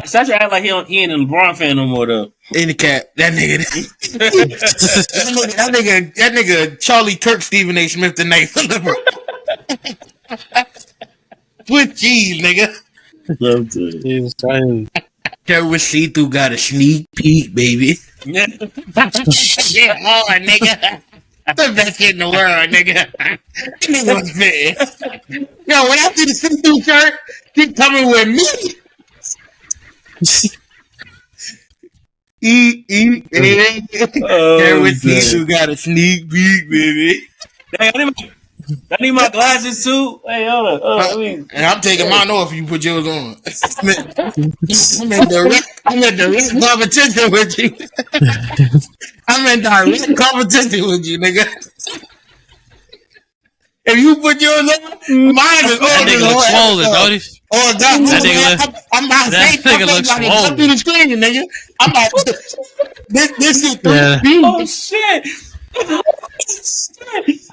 Satchel act like he ain't a LeBron fan no more though. In the cap, that nigga, that nigga, Charlie Kirk, Stephen A. Smith, the night. With cheese, nigga. Terrorist see-through got a sneak peek, baby. Yeah, hard, nigga. The best shit in the world, nigga. Nigga was fit. Yo, when I see the see-through shirt, he coming with me. Terrorist see-through got a sneak peek, baby. Dang, I need my glasses too. Hey, hold on. And I'm taking mine off if you put yours on. I'm in direct competition with you. I'm in direct competition with you, nigga. If you put yours on, mine is on. That nigga looks swollen, don't he? Oh, God. I'm about to say nigga looks swollen. through the screen, nigga. I'm about to... This shit... Yeah. Oh, shit.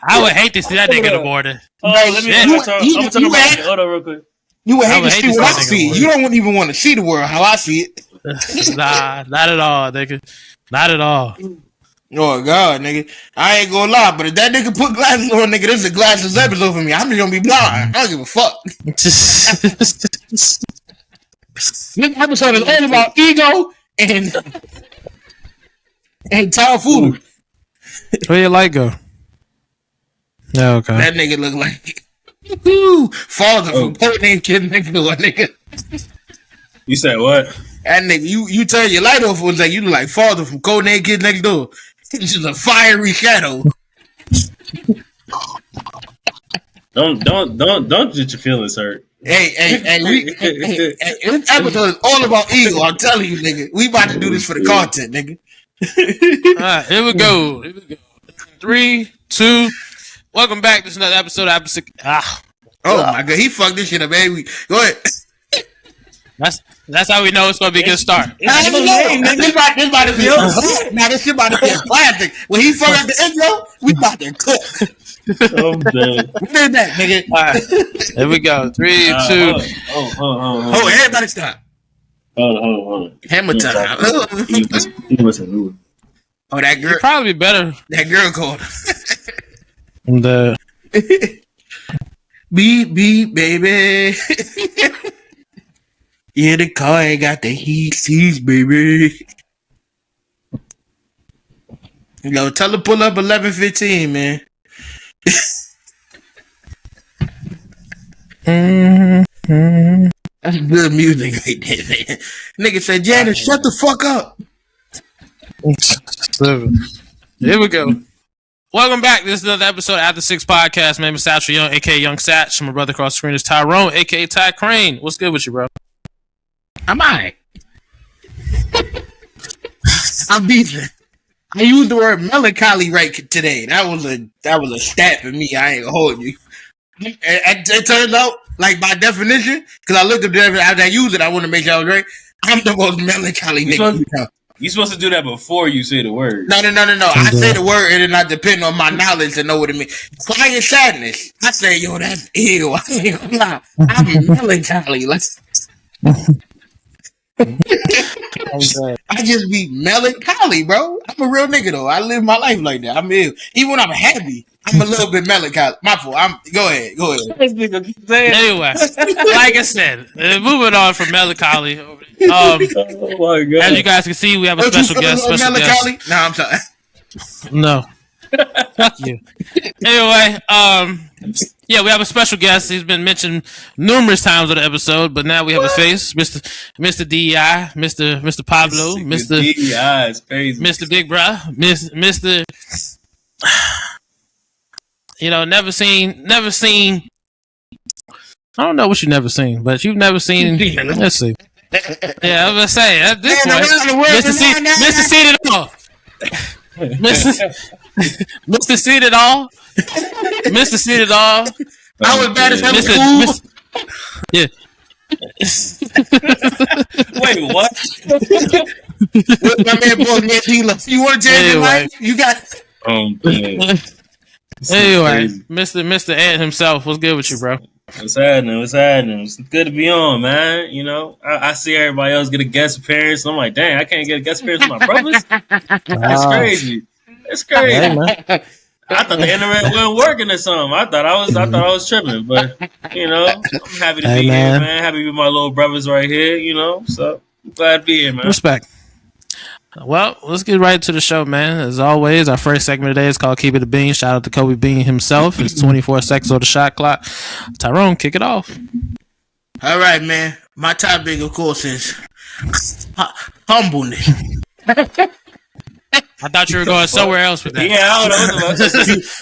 I would hate to see that nigga in the morning. Oh, let me. I'm gonna talk about it. Hold on, real quick. You would hate to see what I see. You don't even want to see the world how I see it. Nah, not at all, nigga. Not at all. Oh God, nigga! I ain't gonna lie, but if that nigga put glasses on, nigga, this is a glasses episode for me. I'm just gonna be blind. I don't give a fuck. This episode is all about ego and tomfoolery. Where your light go? Yeah, okay. That nigga look like father from Codename Kid next door, nigga. You said what? That nigga, you turn your light off and like you look like father from Codename Kid next door. It's just a fiery shadow. Don't get your feelings hurt. Hey, this episode is all about ego. I'm telling you, nigga. We about to do this for the content, nigga. Alright, here we go. 3, 2. Welcome back. This is another episode of Oh my God, he fucked this shit up, baby. Go ahead. That's how we know it's gonna be a good start. This about to be now. This shit about to be a classic. When he fucked up the intro, we about to cook. I'm dead. What is that, nigga? All right, here we go. 3, 2. Oh, everybody stop. Hold on. Hammer time. Oh, that girl. It'd probably be better. That girl called. The beep beep baby. Yeah, the car ain't got the heat seats, baby. Yo, tell her pull up 11:15, man. That's good music right there, man. Nigga said, Janice, shut the fuck up. Here we go. Welcome back. This is another episode of After6 Podcast. My name is Satchel Young, a.k.a. Youngsatch. My brother across the screen is Tyrone, a.k.a. Ty Crane. What's good with you, bro? I'm alright. I'm decent. I used the word melancholy right today. That was a stat for me. I ain't gonna hold you. It turns out, like by definition, because I looked up the definition after I used it, I want to make sure I was right. I'm the most melancholy nigga. You're supposed to do that before you say the word. No. I say the word and then I depend on my knowledge to know what it means. Quiet sadness. I say, yo, that's ew. I ain't gonna lie. I'm melancholy. I just be melancholy, bro. I'm a real nigga though. I live my life like that. I'm ill. Even when I'm happy, I'm a little bit melancholy. My fault. Go ahead. Anyway, like I said, moving on from melancholy. Oh my God. As you guys can see, we have a special guest. Melancholy? No, I'm sorry. No. Fuck you. Anyway, yeah, we have a special guest. He's been mentioned numerous times on the episode, but now we have a face, Mr. DEI, Mr. Pablo, Mr. DEI is crazy, Mr. Big Bruh, Mr. You know, never seen. I don't know what you've never seen, but you've never seen. Let's see. Yeah, I was gonna say at this point, Mr. Seed it all. Mr. Seed it all. Mr. Seed it all. I was bad as hell. Yeah. Wait, what? My man boy Ned Dealer. You want to change your life? You got. Anyway, Mr. Ant himself. What's good with you, bro? What's happening? What's happening? It's good to be on, man. You know, I see everybody else get a guest appearance. And I'm like, dang, I can't get a guest appearance with my brothers. That's crazy. That's crazy. Hey, man. I thought the internet wasn't working or something. I thought I was tripping, but you know, I'm happy to be here, man. Happy to be with my little brothers right here. You know, so glad to be here, man. Respect. Well, let's get right to the show, man. As always, our first segment today is called Keep It a Bean. Shout out to Kobe Bean himself. It's 24 seconds on the shot clock. Tyrone, kick it off. All right, man. My topic, of course, is humbleness. I thought you were going somewhere else with that. Yeah, I don't know.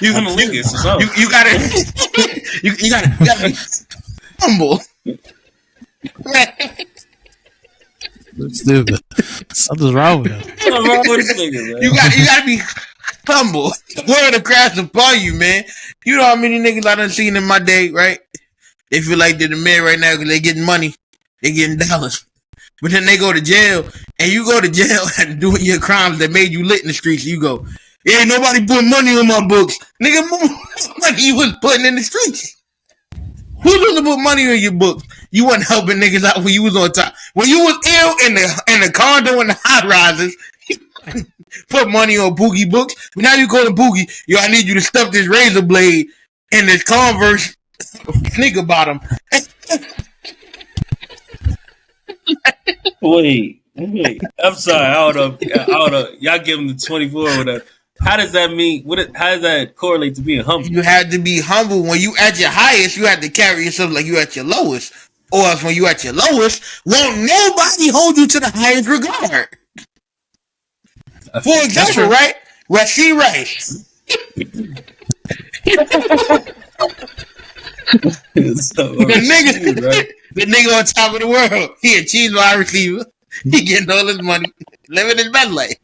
You gonna link it or something. You gotta be humble. Stupid. Something's wrong with him. What's wrong with this nigga, man? You gotta be humble. Word of craft upon you, man. You know how many niggas I done seen in my day, right? They feel like they're the man right now because they getting money. They getting dollars. But then they go to jail, and you go to jail and doing your crimes that made you lit in the streets. You go, yeah, ain't nobody put money on my books. Nigga, money you was putting in the streets. Who's going to put money on your books? You wasn't helping niggas out when you was on top. When you was ill in the condo and the high rises, you put money on Boogie books. But now you go to Boogie, yo, I need you to stuff this razor blade in this Converse sneaker bottom. Wait. I'm sorry. I don't know. Y'all give him the 24 or whatever. How does that mean? How does that correlate to being humble? You had to be humble. When you at your highest, you had to carry yourself like you at your lowest. Or else when you at your lowest, won't nobody hold you to the highest regard. For example, right? Rasheed Rice. The nigga on top of the world. He a cheese wide receiver. He getting all his money, living his best life.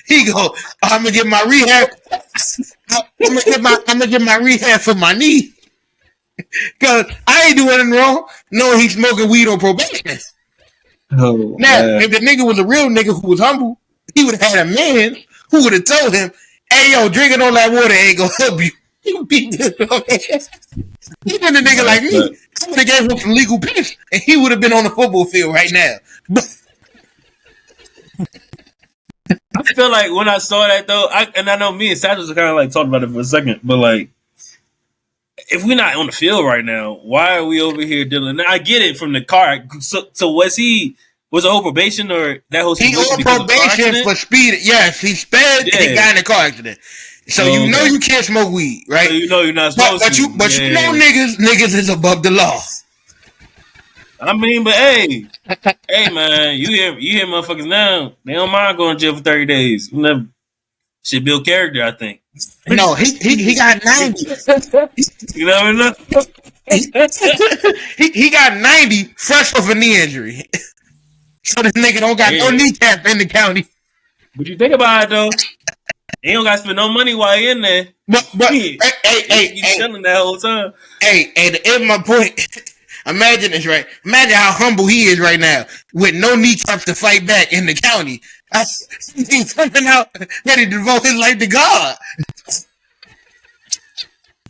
He go, I'm gonna get my rehab. I'm gonna get my rehab for my knee. Cause I ain't doing anything wrong. No, he's smoking weed on probation. Oh, now, if the nigga was a real nigga who was humble, he would have had a man who would have told him, "Hey, yo, drinking all that water ain't gonna help you." You be good. Even a nigga like me, I would have gave him some legal piss, and he would have been on the football field right now. But I feel like when I saw that though, I know me and Satchel kind of like talked about it for a second, but like, if we're not on the field right now, why are we over here dealing? Now, I get it from the car. So was it on probation or that whole situation? He on probation for speed. Yes, he sped and he got in a car accident. So you know you can't smoke weed, right? So you know you're not supposed to. But you know niggas is above the law. I mean, but hey man, you hear motherfuckers now, they don't mind going to jail for 30 days. Should build character, I think. No, he got 90. You know what I mean? He got 90 fresh off a knee injury. So this nigga don't got no kneecap in the county. But you think about it though, he don't got to spend no money while he in there. But hey, chilling that whole time. Hey, to end my point, imagine this, right? Imagine how humble he is right now with no kneecaps to fight back in the county. He's coming out ready to devote his life to God.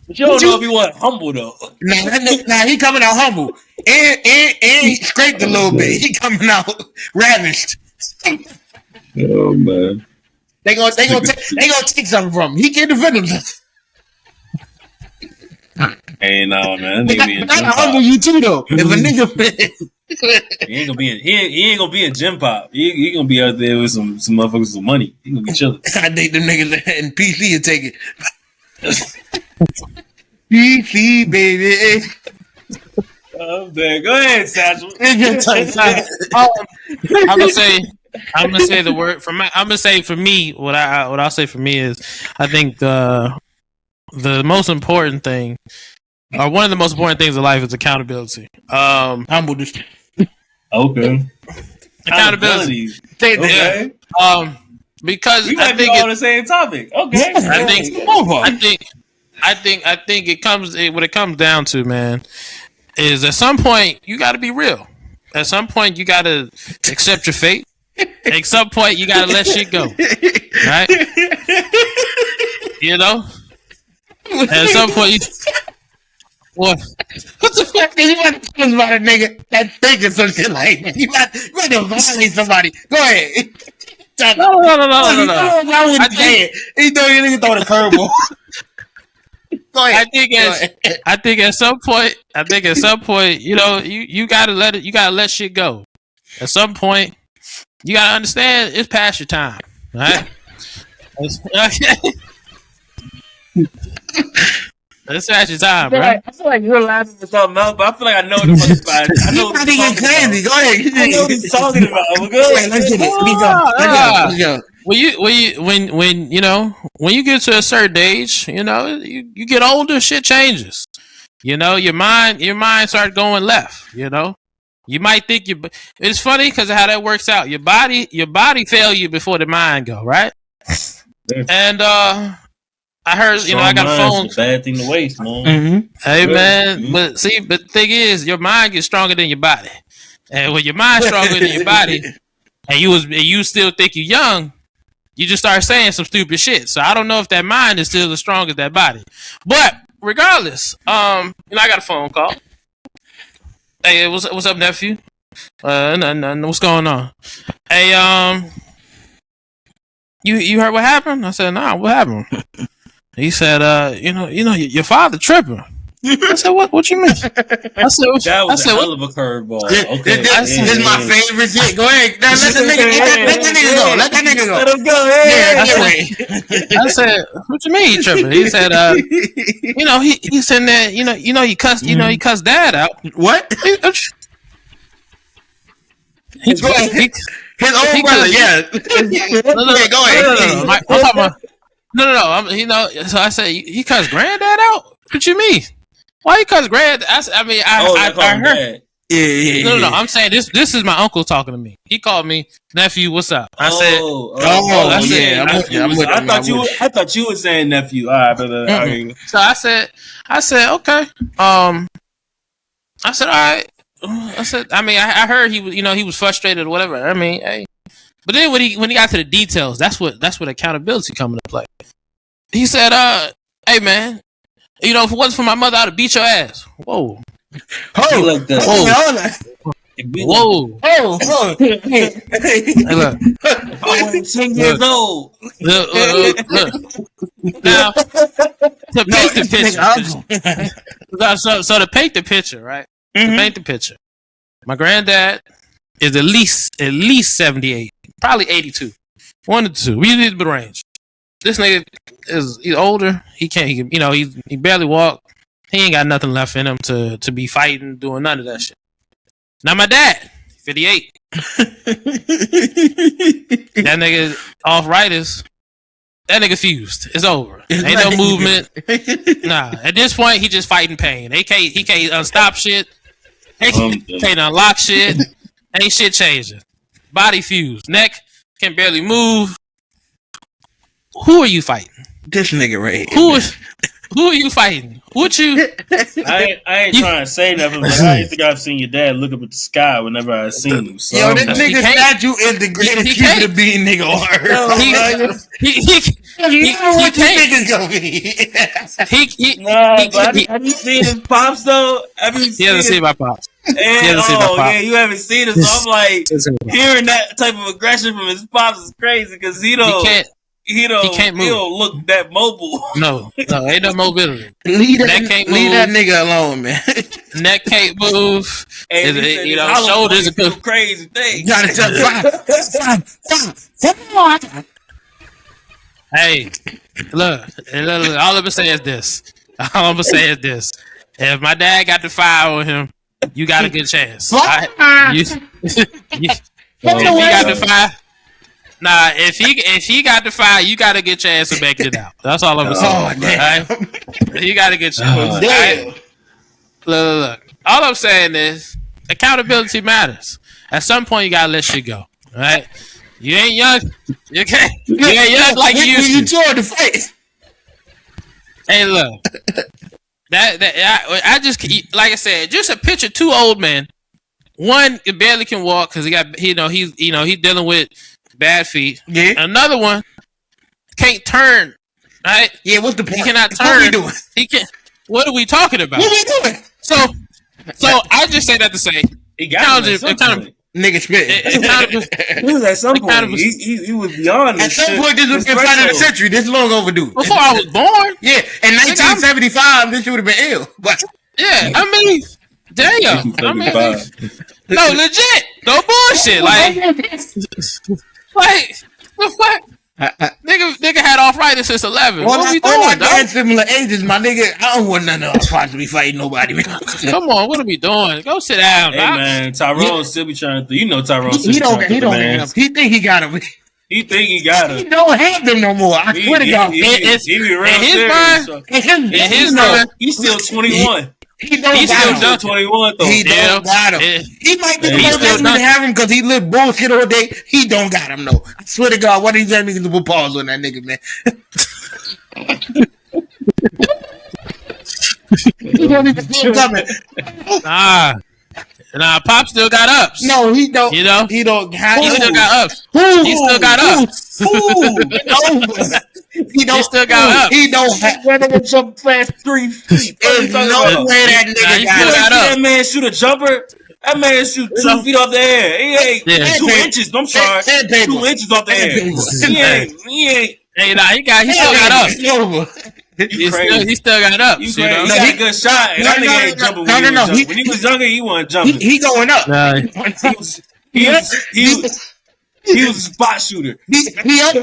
But you don't know if he was humble though. Nah, he coming out humble and he scraped a little bit. He coming out ravished. Oh man, they gonna take something from him. He can't defend himself. Hey, no, man. That nigga be in gym pop. Humble you too, though. If a nigga he ain't gonna be in gym pop. He gonna be out there with some motherfuckers with some money. He gonna be chilling. I think them niggas in PC will take it. PC, baby. I'm dead. Go ahead, Satchel. I'm gonna say the word for my. I'm gonna say for me. What I'll say for me is, I think the most important thing, or one of the most important things in life, is accountability. Humbleness. Okay. Accountability. Okay. Yeah. Because we might be all on the same topic. Okay. I think it comes what it comes down to, man, is at some point you got to be real. At some point you got to accept your fate. At some point you got to let shit go. Right? You know? At some point What? What the fuck? You want to talk about a nigga that thinking some shit like that? You want to violate somebody? Go ahead. No. I wouldn't say it. You know you nigga throw the curveball. Go ahead. I think at some point, you know, you gotta let shit go. At some point, you gotta understand it's past your time, right? It's past your time, bro. I feel like you're laughing for something else, but I feel like I know what the fuck about. I know what he's talking crazy. about. Go ahead. I know what he's talking about. We're good. Wait, let's get it. Let's go. When you get to a certain age, you know, you get older, shit changes. You know, your mind starts going left. You know, you might think it's funny because of how that works out. Your body fail you before the mind go, right? And I heard, you know, I got a phone. It's a bad thing to waste, man. Mm-hmm. Hey, man, but the thing is, your mind gets stronger than your body, and when your mind's stronger than your body, and you still think you're young, you just start saying some stupid shit. So I don't know if that mind is still as strong as that body. But regardless, you know, I got a phone call. Hey, what's up, nephew? Nothing. What's going on? Hey, you heard what happened? I said, nah, what happened? He said, you know, your father tripping. I said, what you mean? I said, that was a hell of a curveball. Okay, this is my favorite shit. Go ahead. Let that nigga go. Let him go. Yeah. I said, what you mean he tripping? He said, you know, he said that, you know, he cussed, you know, he cussed dad out. What? His own brother. Yeah. Go ahead. I'm talking about. No. You know, so I said he cussed granddad out. What you mean? Why you cuss granddad? I heard. Yeah. No. I'm saying this is my uncle talking to me. He called me, nephew. What's up? I said, I thought you were saying nephew. All right, brother. So I said, okay. I said, all right. I said, I mean, I heard he was, you know, he was frustrated or whatever. I mean, hey. But then when he got to the details, that's what accountability come into play. He said, hey man, you know, if it wasn't for my mother, I'd have beat your ass. Whoa. Whoa. Hey, look. I was 10 years old. Look. Now, to paint the picture. So to paint the picture, right? Mm-hmm. To paint the picture. My granddad is at least 78. Probably 82. 1 to 2. We need the range. This nigga he's older. He can't, you know, he barely walk. He ain't got nothing left in him to be fighting, doing none of that shit. Now my dad, 58. That nigga arthritis. That nigga fused. It's over. Ain't no movement. Nah. At this point, he just fighting pain. He can't unstop shit. He can't unlock shit. Ain't shit changing. Body fused. Neck can barely move. Who are you fighting? This nigga right here. Who are you fighting? What you? I ain't trying to say nothing, but I ain't think I've seen your dad look up at the sky whenever I seen him. So yo, this nigga statue is the greatest human being nigga on earth. Have you seen his pops though? He hasn't seen my pops. Yeah, you haven't seen it. So I'm like, hearing that type of aggression from his pops is crazy because he can't move. He don't look that mobile. No, ain't no mobility. Leave that nigga alone, man. Neck can't move. Hey, you know, shoulders are crazy thing. You gotta just Hey, look, all I'm gonna say is this. If my dad got the fire on him, you got a good chance. If he got the fire, nah. If he got the fire, you got a good chance of making it out. That's all I'm saying. Right? You got a good chance. Right? Look. All I'm saying is accountability matters. At some point, you gotta let shit go. Right? You ain't young. You ain't young like you used to. You tore the face. Hey, look. I just, like I said, just a picture. 2 old men. One barely can walk because he's dealing with bad feet. Yeah. Another one can't turn. Right? Yeah. What's the point? He cannot turn. What we doing? He can't. What are we talking about? What we doing? So I just say that to say He got him at some point. Nigga spit. He was at some point. He was beyond At some point, this was in front of the century. This long overdue. Before I was born. Yeah, in 1975, this would have been ill. But yeah, I mean, damn. I mean, no, legit, no bullshit. Like what? Nigga had arthritis since 11. What are we doing, dog? Similar ages, my nigga. I don't want none of us to be fighting nobody, man. Come on, what are we doing? Go sit down, hey, man. Tyrone still be trying to. You know, Tyrone. He don't get him. He think he got him. He think he got him. He don't have them no more. I swear to God. In his mind, he's still 21. He don't He's got still him. 21 though. He don't got him. He might be the first person to have him because he lived bullshit all day. He don't got him though. I swear to God, one of these niggas will put pause on that nigga, man. He don't even see it coming. Nah, Pop still got ups. No, he don't. You know, he don't have. He still got ups. He still got ups. He still got ups. He don't have. Whether some fast 3 feet. There's no way that nigga got up. That man shoot a jumper. That man shoot 2 feet off the air. He ain't 2 inches. I'm sorry. 2 inches off the air. He ain't. Hey, nah, he still got ups. He still got ups. He got a good shot. And that nigga ain't jumping when he was younger, he wasn't jumping. He going up. He was a spot shooter. He up.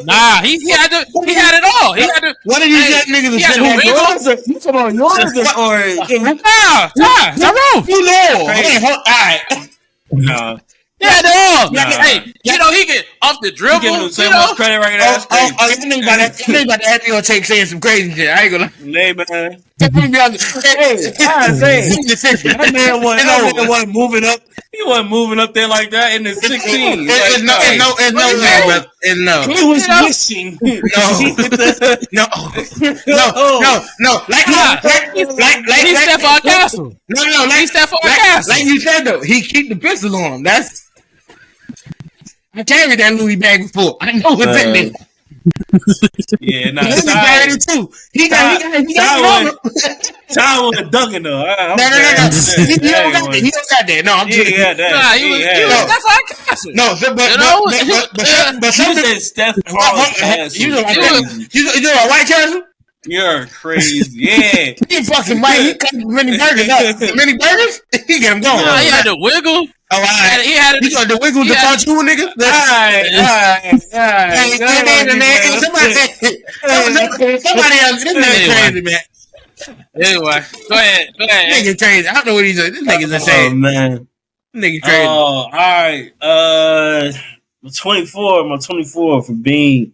Nah, he had it all. He had to. What are you niggas saying? You talking about yours or Tyrone? You know. All right. Nah. Yeah, they all. Hey, you know he get off the dribble. Give him so much credit right now. You think about that after your take saying some crazy shit. I ain't gonna lie. Hey, man. That man wasn't moving up. He wasn't moving up there like that in the 16. No. He was wishing. No. He's Stephon Castle. He's Stephon Castle. Like you said though, he keep the pistol on him. I carried that Louis bag before. I know what's in there. Yeah, nah. He got it too. He got Ty wasn't dunking though. No. He don't got that. No, I'm just. Yeah, that. Nah, he was Stephon Castle. No, but you said Steph Castle. You know a white Castle? You're crazy. Yeah. He fucking white. He cut many burgers up. Many burgers? He get him going. Nah, he had the wiggle. Oh, all right. He had you got the wiggle to cartoon, nigga? All right. Somebody else. This nigga crazy, man. Anyway, go ahead. This nigga crazy. I don't know what he's doing. This nigga's insane. Oh, man. This nigga crazy. Oh, all right. My 24 for being.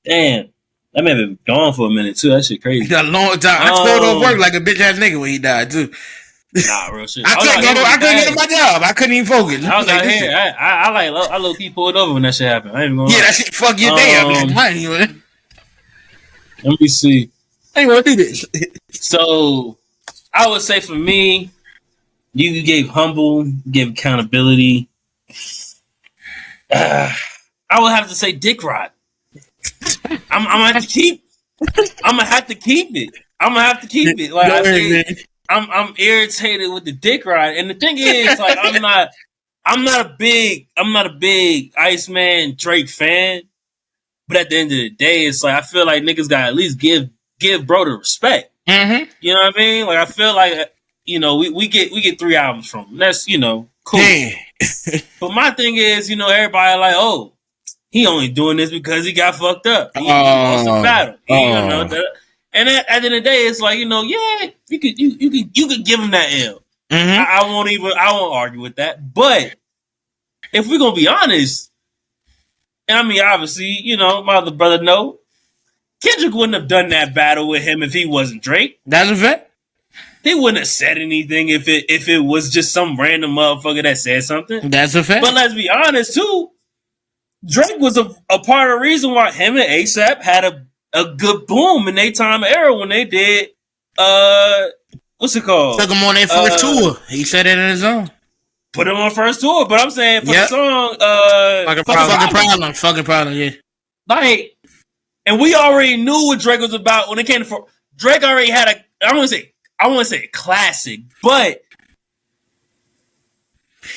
Damn. That man been gone for a minute, too. That shit crazy. A long time. I still don't work like a bitch ass nigga when he died, too. Nah, real shit. I couldn't get to my job. I couldn't even focus. I was out here. I low key pulled over when that shit happened. I ain't even gonna lie. That shit fuck your day up. Let me see. I ain't gonna do this. So, I would say for me, you gave humble, you gave accountability. I would have to say dick rot. I'm gonna have to keep it. Like I'm irritated with the dick ride, and the thing is, like, I'm not a big Iceman Drake fan, but at the end of the day, it's like I feel like niggas gotta at least give bro the respect. Mm-hmm. You know what I mean? Like I feel like we get 3 albums from him. That's cool. But my thing is, everybody like, oh, he only doing this because he got fucked up. He lost a battle. And at the end of the day, it's like, yeah, you could give him that L. Mm-hmm. I won't argue with that. But if we're gonna be honest, and I mean obviously, my other brother know, Kendrick wouldn't have done that battle with him if he wasn't Drake. That's a fact. They wouldn't have said anything if it was just some random motherfucker that said something. That's a fact. But let's be honest too, Drake was a part of the reason why him and ASAP had a good boom in their time era when they did what's it called? Took him on their first tour. He said it in his own. Put him on first tour, but I'm saying for the song fucking problem, yeah. Like, And we already knew what Drake was about when it came to Drake. Already had I want to say classic, but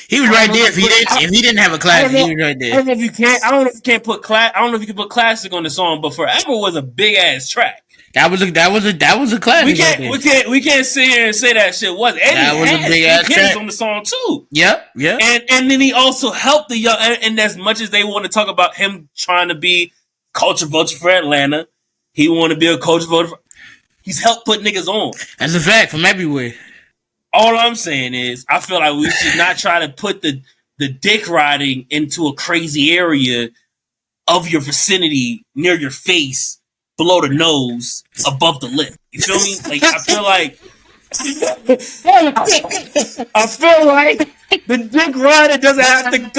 he was right there. If he didn't have a classic, he was right there. I don't know if you can't. I don't know if you can put classic on the song, but Forever was a big ass track. That was a classic. We can't sit here and say that shit wasn't. That was a big ass track on the song too. Yep. And then he also helped the young. And as much as they want to talk about him trying to be culture vulture for Atlanta, he want to be a culture vulture. He's helped put niggas on. That's a fact from everywhere. All I'm saying is, I feel like we should not try to put the dick riding into a crazy area of your vicinity, near your face, below the nose, above the lip. You feel me? Like I feel like the dick riding doesn't have to go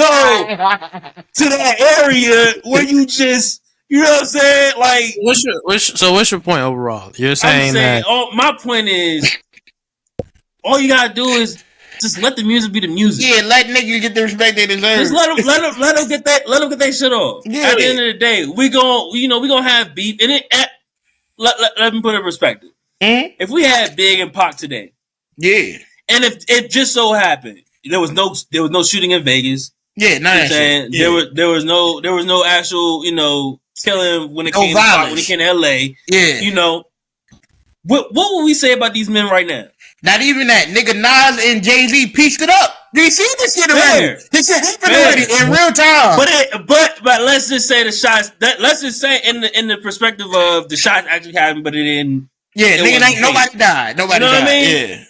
to that area where you just, you know what I'm saying? Like, what's your point overall? You're saying that. My point is, all you gotta do is just let the music be the music. Yeah, let niggas get the respect they deserve. Just let them get that shit off. Yeah. At the end of the day, we gonna have beef. And let me put it in perspective. Mm-hmm. If we had Big and Pac today, yeah, and if it just so happened there was no shooting in Vegas, yeah, none of that shit. Yeah. There was no actual killing when it came to Pac, when it came to LA. Yeah, what would we say about these men right now? Not even that. Nigga Nas and Jay-Z pieced it up. Do you see this shit already? This shit happened already in real time. But let's just say the shots. Let's just say in the perspective of the shots actually happened, but it didn't. Yeah, nigga, ain't nobody died. Nobody died. What I mean? Yeah.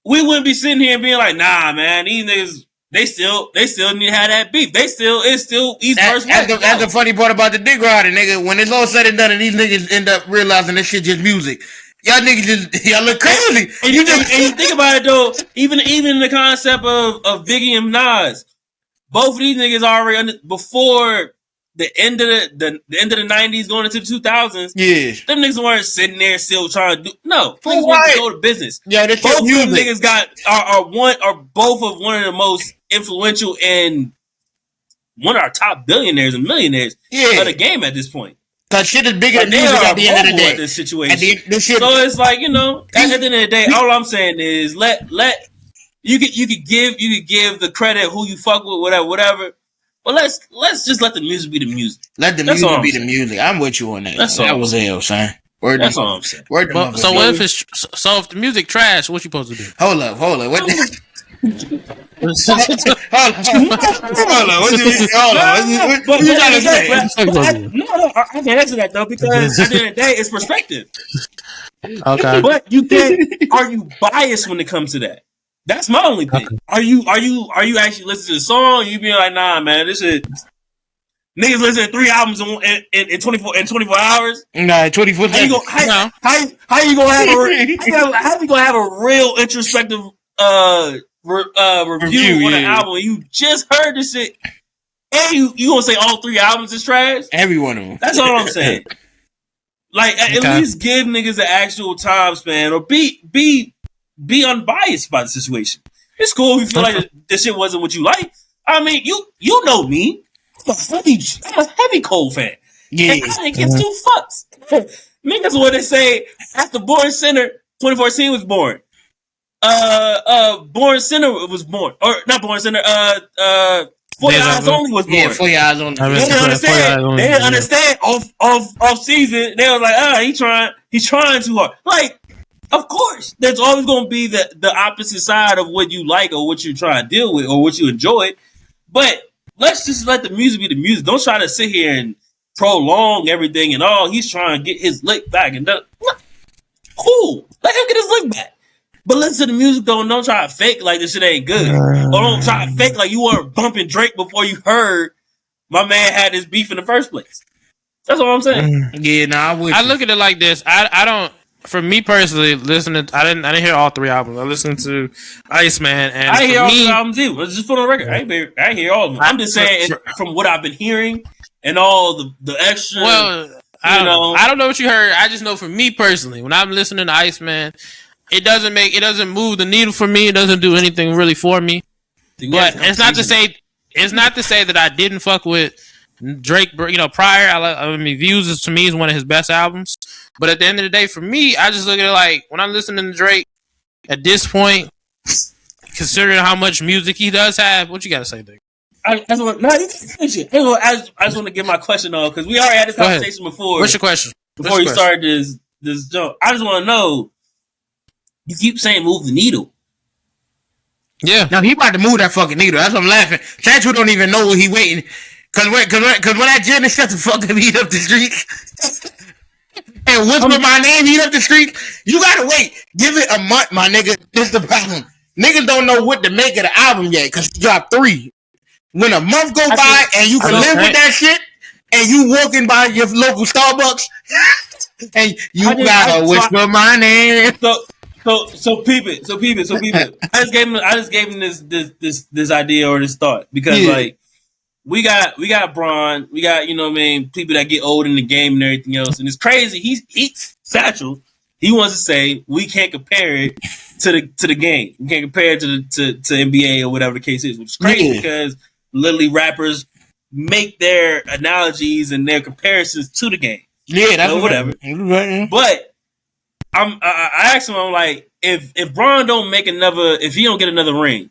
We wouldn't be sitting here and being like, nah, man, these niggas. They still need to have that beef. It's still East versus West. That's the funny part about the dick riding, nigga. When it's all said and done, and these niggas end up realizing this shit just music. Y'all niggas y'all look crazy. And you think about it though, even the concept of Biggie and Nas, both of these niggas already before the end of the end of the 90s going into the 2000s. Yeah, them niggas weren't sitting there still trying to do niggas want to go to business. Yeah, both of them niggas are both of one of the most influential and one of our top billionaires and millionaires of the game at this point. Cause shit is bigger than music at the end of the day. This situation. So it's like, at the end of the day, all I'm saying is let you could give the credit who you fuck with, whatever. But let's just let the music be the music. Let the music be the music. I'm with you on that. That was hell, son. That's all I'm saying. So if the music trash, what you supposed to do? Hold up. What hold on. What you trying to say? No, I can't answer that though because at the end of the day, it's perspective. Okay, but are you biased when it comes to that? That's my only thing. Okay. Are you actually listening to the song? You being like, nah, man, this is niggas listen to 3 albums in 24 hours. Nah, 24 seconds. How you gonna have a real introspective review on an album? You just heard this shit, and you gonna say all 3 albums is trash? Every one of them. That's all I'm saying. Like at least give niggas the actual time span, or be unbiased about the situation. It's cool if you feel like this shit wasn't what you like. I mean, you know me. I'm a heavy Cole fan. Yeah, and I didn't give 2 fucks. Niggas what they say after Born Center 2014 was born. Born Center was born, or not Born Center. For Your Eyes Only was born. Yeah, For Your Eyes Only. They didn't understand. They didn't understand off season. They was like, he's trying too hard. Like, of course, there's always going to be the opposite side of what you like or what you're trying to deal with or what you enjoy. But let's just let the music be the music. Don't try to sit here and prolong everything and he's trying to get his lick back and cool. Let him get his lick back. But listen to the music though, and don't try to fake like this shit ain't good. Or don't try to fake like you weren't bumping Drake before you heard my man had this beef in the first place. That's all I'm saying. Yeah, I look at it like this. I don't. For me personally, listening, I didn't hear all 3 albums. I listened to Iceman, and I hear all 3 albums too. Let's just put on the record. I hear all of them. I'm just saying from what I've been hearing and all the extra. Well, I don't know what you heard. I just know for me personally, when I'm listening to Iceman, it doesn't move the needle for me. It doesn't do anything really for me. But it's not to say that I didn't fuck with Drake, prior, I mean, Views is to me is one of his best albums. But at the end of the day, for me, I just look at it like when I'm listening to Drake at this point, considering how much music he does have, what you got to say, Dick? I just want to get my question on because we already had this conversation before. What's your question? Before you started this jump, I just want to know. You keep saying move the needle. Yeah. No, he about to move that fucking needle. That's what I'm laughing. Chachu don't even know what he waiting. Cause when that Jenna shut the fuck up, heat up the street. And whisper my name, heat up the street. You gotta wait. Give it a month, my nigga. This the problem. Niggas don't know what to make of the album yet, cause he dropped 3. When a month go by and you can live with that shit, and you walking by your local Starbucks, and you gotta whisper my name. So peep it. I just gave him this idea or this thought because like we got Braun, we got people that get old in the game and everything else, and it's crazy. He's Satchel. He wants to say we can't compare it to the game. We can't compare it to NBA or whatever the case is, which is crazy because literally rappers make their analogies and their comparisons to the game. Yeah, that's whatever. But I asked him, I'm like, if Braun don't make if he don't get another ring,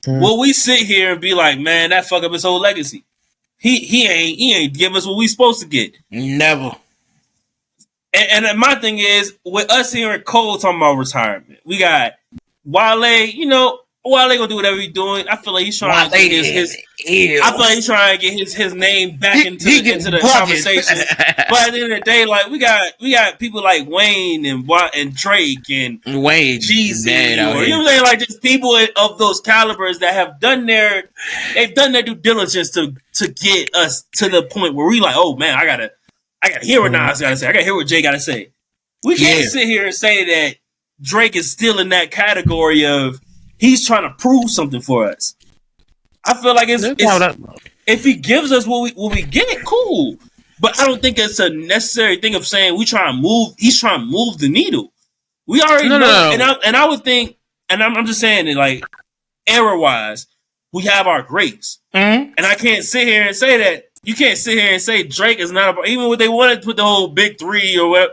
will we sit here and be like, man, that fuck up his whole legacy? He ain't give us what we supposed to get. Never. And my thing is, with us hearing Cole talking about retirement, we got Wale, Wale gonna do whatever he's doing. I feel like he's trying to get his name back into the conversation. But at the end of the day, like we got people like Wayne and Drake and Wayne, Jeezy, you know what I'm saying? Like just people of those calibers that have done their due diligence to get us to the point where we like, oh man, I gotta hear what Nas gotta say. I gotta hear what Jay gotta say. We can't sit here and say that Drake is still in that category of he's trying to prove something for us. I feel like if he gives us what we get, cool. But I don't think it's a necessary thing of saying he's trying to move the needle. We already know. No. And I would think, and I'm just saying it like era wise, we have our greats. Mm-hmm. And I can't sit here and say that. You can't sit here and say Drake is not even what they wanted to put the whole big 3 or whatever.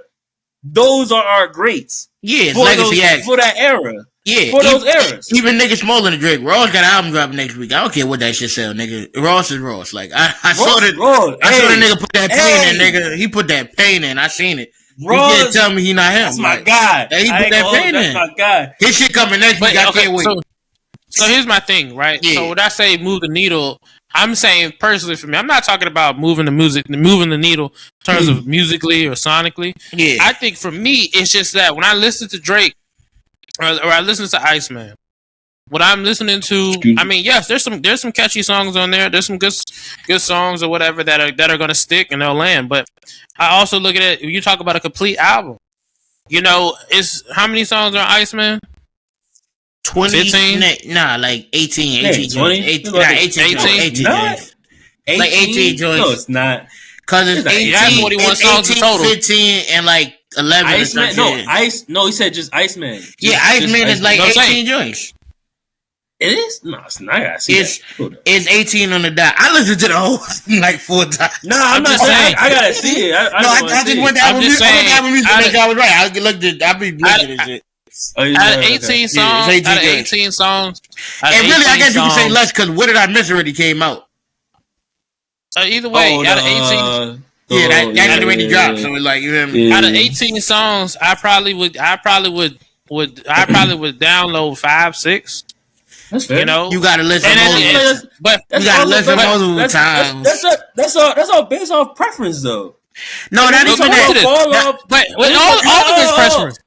Those are our greats. Yeah, for that era. Yeah, for those eras. Even niggas smaller than Drake. Ross got an album dropping next week. I don't care what that shit sell, nigga. Ross is Ross. Like I saw the nigga put that pain in, nigga. He put that pain in. I seen it. Ross, you can't tell me he not him. That's my guy. He put that pain in. That's my guy. His shit coming next week. I can't wait. So here's my thing, right? Yeah. So when I say move the needle, I'm saying personally for me, I'm not talking about moving the needle in terms of musically or sonically. Yeah. I think for me, it's just that when I listen to Drake or I listen to Iceman, what I'm listening to, I mean, yes, there's some catchy songs on there. There's some good songs or whatever that are going to stick and they'll land. But I also look at it. You talk about a complete album. It's how many songs are Iceman? 20, 15? Nah, like 18. 20? 18. Like 18 joints. No, it's not. Because it's 18. That's 41 songs in total. 15, and like 11 Iceman? No, he said just Iceman. Iceman is like 18 joints. It is? No, it's not. I gotta see it's 18 on the dot. I listened to the whole like 4 times. No, I'm not saying. I gotta see it. I just went to Apple Music to make sure I was right. I be looking at shit. Out of 18 songs, and really, I guess you can say less because What Did I Miss already came out. Either way, out of 18, that already dropped. So it's like, you hear me? Out of 18 songs, I probably would download 5, 6. That's fair. You gotta listen multiple times. That's all based off preference, though. No, that is that. But all of his preference.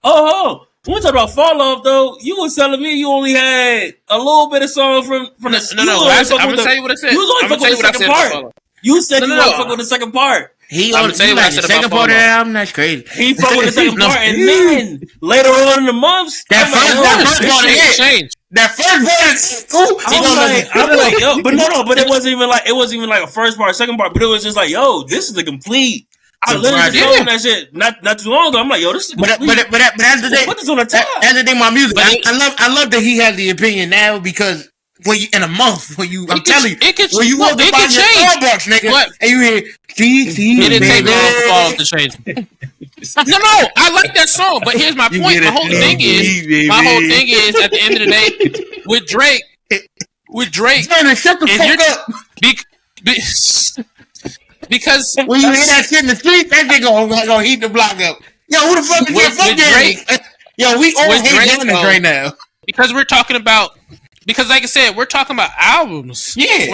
When we talk about Fall Off, though, you was telling me you only had a little bit of song from the. I'm gonna tell you what I said. You was only fucking with the second part. You said you want to fuck with the second part. He only tell you what I said about part of that album. That's crazy. He fuck with the second part, and then later on in the months, that first part changed. That first part, I'm like, yo, but it wasn't even like a first part, second part, but it was just like, yo, this is the complete. I literally just told him that shit not too long ago. I'm like, yo, this is complete. But that's the thing. Put this on the top. That's the thing. My music. I love that he has the opinion now because when you in a month when you, I'm telling you, it could, when you walk by your Starbucks, nigga, but and you hear see, it didn't take baby. long for all to change. No, I like that song, but here's my point. My whole thing is, at the end of the day, with Drake, Turner, shut the fuck up. Because when you hear that shit in the street, that nigga gonna heat the block up. Yo, who the fuck is your fuck Drake? Yo, we all hate Janice right now. Because we're talking about, because like I said, we're talking about albums. Yeah.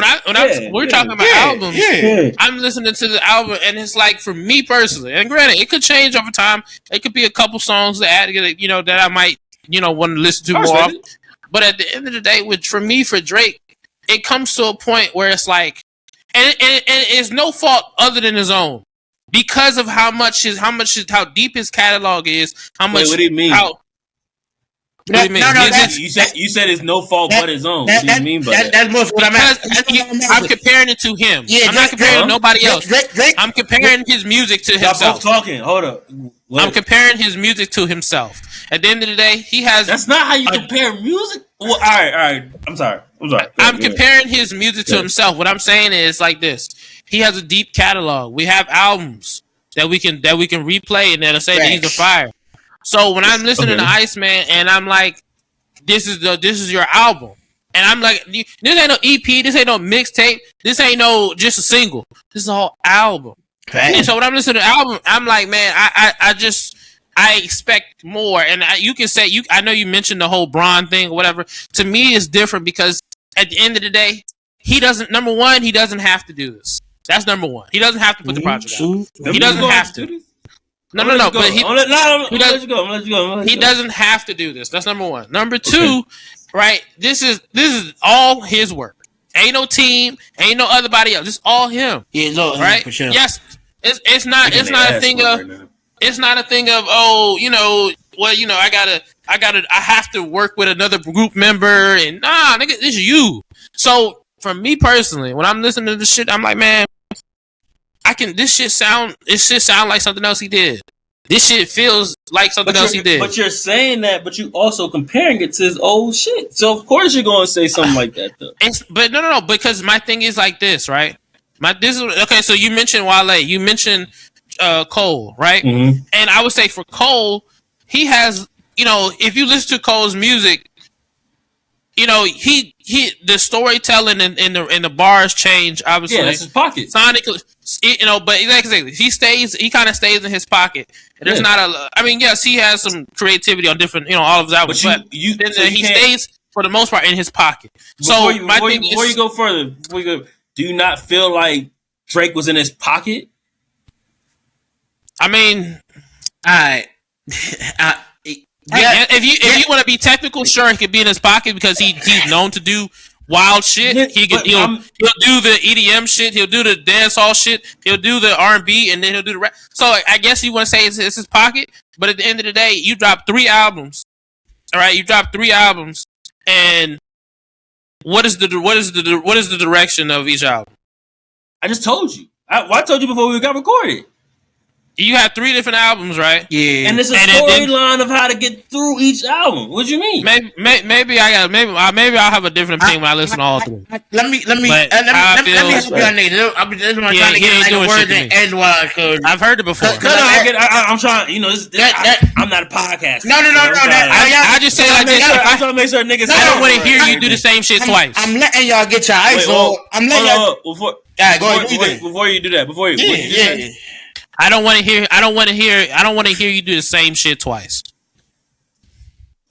We're talking about albums. Yeah. I'm listening to the album, and it's like, for me personally, and granted, it could change over time. It could be a couple songs that add, that I might, want to listen to more often. But at the end of the day, for Drake, it comes to a point where it's like, and it's no fault other than his own, because of how deep his catalog is. What do you mean? What do you mean? You said it's no fault but his own. What do you mean by that? That's most what I'm asking. I'm comparing it to him. Yeah, I'm not comparing it to nobody else. I'm comparing his music to himself. Y'all both talking. Hold up. What? I'm comparing his music to himself. At the end of the day, he has. That's not how you compare music. Well, all right. I'm sorry. I'm comparing his music to himself. What I'm saying is like this: he has a deep catalog. We have albums that we can replay, and that'll say that he's a fire. So when I'm listening to Iceman, and I'm like, this is your album, and I'm like, this ain't no EP, this ain't no mixtape, this ain't no just a single, this is a whole album. Okay. And so when I'm listening to the album, I'm like, man, I expect more. And you can say, I know you mentioned the whole Braun thing or whatever. To me, it's different because at the end of the day, he doesn't have to do this. That's number one. He doesn't have to put the project out. He doesn't have to. No. But he doesn't have to do this. That's number one. Number two, right? This is all his work. Ain't no team. Ain't no other body else. It's all him. Yeah, no, right? For sure. Yes, it's not a thing of. It's not a thing of I have to work with another group member and nigga, this is you. So for me personally, when I'm listening to this shit, I'm like, man, this shit sound like something else he did. This shit feels like something else he did. But you're saying that, but you also comparing it to his old shit. So of course you're going to say something like that, though. But no, because my thing is like this, right? So you mentioned Wale, you mentioned Cole, right? Mm-hmm. And I would say for Cole, he has, if you listen to Cole's music, he the storytelling and the bars change, obviously. Yeah, that's his pocket. Sonically, but exactly, he kind of stays in his pocket. There's not yes, he has some creativity on different, all of his albums, but he stays for the most part in his pocket. Before you go further, do you not feel like Drake was in his pocket? I mean, alright. Yeah, if you want to be technical, sure, he could be in his pocket because he's known to do wild shit. He'll do the EDM shit. He'll do the dancehall shit. He'll do the R&B, and then he'll do the rap. So I guess you want to say it's his pocket. But at the end of the day, you dropped 3 albums. All right, you dropped 3 albums, and what is the direction of each album? I just told you. I told you before we got recorded. You have 3 different albums, right? Yeah, and it's a storyline of how to get through each album. What do you mean? Maybe I'll have a different opinion when I listen to all 3. Let me help you on niggas. I'm just trying to get the words in edgewise. I've heard it before. I'm trying. I'm not a podcast. No. I just say like this. I'm trying to make sure niggas. I don't want to hear you do the same shit twice. I'm letting y'all get your ISO. I'm letting y'all. Before you do that. Before you. I don't want to hear you do the same shit twice.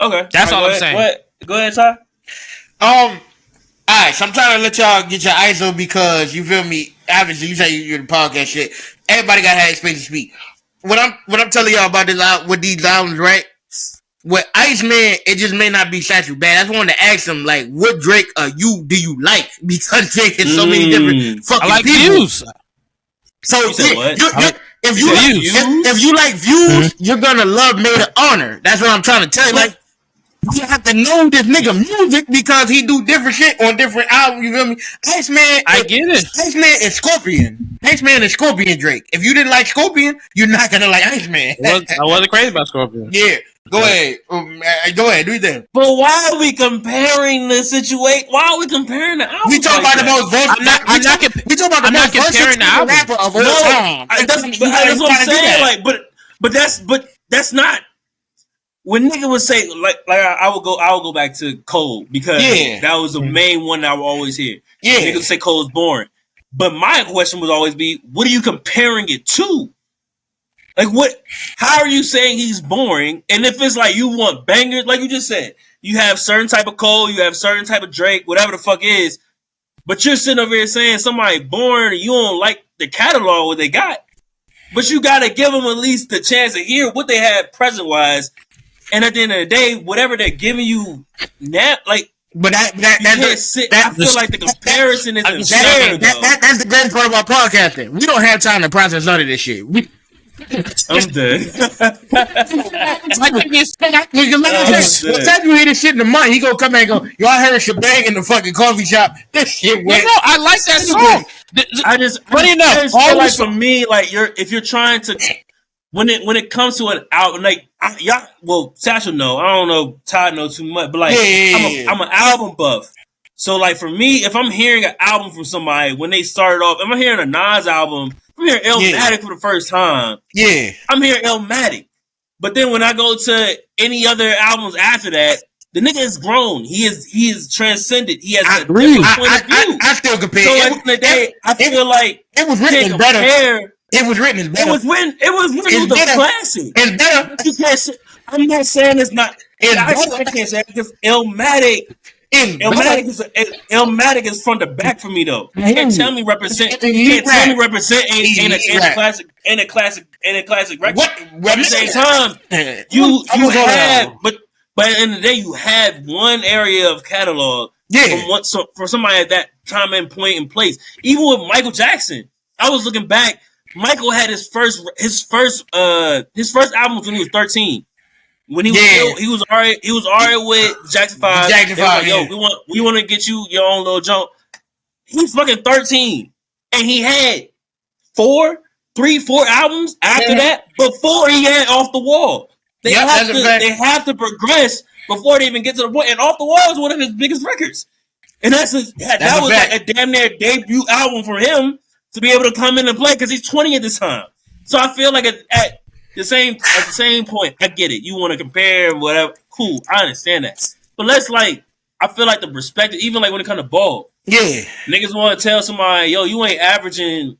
Okay, that's all I'm saying. Go ahead, Ty. Alright, so I'm trying to let y'all get your ISO because you feel me. Obviously, you say you're the podcast shit. Everybody gotta have space to speak. What I'm telling y'all about with these albums, right? With Iceman, it just may not be Satchel Bad. I just wanted to ask him, like, what Drake do you like? Because Drake has so many different fucking people. Views. So if you like views, you're gonna love Made of Honor. That's what I'm trying to tell you. Like, you have to know this nigga music because he do different shit on different albums. You feel me? Iceman, I get it. Iceman is Scorpion. Iceman is Scorpion Drake. If you didn't like Scorpion, you're not gonna like Iceman. I wasn't crazy about Scorpion. Yeah. Go ahead. Go ahead. Do your thing. But why are we comparing the situation? Why are we comparing the albums? We talk about the most versatile. We talk about the most versatile rapper of all time. That's what I'm saying. Like, but that's not. When nigga would say I will go back to Cole because that was the main one that I would always hear. Yeah, niggas say Cole's boring, but my question would always be, what are you comparing it to? Like what? How are you saying he's boring? And if it's like you want bangers, like you just said, you have certain type of Cole, you have certain type of Drake, whatever the fuck is, but you're sitting over here saying somebody boring, and you don't like the catalog what they got, but you gotta give them at least the chance to hear what they have present wise. And at the end of the day, whatever they're giving you now, like, but I feel like the comparison isn't fair. That's the great part about podcasting. We don't have time to process none of this shit. I'm dead. What time you hear this shit in the month? He gonna come back and go, y'all heard shebang in the fucking coffee shop. This shit went. No, I like that song. I just feel like for me, like if you're trying to. When it comes to an album, like Satchel know, I don't know, Todd know too much, but like I'm an album buff. So like for me, if I'm hearing an album from somebody when they started off, if I'm hearing a Nas album, I'm hearing Illmatic for the first time. Yeah, I'm hearing Illmatic. But then when I go to any other albums after that, the nigga is grown. He is transcended. He has a different point of view. I still compare. So at the end of the day, I feel like it was written better. It was written as better. It was written as a classic. It's better. You can't say, I'm not saying it's not. I can't say it because Illmatic is front to back for me though. You can't tell me represent. You can't tell me represent ain't a classic record. At the same time, you have, but at the end of the day, you have one area of catalog for somebody at that time and point and place. Even with Michael Jackson, I was looking back. Michael had his first album when he was 13. When he was already with Jackson 5. Like, yo, we want to get you your own little jump. He's fucking 13, and he had 4 albums after that before he had Off the Wall. They have to progress before they even get to the point. And Off the Wall is one of his biggest records, and that was like a damn near debut album for him. To be able to come in and play because he's 20 at this time. So I feel like at the same point, I get it. You want to compare whatever. Cool. I understand that. But I feel like the perspective, even like when it comes to ball. Yeah. Niggas want to tell somebody, yo, you ain't averaging,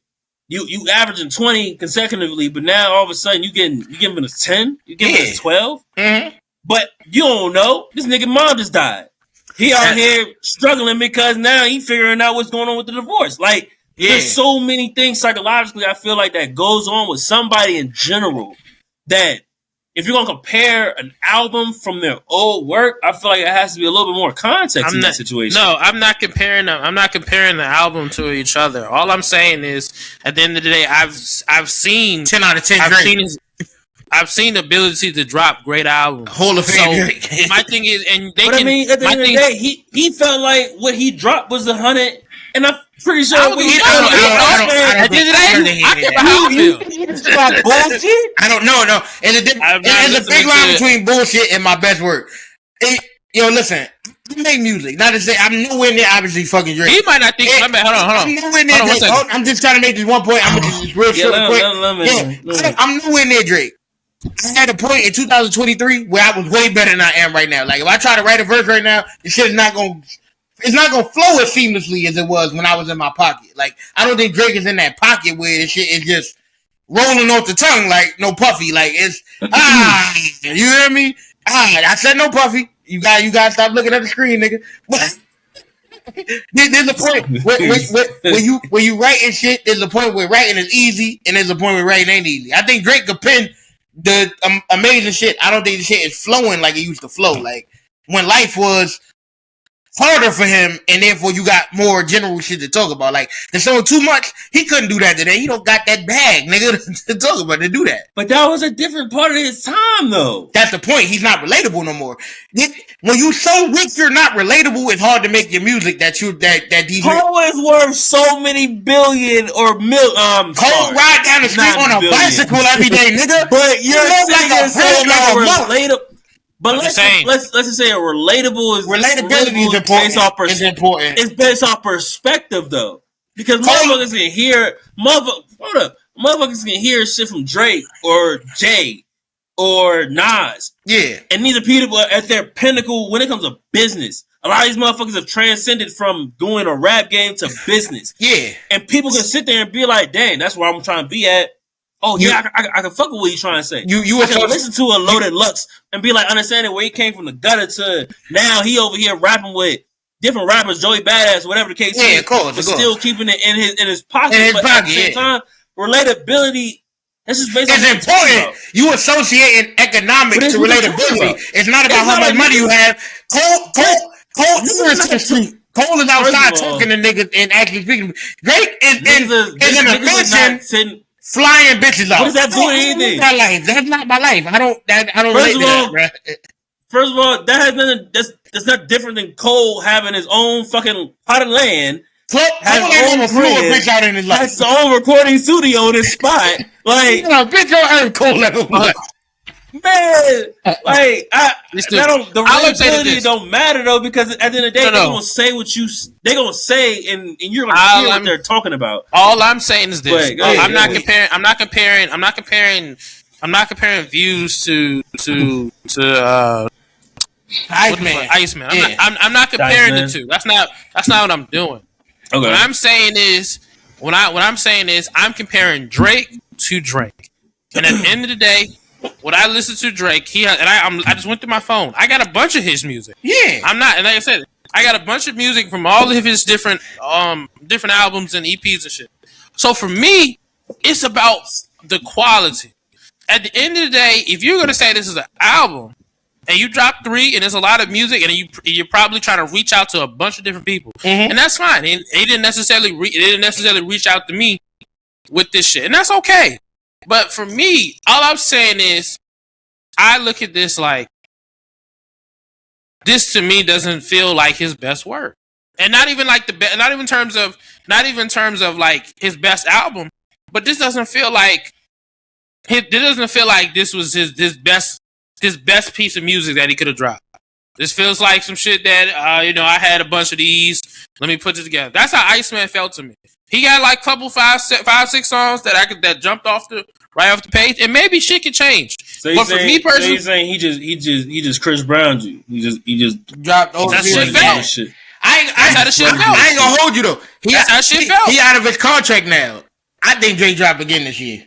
you averaging 20 consecutively, but now all of a sudden you giving us 10? You giving us 12? Mm-hmm. But you don't know. This nigga mom just died. He out here struggling because now he figuring out what's going on with the divorce. Like, there's so many things psychologically I feel like that goes on with somebody in general that if you're gonna compare an album from their old work, I feel like it has to be a little bit more context in that situation. No, I'm not comparing them. I'm not comparing the album to each other. All I'm saying is, at the end of the day, I've seen 10 out of 10. I've seen the ability to drop great albums. Hall of Fame. So my thing is, and they but can. I mean, at the end of the day, he felt like what he dropped was 100, and I'm pretty sure I don't know. No, there's a big line between bullshit and my best work. Listen, I make music. Not to say I'm nowhere near obviously fucking Drake. He might not think. Hold on. I'm nowhere near Drake. I'm just trying to make this one point. I'm just real short quick. I'm nowhere near Drake. I had a point in 2023 where I was way better than I am right now. Like if I try to write a verse right now, the shit is not gonna. It's not gonna flow as seamlessly as it was when I was in my pocket. Like I don't think Drake is in that pocket where the shit is just rolling off the tongue like no puffy. Like it's you hear me? I said no puffy. You gotta stop looking at the screen, nigga. There's a point when you writing shit. There's a point where writing is easy, and there's a point where writing ain't easy. I think Drake could pen the amazing shit. I don't think the shit is flowing like it used to flow. Like when life was harder for him, and therefore you got more general shit to talk about. Like the song Too Much, he couldn't do that today. He don't got that bag, nigga, to talk about to do that. But that was a different part of his time, though. That's the point. He's not relatable no more. When you so rich, you're not relatable. It's hard to make your music that these. Cole is worth so many billion or Cole ride down the street on a bicycle every day, nigga. But you're saying so relatable. But let's just say relatability is important. It's based off perspective though, because motherfuckers can hear motherfuckers can hear shit from Drake or Jay or Nas. Yeah, and these are people at their pinnacle when it comes to business. A lot of these motherfuckers have transcended from doing a rap game to business. Yeah, and people can sit there and be like, "Dang, that's where I'm trying to be at." Oh yeah, I can fuck with what you're trying to say. I can listen to a Loaded Lux and be like, understanding where he came from the gutter to now he over here rapping with different rappers, Joey Badass, whatever the case is. Yeah, of course, but still keeping it in his pocket. But at the same time, relatability. That's just basically it's important. You associating economics to relatability. It's not about how much money you have. Cole is outside talking to niggas and actually speaking. Drake is in a mansion flying bitches out. What does that do anything? That's not my life. I don't relate to that, bro. First of all, that has nothing. That's not different than Cole having his own fucking plot of land. Has his own recording studio in his spot. Like, bitch, don't earn Cole level. Man, like the relatability don't matter though, because at the end of the day, they're gonna say what they're gonna say, and you're gonna hear what they're talking about. All I'm saying is this: I'm not comparing views to Iceman. I'm not comparing the two. That's not what I'm doing. Okay. What I'm saying is I'm comparing Drake to Drake, and at the end of the day, when I listen to Drake, I just went through my phone. I got a bunch of his music. Yeah, and like I said, I got a bunch of music from all of his different albums and EPs and shit. So for me, it's about the quality. At the end of the day, if you're gonna say this is an album and you drop 3 and there's a lot of music and you're probably trying to reach out to a bunch of different people, and that's fine. And they didn't necessarily reach out to me with this shit, and that's okay. But for me, all I'm saying is, I look at this like, this to me doesn't feel like his best work, and not even like not even in terms of like his best album. But this doesn't feel like this was his best piece of music that he could have dropped. This feels like some shit that I had a bunch of these. Let me put it together. That's how Iceman felt to me. He got like couple 5-6 songs that jumped right off the page, and maybe shit could change. But for me personally, so you're saying he just Chris Brown'd you. He just dropped over that shit felt. I ain't gonna hold you though. That's how shit felt. He out of his contract now. I think Drake drop again this year.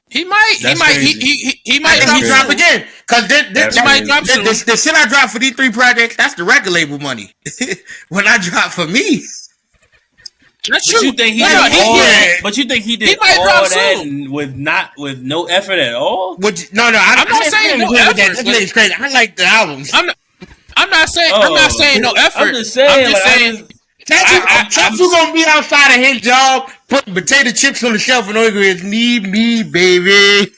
He might drop again. Cause the shit I drop for these 3 projects, that's the record label money. When I drop for me. That's true. You think he did all that? But you think he did all that with no effort at all? No, I'm not saying no effort. That nigga's crazy. I like the albums. I'm not saying no effort. I'm just saying. Tattoo gonna be outside of his job, putting potato chips on the shelf and always need me, baby.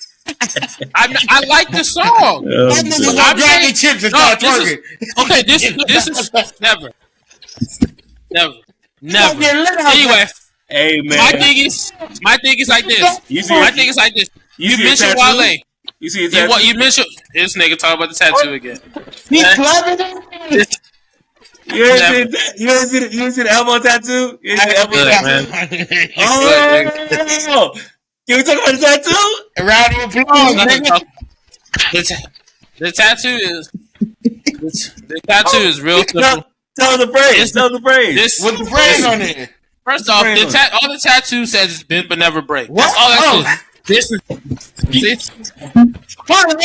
I like the song. That nigga gonna grab the chips and start twerking. Okay, this is never. Anyway, hey man, my thing is like this. You mentioned Wale. You see tattoo? You mentioned this nigga talking about the tattoo again. He clever. You ever see the elbow tattoo? You see the elbow tattoo? Oh, can we talk about the tattoo? A round of applause, nigga. The tattoo is real simple. Tell the praise. What's the praise on it? First off, all the tattoo says is bend but never break. What? That's all that says. This is. What you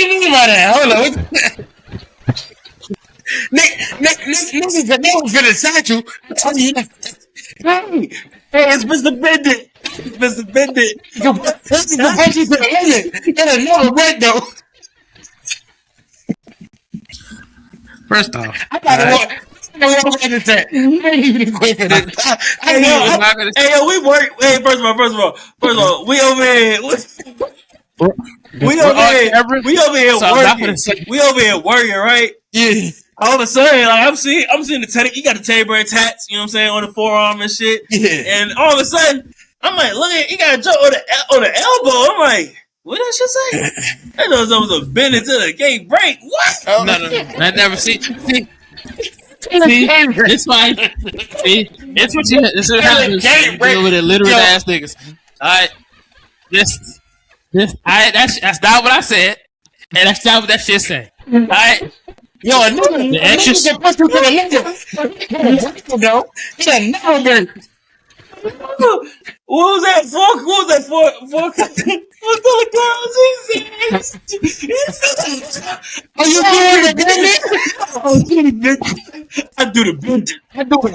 mean by that? Hold on. Niggas that never fit a statue. I tell you that. Hey, it's Mr. Bendit. Mr. Bendit. This is the best you could have ended. It never went though. First off, I gotta walk. I ain't even quick for this. Hey, yo, we work. Hey, first of all, we over here. We over here working, right? Yeah. All of a sudden, like I'm seeing the teddy. You got the teddy bear tats, you know what I'm saying, on the forearm and shit. Yeah. And all of a sudden, I'm like, look at, he got a joke on the elbow. I'm like, What did she say? I know it was a bend into the gate break. What? Oh. No. I never see. See, it's fine. See, it's what you. This is what happens. You deal with illiterate ass niggas. All right, this. That's not what I said, and that's not what that shit said. All right. Yo, a nigga, The extras. get pushed into the leg. He never. What was that for? What was that for? For the girls? Are you doing the bending? I do the bending. I do the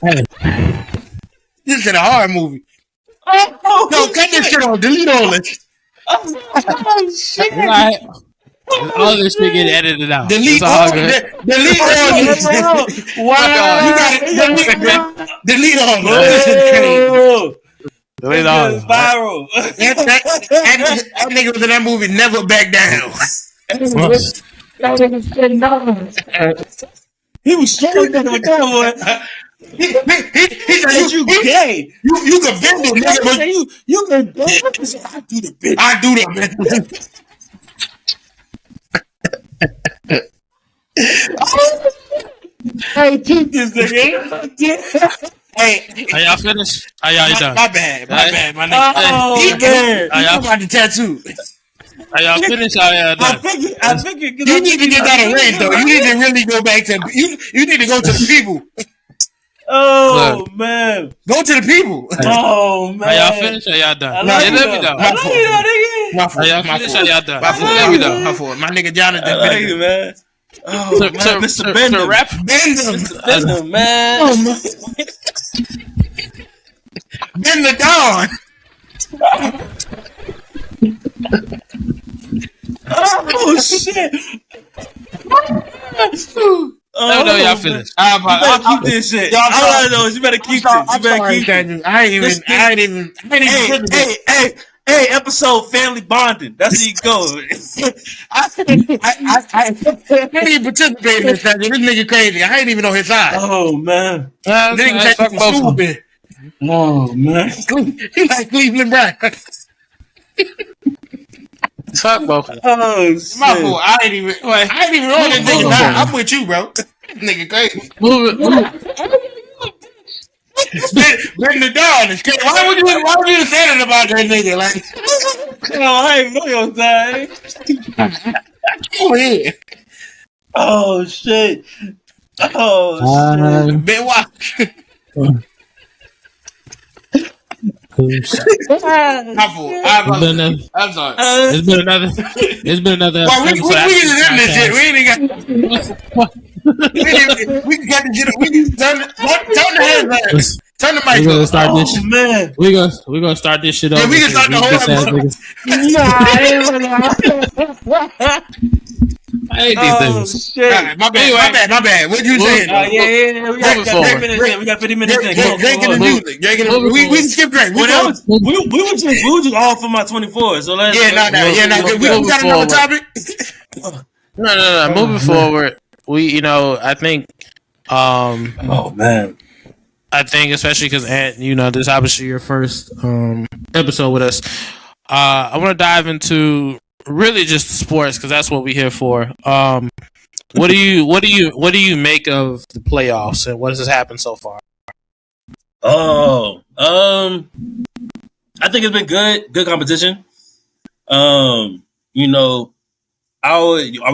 bending. This is a horror movie. Oh, No, cut this shit off. Delete all this. oh shit! Right. All this shit get edited out. Delete It's all all good. Delete all this. Wow! You got it. Delete all this. Delete all This is viral. That nigga was in that movie. Never back down. He was straight with that boy. He Said you gay. You can bend it, nigga, but You can bend it. I do the bend. I do that, man. I keep this nigga. Hey, Are y'all finished? Are y'all done? my bad, my nigga. Oh, He man. about the tattoo. Are y'all finished? Are y'all done? I figured. You need to get that arranged, though. You need to really go back to you need to go to the people. Oh, man. Go to the people. Oh, man. Are y'all finished? Or y'all done? I Yeah, let me know. I love you, though, nigga. My Are fault. y'all My finished? fault. Or y'all done? My fault. Let me know. My fault. My nigga Jonathan. I love you, man. Oh, man. Mr. Bender. To rap, Bend them. Bender, man. Bend the dawn. Oh, shit. let me know y'all finished. You better keep this shit. Y'all All I know is you better keep this. You better keep this. I ain't even. Hey, episode family bonding. That's how you go. I can't even participate in this. This nigga crazy. I ain't even on his side. Oh, man. Fuck Nigga both of them. stupid. Oh, man. He like Cleveland Brown. Fuck both of them. Oh, shit. My fault. I ain't even on this nigga. I'm with you, bro. Nigga crazy. Move it. Bring the dawn. Why would you say that about that nigga? Like, Oh, I ain't know your side. oh yeah. Oh, shit. Oh, shit. Been watch. My fault. I'm sorry. It's been another. Well, we episode can end this shit. podcast. We ain't got. We got to get it. We can turn the headline. Turn the mic. We're gonna start Oh, this. man. We're gonna start this shit over. Yeah, we can start the whole I hate these Oh, things. shit. Right, my bad. What you saying? Yeah. We got 50 minutes in. We got 50 minutes in. Come on, Drinking come the on. music. We can skip drink. We were just all for my 24. So let's. We got another topic. No. Moving forward, I think, Oh, man. I think especially because Ant, this is obviously your first episode with us. I want to dive into really just sports because that's what we're here for. What do you make of the playoffs and what has happened so far? I think it's been good competition. Are we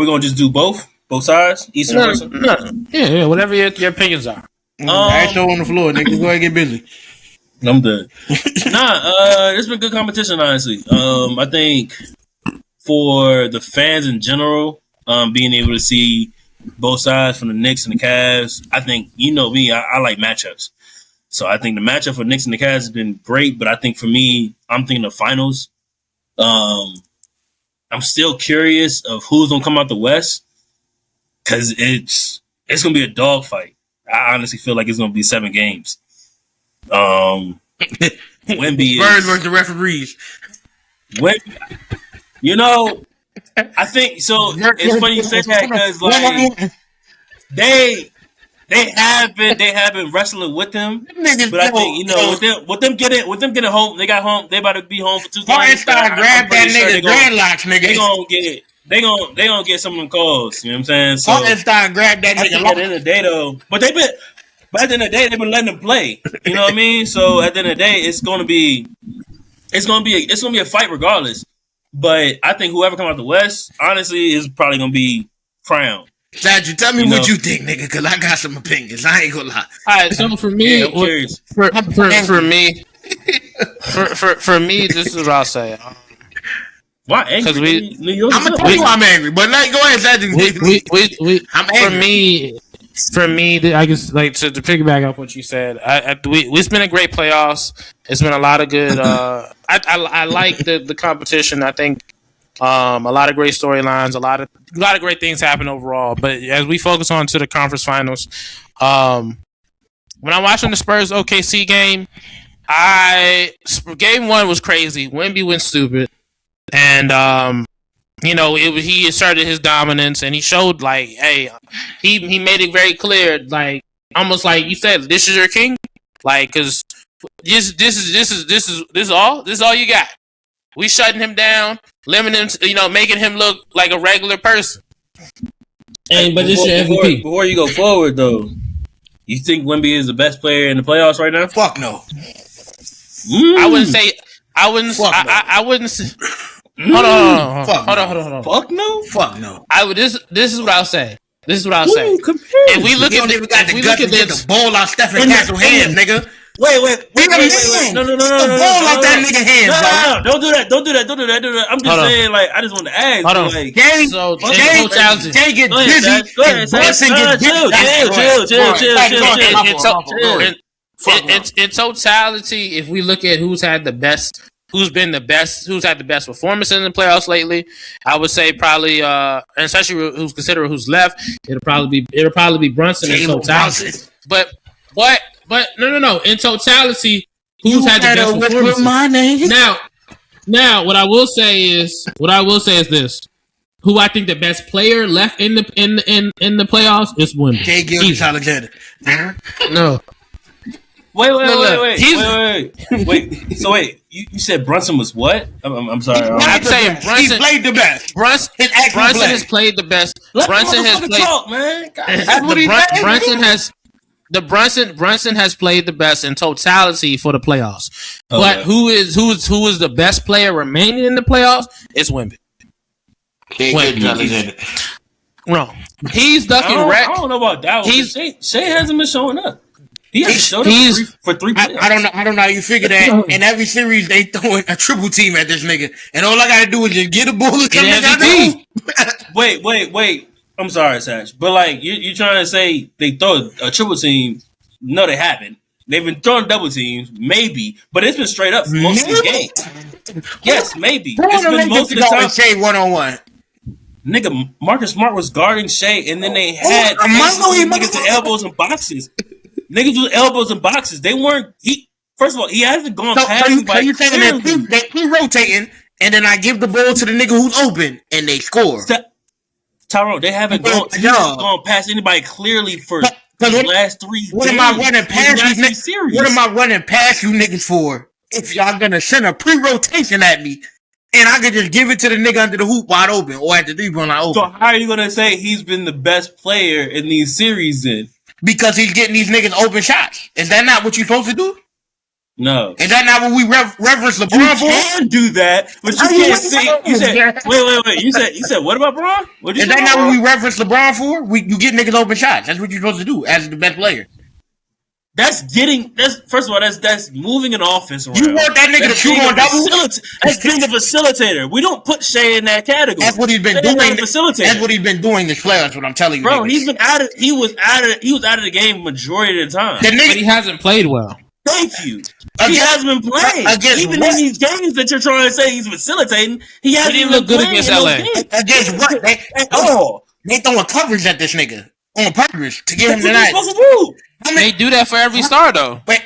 gonna just do both sides, East and West? No. Yeah, whatever your opinions are. I ain't on the floor, nigga. Go ahead and get busy. I'm dead. It's been good competition, honestly. I think for the fans in general, being able to see both sides from the Knicks and the Cavs, I think, me, I like matchups. So I think the matchup for Knicks and the Cavs has been great, but I think for me, I'm thinking the finals. I'm still curious of who's going to come out the West because it's going to be a dogfight. I honestly feel like it's going to be 7 games. Wemby Birds versus the referees. I think so. It's funny you say that because like They have been wrestling with him, but I think with them getting home, they got home. They about to be home for 2 games. Hartenstein grabbed that nigga dreadlocks, nigga. They gonna get some of them calls. You know what I'm saying? So Hartenstein grabbed that nigga. At the end of the day, though, but at the end of the day, they've been letting them play. You know what I mean? So at the end of the day, it's gonna be a fight regardless. But I think whoever comes out the West, honestly, is probably gonna be crowned. Sadju, tell me what you think, nigga, because I got some opinions. I ain't gonna lie. All right, so for me, for me, this is what I'll say. Why angry? I'm gonna tell you I'm angry, but like, go ahead, Sadju. I'm angry. For me, I guess like to piggyback off what you said, it's been a great playoffs. It's been a lot of good. I like the competition. I think a lot of great storylines, a lot of great things happen overall. But as we focus on to the conference finals, when I'm watching the Spurs OKC game, game 1 was crazy. Wemby went stupid, and he asserted his dominance, and he showed like, hey, he made it very clear, like almost like you said, this is your king, like because this is all you got. We shutting him down, limiting him, making him look like a regular person. But this your MVP. Before you go forward, though, you think Wemby is the best player in the playoffs right now? Fuck no. I wouldn't say. I wouldn't. I wouldn't say. Hold on. Fuck no. Fuck no. This is what I'll say. If we look at this, the ball out Stephen Castle hands, nigga. Wait. No. The ball out that nigga hands, bro. Don't do that. I'm just saying, like, I just want to ask. Hold on. Like, Jay get busy. Go ahead, chill. In totality, if we look at who's had the best performance in the playoffs lately, I would say probably, and especially who's considered who's left, it'll probably be Brunson in totality. But no. In totality, who's had the best performance? Now, what I will say is this: who I think the best player left in the playoffs is Wemby. Jay Gilgeous-Alexander. No. Wait. So you said Brunson was what? I'm sorry. I'm saying Brunson. He played the best. Brunson has played the best. Brunson has played. Talk, man. Brunson has played the best in totality for the playoffs. Okay. But who is the best player remaining in the playoffs? It's Wemby. No, he's ducking wreck. I don't know about that one. Shea hasn't been showing up. He hasn't showed up for three playoffs. I don't know how you figure that. In every series, they throwing a triple team at this nigga, and all I gotta do is just get a ball and come in. Wait. I'm sorry, Satch, but like you trying to say they throw a triple team? No, they haven't. They've been throwing double teams, maybe, but it's been straight up most of the game. Yes, maybe. It's been most of the time. Shea 1-on-1. Nigga, Marcus Smart was guarding Shea, and then they had niggas with elbows and boxes. Niggas with elbows and boxes. They weren't. First of all, he hasn't gone past anybody. So you saying that he rotating, and then I give the ball to the nigga who's open, and they score. Tyrone, they haven't gone past anybody clearly for the last 3 days. What am I running past you? What am I running past you niggas for? If y'all gonna send a pre-rotation at me, and I can just give it to the nigga under the hoop wide open, or at the 3-point line open. So how are you gonna say he's been the best player in these series then? Because he's getting these niggas open shots. Is that not what you're supposed to do? No. Is that not what we reverence LeBron for? You can do that, but you can't say. You said, wait. You said what about LeBron? Is that not what we reverence LeBron for? You get niggas open shots. That's what you're supposed to do as the best player. That's first of all, that's moving an offense around. You want that nigga to shoot on double? That's being a facilitator. We don't put Shea in that category. That's what he's been doing. That's what he's been doing this playoffs. What I'm telling you, bro. He's been out of. He was out of the game majority of the time. But he hasn't played well. Thank you. He hasn't been playing. Even in these games that you're trying to say he's facilitating, he hasn't even looked good against LA. Against what? They throwing coverage at this nigga on purpose to get him tonight. What supposed to do? They do that for every star, though. But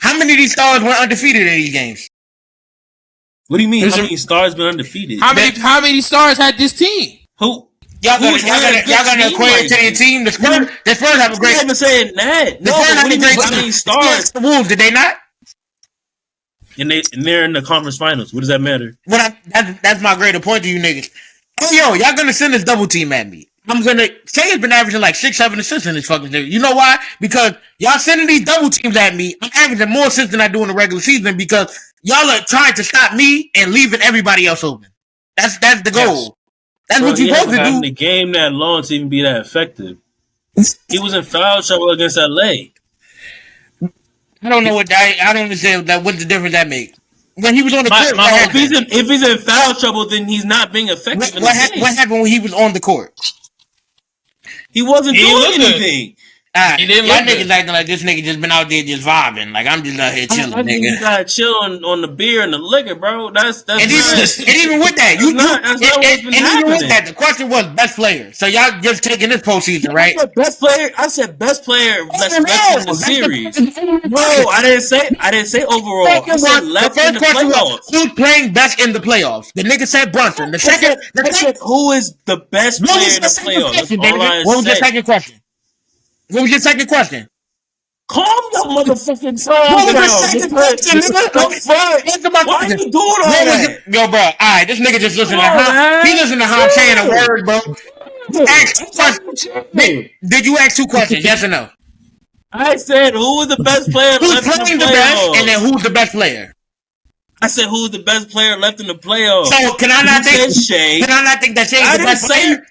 how many of these stars went undefeated in these games? What do you mean? How many stars been undefeated? How many stars had this team? Who? Y'all gonna equate it to your team. The Spurs have a great. I'm not even saying that. The No, Spurs but have what a do you mean? great How team. many stars? The Wolves, did they not? And they're in the conference finals. What does that matter? That's my greater point to you niggas. Oh, yo, y'all gonna send this double team at me. I'm gonna say it's been averaging like 6-7 assists in this fucking thing. You know why? Because y'all sending these double teams at me. I'm averaging more assists than I do in the regular season because y'all are trying to stop me and leaving everybody else open. That's the goal. Yes. That's Bro, what you're supposed to in do. the game that long to even be that effective. He was in foul trouble against LA. I don't know what I don't understand that. What's the difference that makes? When he was on the court, If he's in foul trouble, then he's not being effective. What happened when he was on the court? He wasn't doing good. anything. He didn't Y'all look niggas good. acting like this nigga just been out there just vibing. Like I'm just out here chilling, I think you nigga. gotta chill on the beer and the liquor, bro. That's And even with that, even with that, the question was best player. So y'all just taking this postseason, right? I said best player left in the series. No, I didn't say overall. I said left in the playoffs. Who's playing best in the playoffs? The nigga said Brunson. I said who is the best player in the playoffs? What was the second question? What was your second question? Calm the motherfucking time. What was the second question, nigga? Why are you doing all that? Yo, bro, alright, this nigga just listen to how he listen to how I'm saying a word, bro. Did you ask two questions? Yes or no? I said who was the best player Who's left in playing the the best, playoffs? and then who's the best player? I said who's the best player left in the playoffs. So can I not think Shea? Can I not think that Shea is the best player?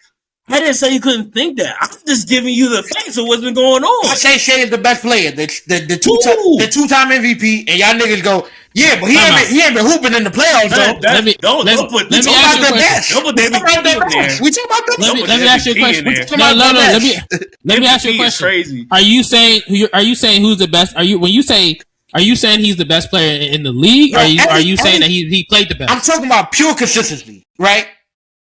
I didn't say you couldn't think that. I'm just giving you the facts of what's been going on. I say Shea is the best player, the two-time MVP, and y'all niggas go, yeah, but he ain't been hooping in the playoffs though. Let me ask you a question. We talking about the best. Let me ask you a question. No. Let me ask you a question. Crazy. Are you saying who's the best? Are you saying he's the best player in the league? Or are you saying that he played the best? I'm talking about pure consistency, right?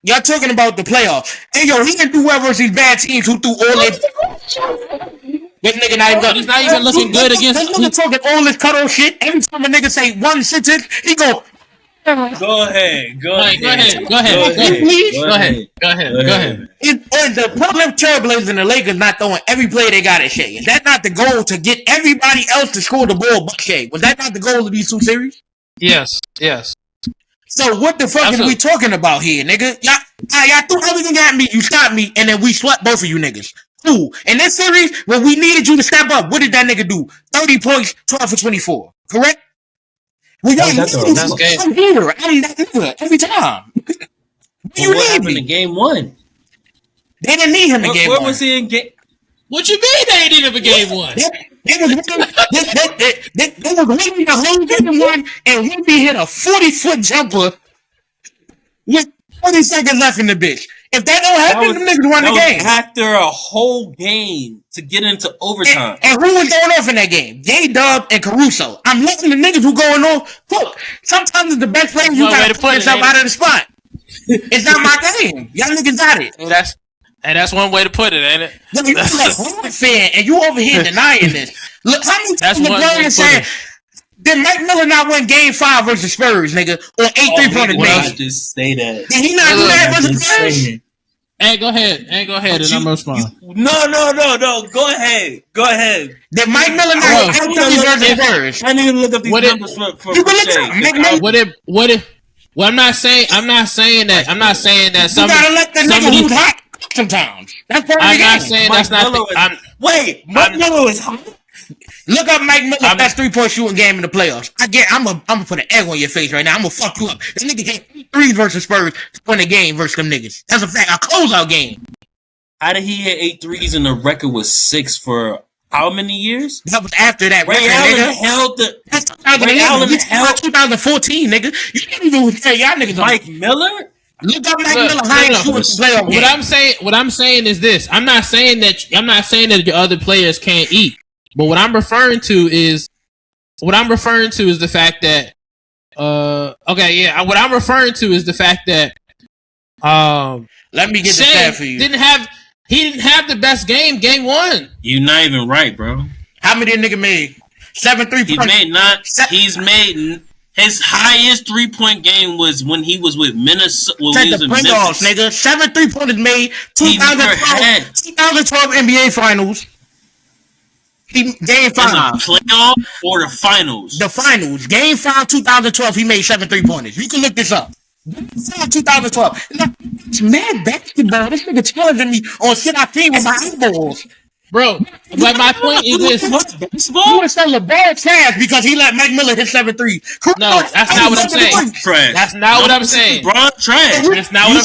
Y'all talking about the playoffs. Hey, yo, he can do well versus these bad teams who threw all their... This nigga not even... He's not even looking good against... This nigga talking all this cuddle shit. Every time a nigga say one sentence, he go... Go ahead. Go ahead. The Portland Trailblazers and the Lakers not throwing every play they got at Shea. Is that not the goal to get everybody else to score the ball but Shea? Was that not the goal of these two series? Yes. So what the fuck are we talking about here, nigga? Y'all threw everything at me, you stopped me, and then we swept both of you niggas. Cool. In this series, when we needed you to step up, what did that nigga do? 30 points, 12 for 24. Correct? Well, I'm here. I'm that nigga every time. What happened in game one? They didn't need him in game one. Where was he in game? What you mean they didn't have a game one? They was winning the whole game one, and Wimby hit a 40-foot jumper with 20 seconds left in the bitch. If that don't happen, them niggas won the game. After a whole game to get into overtime. And who was going off in that game? J-Dub and Caruso. I'm letting the niggas who going off. Look, sometimes it's the best players you gotta put yourself out of the spot. It's not my game. Y'all niggas got it. That's one way to put it, ain't it? Look, you like home fan, and you over here denying this. Look, how many times LeBron saying, did Mike Miller not win Game 5 versus Spurs, nigga? Or 8 3-pointers made? Just say that. Did he not do that versus Spurs? Hey, go ahead, and I'm gonna respond. No. Go ahead. Did Mike Miller not versus Spurs? I need to look up these numbers for Shea. Well, I'm not saying that. I'm not saying that you gotta let the nigga who's hot sometimes. That's part of the game. I'm not saying that's not. Mike Miller is hot. Look up Mike Miller's best 3-point shooting game in the playoffs. I'm gonna put an egg on your face right now. I'm gonna fuck you up. That nigga hit 8 threes versus Spurs to win the game versus them niggas. That's a fact. A closeout game. How did he hit 8 threes and the record was 6 for how many years? That was after that. Ray Allen held the. That's 2014, nigga. You can't even say y'all niggas. Mike Miller. Look up Mike Miller high shooting playoff game. What I'm saying is this. I'm not saying that your other players can't eat. But what I'm referring to is the fact that what I'm referring to is the fact that let me get the stat for you. He didn't have the best game one. You're not even right, bro. How many nigga made? 7 3-pointers. He's made His highest 3-point game was when he was with Minnesota. Well, Take the playoffs, nigga. 7 3-pointers made. 2012 NBA Finals. Game 5. Playoff or the finals? The finals. Game 5, 2012. He made 7 3-pointers. You can look this up. 2012. It's mad basketball. This nigga challenging me on shit I seen with my eyeballs. Bro, but my point is this. You want to say LeBron trash because he let Mike Miller hit 7 3. No, that's not what I'm saying. That's not what I'm saying. LeBron trash. That's not what I'm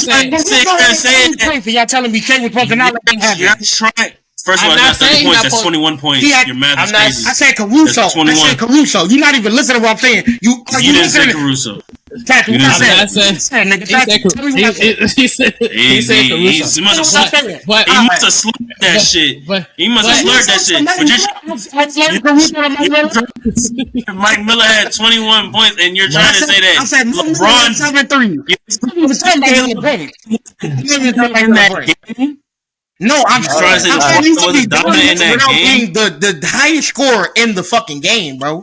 saying. Y'all telling me Shea was supposed to not let him have it. You're trying. First of all, that's 30 points. That's 21 points. Your math is crazy. I said Caruso. I said Caruso. You're not even listening to what I'm saying. You didn't say Caruso. He said Caruso. He must have slurred that shit. He must have slurred that shit. Mike Miller had 21 points, and you're trying to say that LeBron 7-3. No, I'm trying to say LeBron was dominant in that game. The highest scorer in the fucking game, bro.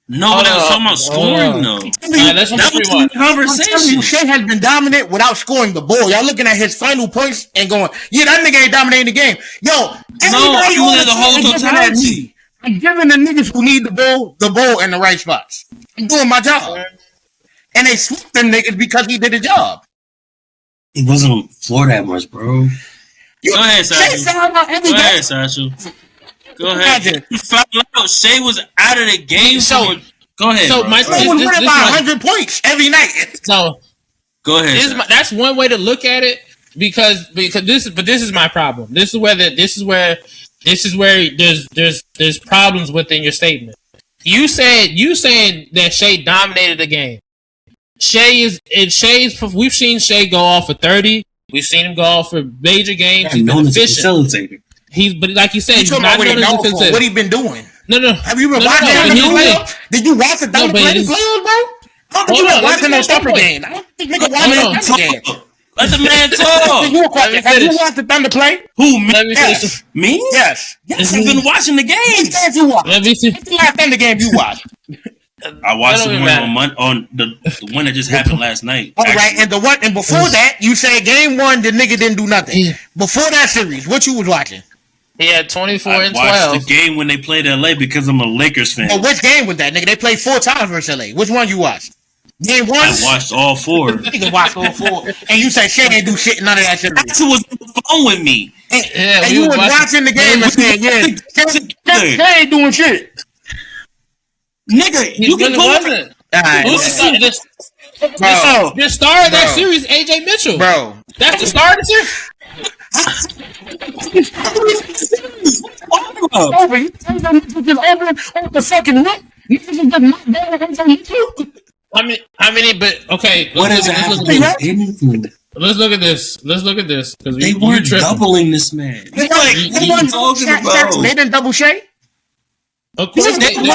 No, that was talking about scoring, though. That was the conversation. Shea has been dominant without scoring the ball. Y'all looking at his final points and going, yeah, that nigga ain't dominating the game. Yo, everybody on the whole totality. I'm giving the niggas who need the ball in the right spots. I'm doing my job. And they swooped them niggas because he did a job. He wasn't on the floor that much, bro. Go ahead, Satchel. Go ahead. You found out Shea was out of the game. Go ahead. So my team was winning by 100 points every night. So go ahead. That's one way to look at it because this is my problem. This is where there's problems within your statement. You saying that Shea dominated the game. We've seen Shea go off for 30. We've seen him go off for major games. He's been efficient. But like you said, he's not known as a facilitator. What he been doing? No. Have you been watching him? Did you watch the Thunder play the players, bro? How did you been watching that Thunder game? I don't think nigga watching that Thunder game. Let the man talk. Have you watched the Thunder play? Who, me? Yes. Me? Yes. Yes, I've been watching the game. Yes, you watched. What's the last Thunder game you watched? I watched the one on the one that just happened last night. All right, and the one and before that, you said game 1, the nigga didn't do nothing. Before that series, what you was watching? He had 24 and 12. I watched the game when they played LA because I'm a Lakers fan. Well, which game was that, nigga? They played 4 times versus LA. Which one you watched? Game 1? I watched all 4. Nigga watched all 4. And you said Shea ain't do shit, none of that shit. That's who was on the phone with me. And you was watching the game and saying, yeah, Shea ain't doing shit. Nigga, you can pull it. The star of that series, AJ Mitchell. Bro. That's the star of the series. How many? But okay. What is happening? Let's look at this. Because they weren't doubling this man. They didn't double Shea. Of course they. Hold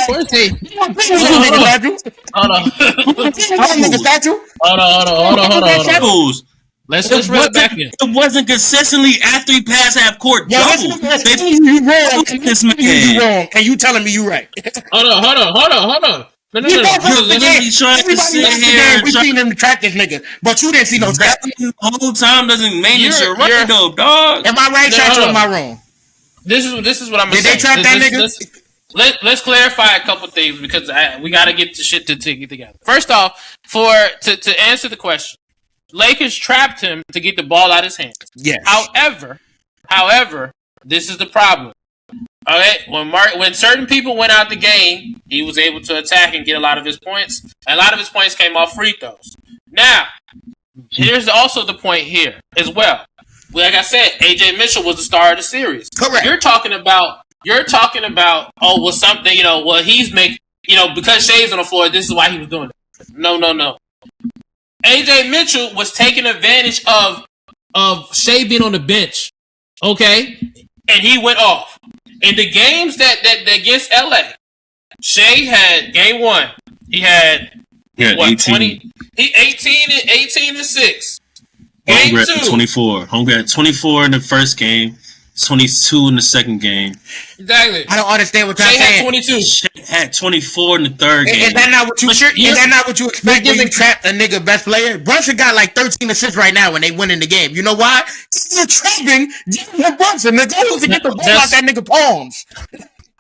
on. Let's run it back in. It wasn't consistently after he passed half court double. This man. You wrong, and you telling me you right. Hold on. No. You're literally trying to sit here. We seen him track this nigga, but you didn't see no track. The whole time doesn't mean that you're right, though, dog. Am I right, Satchel, or am I wrong? This is what I'm saying. Did they track that nigga? Let's clarify a couple things because we got to get the shit to get together. First off, to answer the question, Lakers trapped him to get the ball out of his hands. Yes. However, this is the problem. All right, when certain people went out the game, he was able to attack and get a lot of his points. A lot of his points came off free throws. Now, here's also the point here as well. Like I said, AJ Mitchell was the star of the series. Correct. You're talking about something, he's making, because Shea's on the floor, this is why he was doing it. No. AJ Mitchell was taking advantage of Shea being on the bench, okay? And he went off. In the games that against LA, Shea had game 1. He had 18. 20. He 18 and 6. Game Home 2, 24. Home got 24 in the first game. 22 in the second game. Exactly. I don't understand what y'all Shea had saying. 22. Shea had 24 in the third game. Is that not what you? Is that not what you expect when you trap a nigga best player? Brunson got like 13 assists right now when they win in the game. You know why? You're trapping Jalen Brunson. The goal is to get the ball out that nigga palms.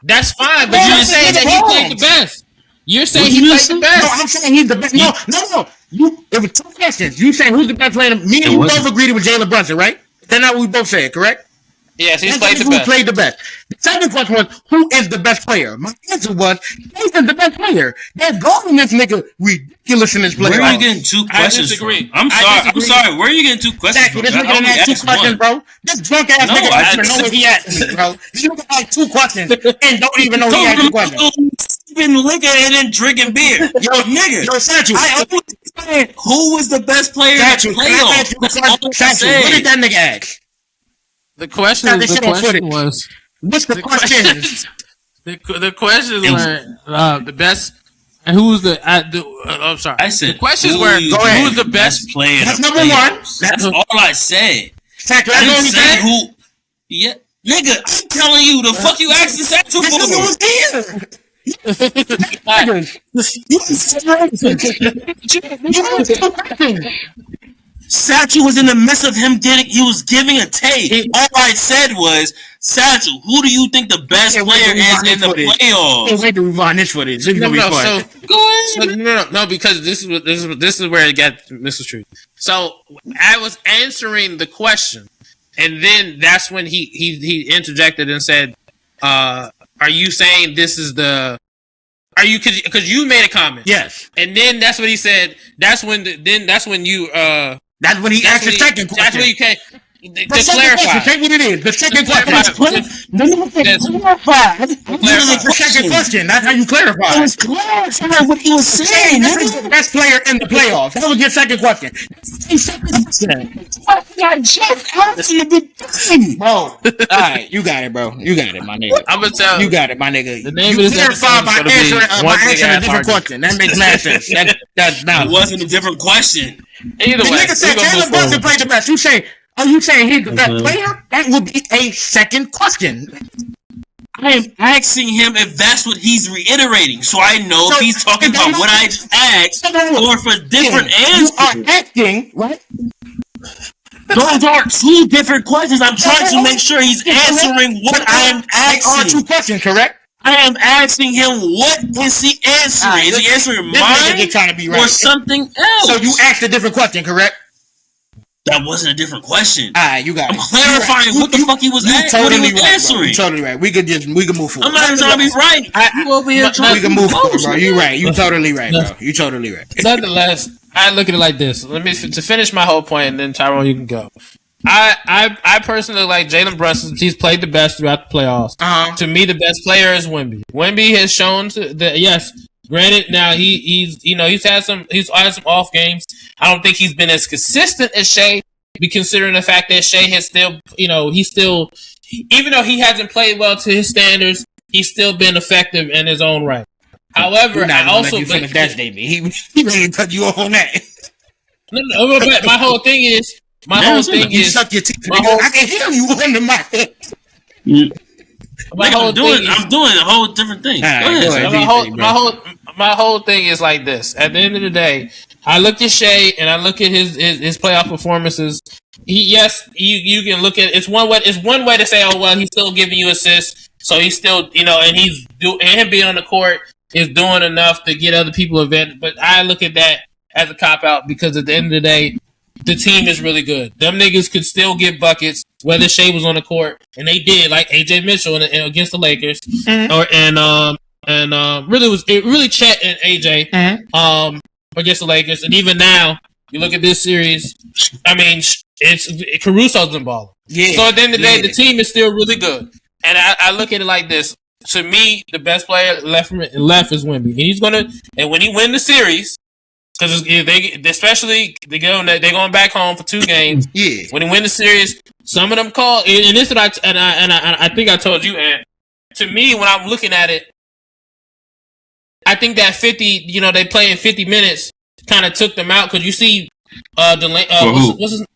That's fine, but you're saying that he played the best. You're saying he played the best. No, I'm saying he's the best. No. It was two questions. You saying who's the best player? Me and you both agreed with Jalen Brunson, right? That's not what we both said, correct? Yes, he's played the best. Who played the best? The second question was, who is the best player? My answer was, Jason's the best player. They're guarding this nigga ridiculous in this play. Where are you getting two questions disagree. from? I'm sorry. Where are you getting two questions from? This nigga didn't ask two questions, bro. This drunk ass nigga don't even know what he asked me, bro. You can ask two questions and don't even know he asked two questions. Been liquor and then drinking beer. Yo, nigga. Yo, Satchel. I always said, who was the best player in the playoffs? Satchel, what did that nigga ask? The question was. What's the question? The questions were the best. And who's the? I'm sorry. I said the questions were who's the best player. That's number one. That's all I said. Satchel, I didn't say who. Yeah, nigga, I'm telling you the fuck you asking Satchel for. This nigga was here. Satchel was in the midst of he was giving a take. All I said was, Satchel, who do you think the best player is in the playoffs? Wait to rewind this footage. No, because this is where it got misconstrued. So I was answering the question, and then that's when he interjected and said, "Are you saying this is the? Are you because you made a comment? Yes." And then that's what he said. That's when you. That's when he asked the second question. That's when you came to clarify. Take what it is. The second question. The second question. That's how you clarify. It was clarifying what he was saying. This is the best player in the playoffs. That was your second question. Bro, all right, you got it, bro. You got it, my nigga. I'm gonna tell you got it, my nigga. The name of this episode by answering a different question. That makes mad sense. That's not. It wasn't a different question. Either way, the nigga said Jalen Brunson played the best. Are you saying he's the best player? That would be a second question. I am asking him if that's what he's reiterating, so I know if he's talking about what I asked or for different answers. You are acting, right? Those are two different questions. I'm trying to make sure he's answering what I'm asking. Are two questions, correct? I am asking him what is he answering? Is he answering mine or something else? So you asked a different question, correct? That wasn't a different question. Alright, you got it. I'm clarifying what the fuck he was answering. You're totally right. We could move forward. I'm not even trying to be right. You over here trying we can move forward, bro. You're right. You totally right, bro. You totally right. Nonetheless, I look at it like this. To finish my whole point, and then Tyrone, you can go. I personally like Jalen Brunson. He's played the best throughout the playoffs. To me, the best player is Wemby. Wemby has shown that yes. Granted, now he's had some off games. I don't think he's been as consistent as Shea, considering the fact that Shea has still, even though he hasn't played well to his standards, he's still been effective in his own right. However, I also he ready to cut you off on that. No, but my whole thing is you suck your teeth. I can hear you in the mic. I'm doing a whole different thing. My whole thing is like this. At the end of the day, I look at Shea and I look at his playoff performances. You can look at it's one way to say, oh well, he's still giving you assists, so he's still and him being on the court is doing enough to get other people advantage. But I look at that as a cop out because at the end of the day, the team is really good. Them niggas could still get buckets whether Shea was on the court, and they did, like AJ Mitchell against the Lakers, really Chet and AJ against the Lakers, and even now you look at this series. I mean, it's Caruso's involved. Yeah. So at the end of the day, the team is still really good, and I look at it like this. To me, the best player left is Wemby. And when he win the series. Because they're going back home for 2 games. Yeah. When they win the series, some of them call, and this is what I think I told you. And to me, when I'm looking at it, I think that 50, they play in 50 minutes, kind of took them out because you see, what's his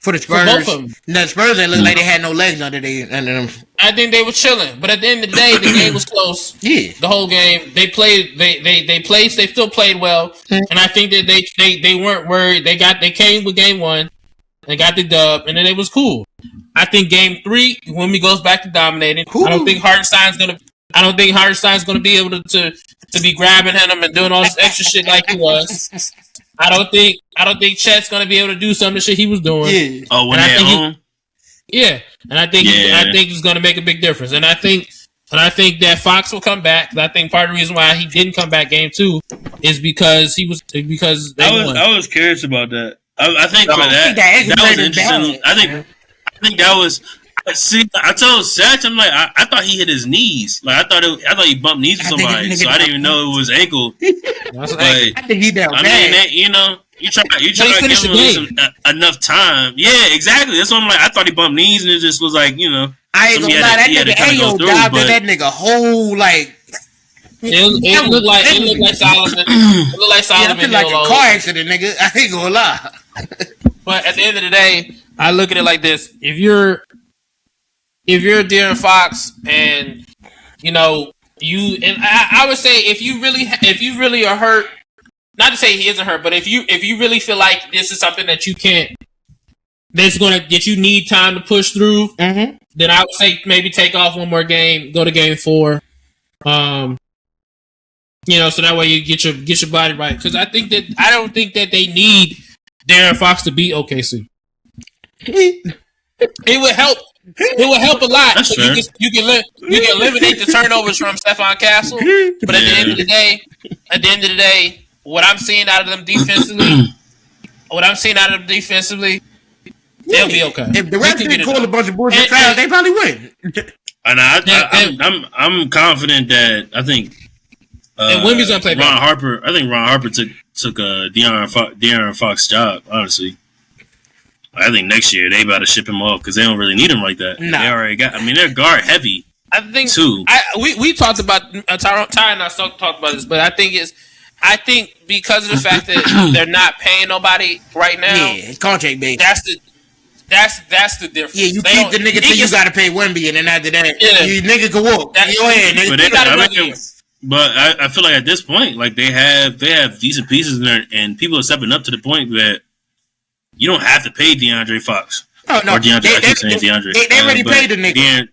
For the For Spurs, both of them. the Spurs didn't look like they had no legs under them. I think they were chilling, but at the end of the day, the game was close. Yeah, The whole game, they played. They played. They still played well, and I think that they weren't worried. They came with game one, they got the dub, and then it was cool. I think game 3, Wemby goes back to dominating. Ooh. I don't think Hartenstein's gonna be able to be grabbing him and doing all this extra shit like he was. I don't think Chet's gonna be able to do some of the shit he was doing. yeah. Oh, when And I they're think home. Yeah, and I think it's going to make a big difference. And I think that Fox will come back. I think part of the reason why he didn't come back game 2 is because they won. I was curious about that. I think for that that was is interesting. bad. I think that was. See, I told Satch, I'm like, I thought he hit his knees. Like I thought he bumped knees with somebody, so I didn't even know it was ankle. That's But I think he down I bad. mean, you try to give finished the him enough time. Yeah, exactly. That's what I'm like. I thought he bumped knees, and it just was like, I ain't gonna lie, that nigga Ayo dived in that nigga whole like. It looked like Solomon. It looked like Solomon. Yeah, like a car accident, nigga. I ain't gonna lie. But at the end of the day, I look at it like this: if you're De'Aaron Fox, and I would say if you really are hurt, not to say he isn't hurt, but if you really feel like this is something that you can't, that you need time to push through, then I would say maybe take off one more game, go to game 4, so that way you get your body right. Because I don't think that they need De'Aaron Fox to beat OKC. It would help. It would help a lot. That's fair. You can eliminate the turnovers from Stephon Castle, but at the end of the day, what I'm seeing out of them defensively, they'll be okay. If the refs didn't call a bunch of bullshit fouls, they probably win. And I'm confident that I think and Wemby's gonna play Ron better. Harper. I think Ron Harper took De'Aaron Fox's job. Honestly, I think next year they about to ship him off because they don't really need him like that. Nah. They already got. I mean, they're guard heavy. I think too. We talked about Ty and I talked about this, but I think because of the fact that they're not paying nobody right now. Yeah, it's contract based. That's the difference. Yeah, you keep the nigga till you gotta pay Wemby, and then after that, you nigga can walk. Go ahead, nigga. But I feel like at this point, like they have decent pieces in there, and people are stepping up to the point that you don't have to pay DeAndre Fox. Oh no, or DeAndre. I keep saying DeAndre. They already paid the nigga.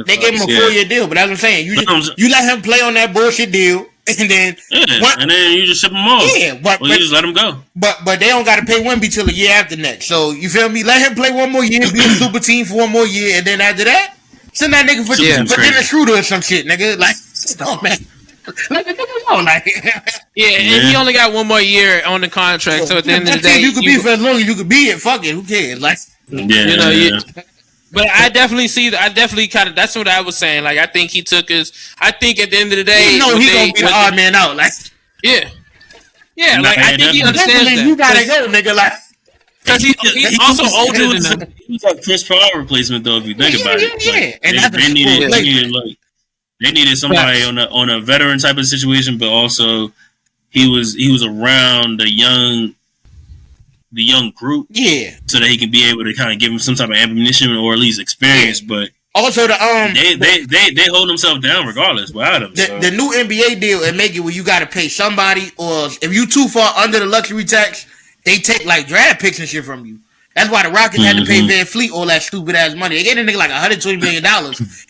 They gave him a 4-year deal, but as I'm saying, you let him play on that bullshit deal, and then and then you just ship him off. Yeah, but you just let him go. But they don't got to pay Wemby till a year after next. So you feel me? Let him play one more year, be a super team for one more year, and then after that, send that nigga for Dennis Schroeder or some shit, nigga. Like, oh man. And he only got one more year on the contract. So at the end of the day, you could be for as long as you could be it. Fuck it, who cares? Like, but I definitely kind of. That's what I was saying. Like, I think he took his. I think at the end of the day, he gonna be the odd man out. Like, yeah. Like I think he understands that. You gotta go, nigga. Like, because he's also older than them. He's like Chris Paul replacement, though. If you think about it, yeah. And they needed somebody on a veteran type of situation, but also he was around the young group, so that he can be able to kind of give him some type of ammunition or at least experience. But also the they hold themselves down regardless without him. The new NBA deal and make it where you got to pay somebody, or if you too far under the luxury tax, they take like draft picks and shit from you. That's why the Rockets had to pay Van Fleet all that stupid ass money. They gave a nigga like $120 million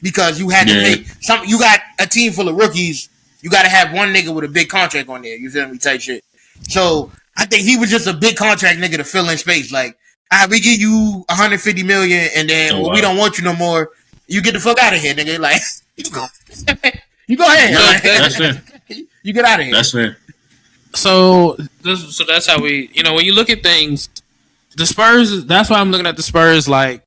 because you had to pay some. You got a team full of rookies. You got to have one nigga with a big contract on there. You feel me? Type shit. So I think he was just a big contract nigga to fill in space. Like, all right, we give you $150 million, and then we don't want you no more. You get the fuck out of here, nigga. Like, you go ahead. Like, that's fair. You get out of here. That's fair. So that's how we. When you look at things. The Spurs, that's why I'm looking at the Spurs like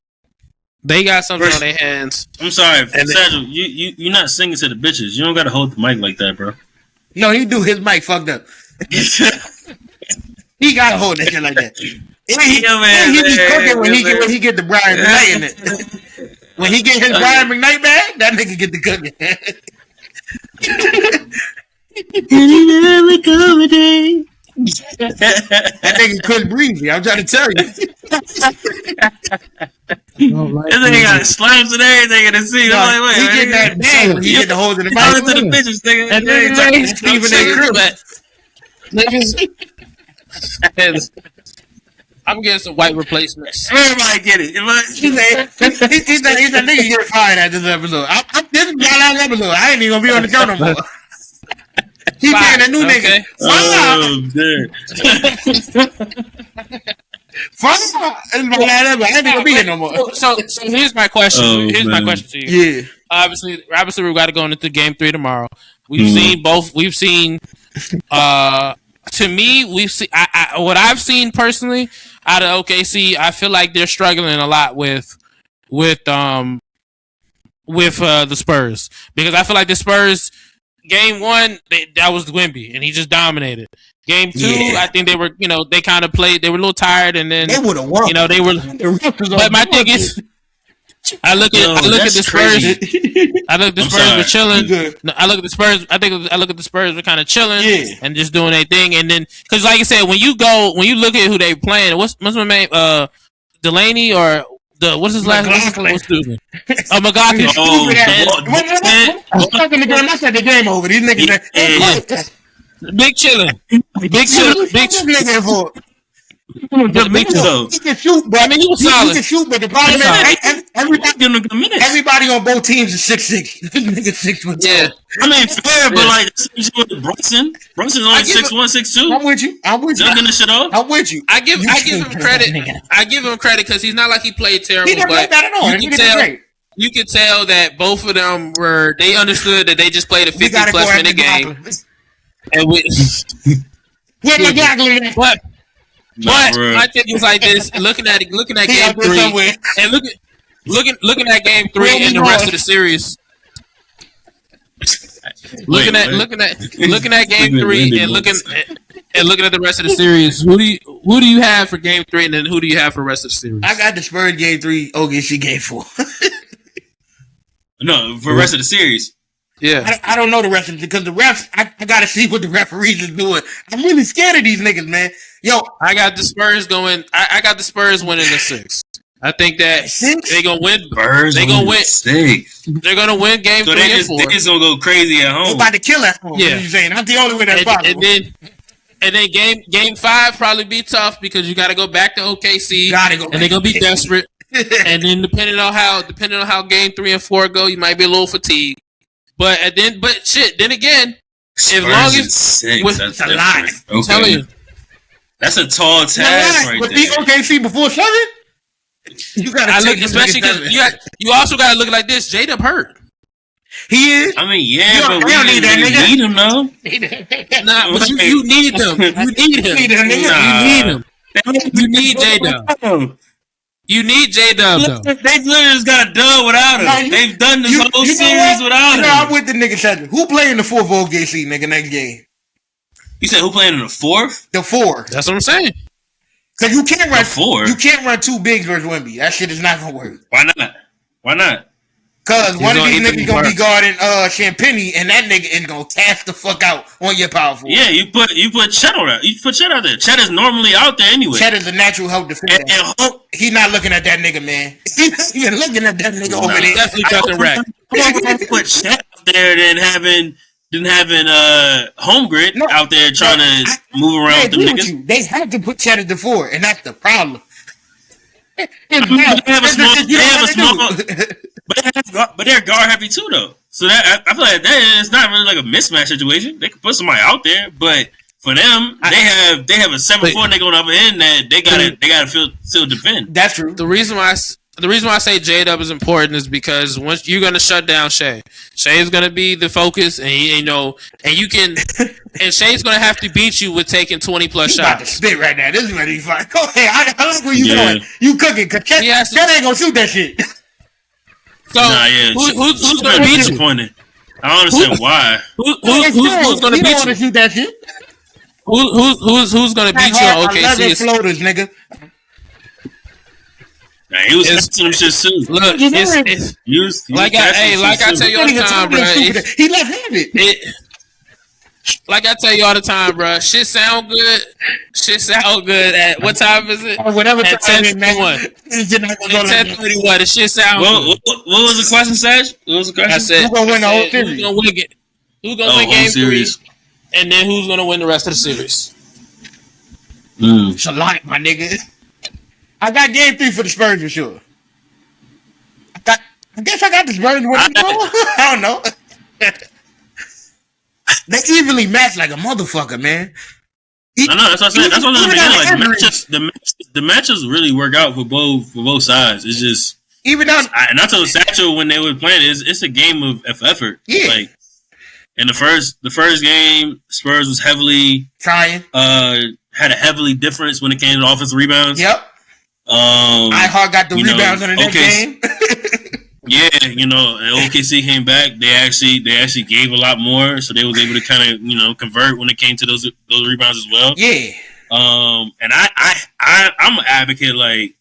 they got something on their hands. I'm sorry, Satchel, you're not singing to the bitches. You don't got to hold the mic like that, bro. No, he do. His mic fucked up. He got to hold that shit like that. He be cooking when he get the Brian McKnight in it. When he get his Brian McKnight bag, that nigga get the cooking. Any comedy. That nigga couldn't breathe me. I'm trying to tell you. This nigga got slimes and everything in the seat. I'm like, wait, he get that bag when he get the holes in the Talking bag. to the bitches, nigga. And then Even they niggas. I'm getting some white replacements. Everybody get it. He's that nigga get fired at this episode. This is my last episode. I ain't even gonna be on the show no more. He being a new nigga. Fire! This is my last episode. I ain't even gonna be here no more. So here's my question. My question to you. Yeah. Obviously, we've got to go into Game 3 tomorrow. We've seen both. We've seen. To me, we've seen. What I've seen personally out of OKC, I feel like they're struggling a lot with the Spurs, because I feel like the Spurs Game 1 that was Wemby and he just dominated. Game 2, I think they were, they kind of played. They were a little tired, and then they would have won. They were. But my thing is, I look at the Spurs. I look at the Spurs were chilling. No, I look at the Spurs. I look at the Spurs were kind of chilling and just doing their thing. And then, because like I said, when you look at who they playing, what's my name? Delaney or what's his last name? McLaughlin. I said the game over. These niggas. Big chilling. He can shoot, but he was solid. He can shoot, but the problem is everybody on both teams is 6'6". This nigga 6'2". Yeah, I mean fair, but like with Brunson only 6'1", 6'2". I'm with you. Getting the shit off. I'm with you. I give him credit. I give him credit because he's not like he played terrible. He didn't play bad at all. You can tell that both of them they understood that they just played a 50-plus minute game. And But my thing was like this: looking at Game 3, and looking at Game 3 and the rest of the series. Looking at Game 3 and looking at the rest of the series. Who do you have for Game 3, and then who do you have for the rest of the series? I got the Spurs Game 3, OKC Game 4. No, for the rest of the series. Yeah, I don't know the rest of it because the refs. I gotta see what the referees is doing. I'm really scared of these niggas, man. Yo, I got the Spurs going. I got the Spurs winning the 6. I think that they gonna win. They gonna win 6. They're gonna win Game 3 and 4. They just gonna go crazy at home. They about to kill at home. Yeah, you saying that's the only way that's possible. And then game 5 probably be tough because you got to go back to OKC. And they're gonna be desperate. And then depending on how Game 3 and 4 go, you might be a little fatigued. But then again, as long as 6, that's a lot. Okay. I'm telling you, that's a tall task right there. But the OKC before 7, you gotta look, especially because you also gotta look like this. J-Dub hurt. He is. I mean, but we don't need that nigga. Need him though. Nah, but you need him. You need him. You need him. You need J-Dub. You need J-Dub, though. They literally just got a dub without him. They've done this whole series without him. I'm with the nigga Cedric. Who playing the 4th OKC, nigga, next game? You said who playing in the 4th? The 4. That's what I'm saying. Because you can't run 4. You can't run 2 bigs versus Wemby. That shit is not gonna work. Why not? Because one of these niggas gonna be guarding Champagny, and that nigga is gonna cash the fuck out on your power forward. Yeah, you put Chet on that. You put Chet out there. Chet is normally out there anyway. Chet is a natural help defender. He's not looking at that nigga, man. He's not even looking at that nigga over there. Definitely talking rack. Put Chet out there than having Holmgren out there trying to move around with them niggas. They have to put Chet at the 4, and that's the problem. They have a small. But they're guard heavy too, though. So that I feel like that is not really like a mismatch situation. They can put somebody out there, but for them, they have a 7'4" nigga on the upper end that they gotta still defend. That's true. The reason why I say J-Dub is important is because once you're gonna shut down Shea is gonna be the focus, and you can, and Shea's gonna have to beat you with taking 20+ shots. About to spit right now. This is ready to fight. Go ahead. I like where you going. You cooking? Cause Chet ain't gonna shoot that shit. So who's gonna beat you? I don't understand why. Who's gonna beat you? Want to shoot that shit? Who's gonna beat you on OKC? Floaters, nigga. Nah, he was testing them shit too. Look, like I tell you all the time, bro. He left-handed. like I tell you all the time, bro. Shit sound good. Shit sound good at what time is it? Whatever At time it is, man. 10:21. You're not gonna go At like 10:21. The shit sound good. What was the question, Saj? What was the question? I said, Who gonna win the whole series? Who's gonna win it? Who's gonna win whole game series. 3? And then who's gonna win the rest of the series? It's a lot, my nigga. I got game 3 for the Spurs for sure. I guess I got the Spurs winning. I don't know. They evenly match like a motherfucker, man. I know, that's what I said. That's what I'm saying. Like matches. the matches really work out for both sides. It's just Even though and I told Satchel when they were playing, it's a game of effort. Yeah. Like in the first game, Spurs was heavily trying, had a heavily difference when it came to offensive rebounds. Yep. I hard got the rebounds in the next game. Yeah, and OKC came back. They actually gave a lot more, so they was able to kind of convert when it came to those rebounds as well. Yeah. And I'm an advocate. Like,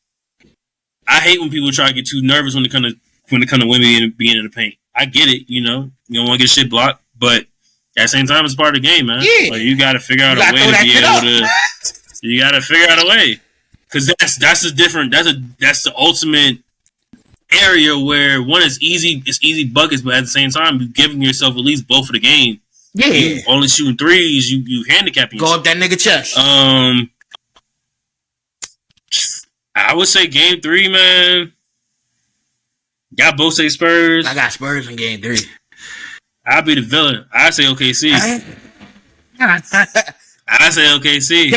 I hate when people try to get too nervous when it comes to women being in the paint. I get it, you don't want to get shit blocked, but at the same time, it's part of the game, man. Yeah. Like, you got to figure out a way to be able to. You got to figure out a way, because that's the ultimate area where one is easy. It's easy buckets, but at the same time, you're giving yourself at least both of the game. Yeah. You only shooting threes, you handicapping yourself. Go up that nigga chest. I would say game 3, man. Y'all both say Spurs. I got Spurs in game 3. I'll be the villain. I say OKC. I say OKC.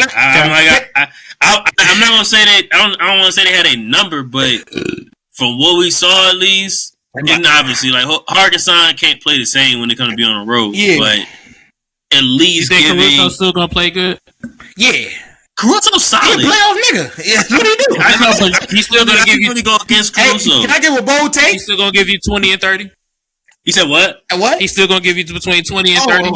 I'm not gonna say that. I don't want to say they had a number, but from what we saw, at least, and obviously, like Hargensen can't play the same when they come to be on the road. Yeah. But at least you think Caruso's still gonna play good? Yeah. Caruso's solid. He's a playoff nigga. Yeah, what do you do? I know, but he's still gonna give you. Go against Caruso. Hey, can I give a bold take? He's still gonna give you 20 and 30. You said what? What? He's still gonna give you between 20 and 30.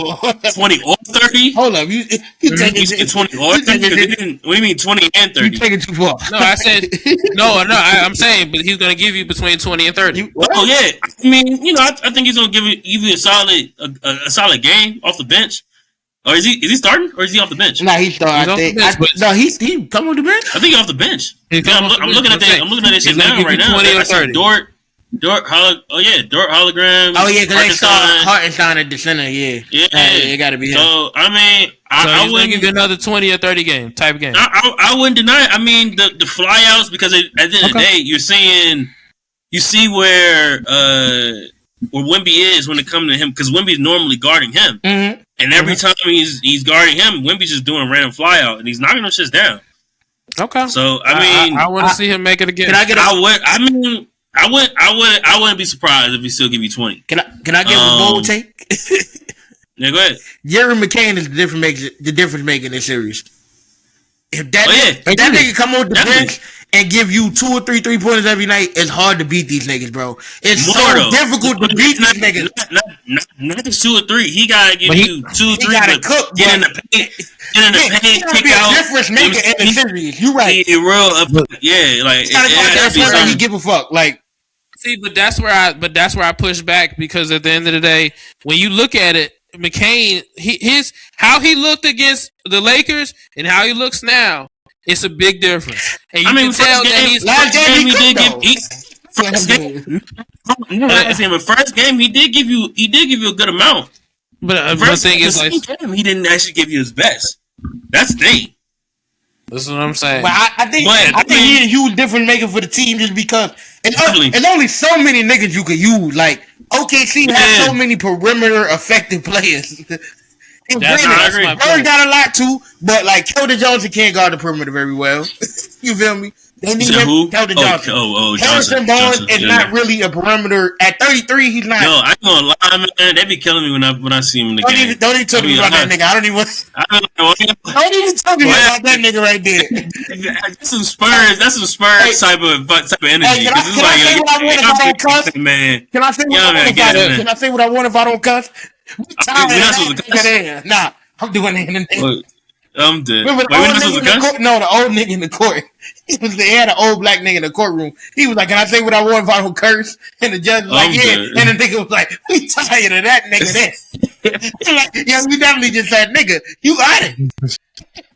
20 or 30? Hold up, you taking You said 20 or 30? What do you mean 20 and 30? You taking too far. No, I said no. I'm saying, but he's gonna give you between 20 and 30. Oh yeah, I mean, I think he's gonna give you a solid game off the bench. Or is he starting or is he off the bench? Nah, he's starting. He come on the bench. I think he's off the bench. I'm looking at that. I'm looking at this shit now right now. 20 or 30. Dort hologram. Oh yeah, because they saw Hartenstein at the center. Yeah, it got to be him. So I mean, I wouldn't give you another 20 or 30 game type game. I wouldn't deny it. I mean, the flyouts, because at the end of the day, you see where Wemby is when it comes to him, because Wemby's normally guarding him, and every time he's guarding him, Wemby's just doing a random flyout and he's knocking those shits down. Okay. So I mean, I want to see him make it again. I wouldn't be surprised if he still give you 20. Can I give a bold take? Yeah, go ahead. Jerry McCain is the difference maker in this series. If that nigga come on the bench and give you 2 or 3 3-pointers every night, it's hard to beat these niggas, bro. It's difficult to beat these niggas. Not just 2 or 3. He gotta give you 2 or 3. He gotta cook. Get in the paint. He gotta be a difference maker in the series. You right. Yeah, like he give a fuck. Like, see, but that's where I push back, because at the end of the day, when you look at it, McCain, how he looked against the Lakers and how he looks now, it's a big difference. And you can tell that he's last game he did first game he did give you a good amount. But the thing is, like, he didn't actually give you his best. That's the thing. That's what I'm saying. But I think he's a huge difference maker for the team, just because it's only so many niggas you could use. Like, OKC has so many perimeter effective players. And Bird got a lot too, but like Keldon Johnson can't guard the perimeter very well. You feel me? They need him. Keldon Johnson. Harrison Barnes is not really a perimeter. At 33, he's not. No, I ain't gonna lie, man. They be killing me when I see him in the game. Don't even talk to me about that nigga. Don't even talk to me about that nigga right there. That's some Spurs type of energy. Hey, can I say what I want if I don't cuss? Man. Can I say what I want if I don't cuss? Nah, I'm doing it. I'm dead. Remember the old nigga in the court? No, the old nigga in the court. They had an old black nigga in the courtroom. He was like, "Can I say what I want if I don't curse?" And the judge was like, "Yeah." And the nigga was like, "We tired of that nigga there." Like, yeah, we definitely just said, "Nigga, you got it."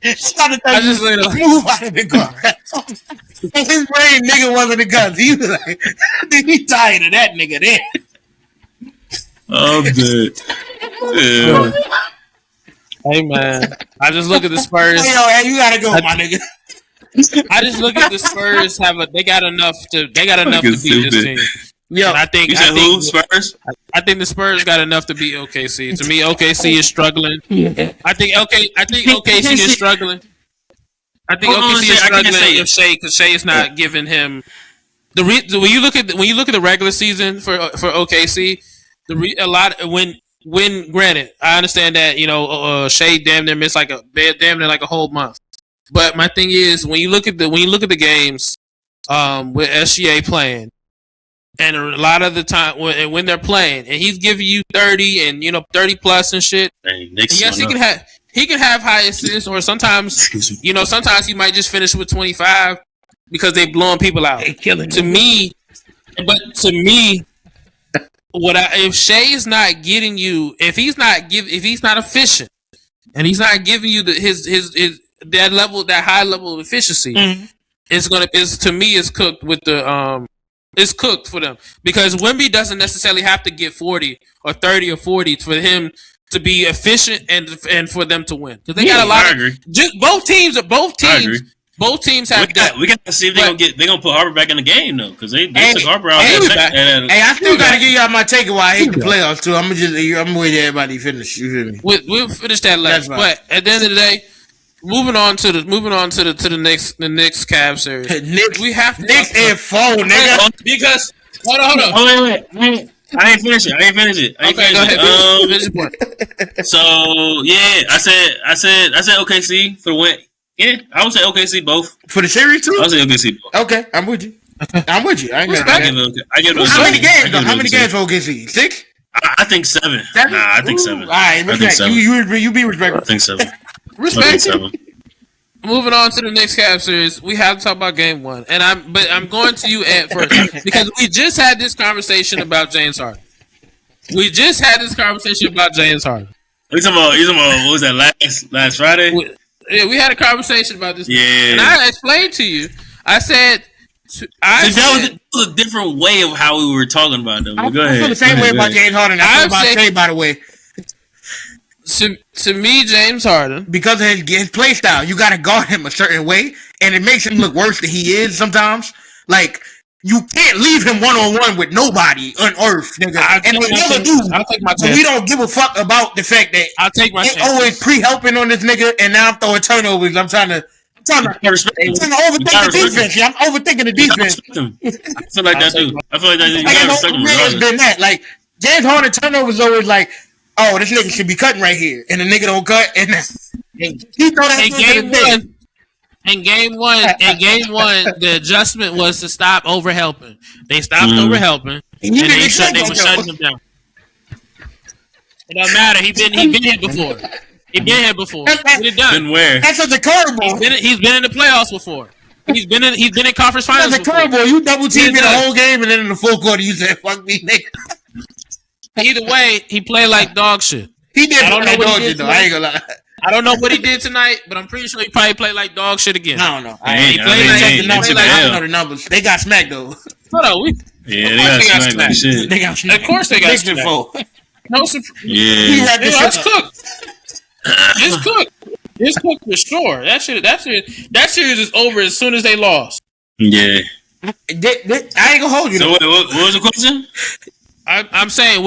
I just move out of the car. His brain nigga wasn't the guns. He was like, "We tired of that nigga there." I'm dead. Yeah. Hey man, I just look at the Spurs. Hey, you gotta go, my nigga. I just look at the Spurs. They got enough to beat this team. Yeah, I think. You said who? Spurs? I think the Spurs got enough to beat OKC. To me, OKC is struggling. I think OKC is struggling. I think OKC is struggling because Shea is not giving him the when you look at the regular season for OKC, when granted, I understand that Shea damn near missed like a whole month. But my thing is when you look at the games with SGA playing, and a lot of the time when they're playing, and he's giving you 30 and 30 plus and shit. Yes, he can have high assists, or sometimes sometimes he might just finish with 25 because they blowing people out. To me, if Shea is not getting you, if he's not efficient, and he's not giving you his that high level of efficiency, it's cooked with the It's cooked for them because Wemby doesn't necessarily have to get 40 or 30 or 40 for him to be efficient and for them to win. Because they got a lot of both teams have depth. We got to see if they're gonna put Harper back in the game though, because they took Harper out. Hey, I still gotta give y'all my takeaway. I hate the playoffs too. I'm waiting everybody finish. You feel me? We'll finish that last. But at the end of the day, moving on to the Knicks Cavs series. We have Knicks and 4, nigga. Because hold on. Oh, wait. I ain't finish it. Okay, go ahead. Finish your point. So yeah, I said OKC for the win. Yeah, I would say OKC both for the series too. I would say OKC both. Okay, I'm with you. I ain't mad at that. I give it. How many games? How many games for OKC? 6? I think 7. Nah, I think 7. All right, respect. You be respectful. I think 7. Respect. Moving on to the Knicks Cavs series, we have to talk about Game 1, and I'm going to you, Ant, first because we just had this conversation about James Harden. We talking about? What was that last Friday? We had a conversation about this. Yeah, and I explained to you. I said. That was a different way of how we were talking about them. Go ahead. I feel the same way about James Harden. I feel about Shea, by the way. To me, James Harden, because of his play style, you got to guard him a certain way, and it makes him look worse than he is sometimes. Like, you can't leave him one-on-one with nobody on earth, nigga. And they never do. So we don't give a fuck about the fact that I'll take my they always pre-helping on this nigga, and now I'm throwing turnovers. I'm trying to overthink the defense. I'm overthinking the defense. I feel like that too. You gotta respect him. It's been that. Like, James Harden turnovers always like, oh, this nigga should be cutting right here, and the nigga don't cut, and he throw that in game one, the adjustment was to stop overhelping. They stopped overhelping, and they were shutting him down. It doesn't matter. He been here before. What it done? Been where? That's such a curveball. He's been in the playoffs before. He's been in conference finals. That's a curveball. You double team me the whole game, and then in the full quarter, you said, "Fuck me, nigga." Either way, he played like dog shit. He did. I don't know what he did though. I ain't gonna lie. I don't know what he did tonight, but I'm pretty sure he probably played like dog shit again. I don't know. He played like I don't know the numbers. They got smacked though. They got smacked. Shit. They got smacked. Of course they got smacked. No surprise. Yeah. It's cooked. It's cooked for sure. That series is over as soon as they lost. Yeah. I ain't gonna hold you. So what was the question? I'm saying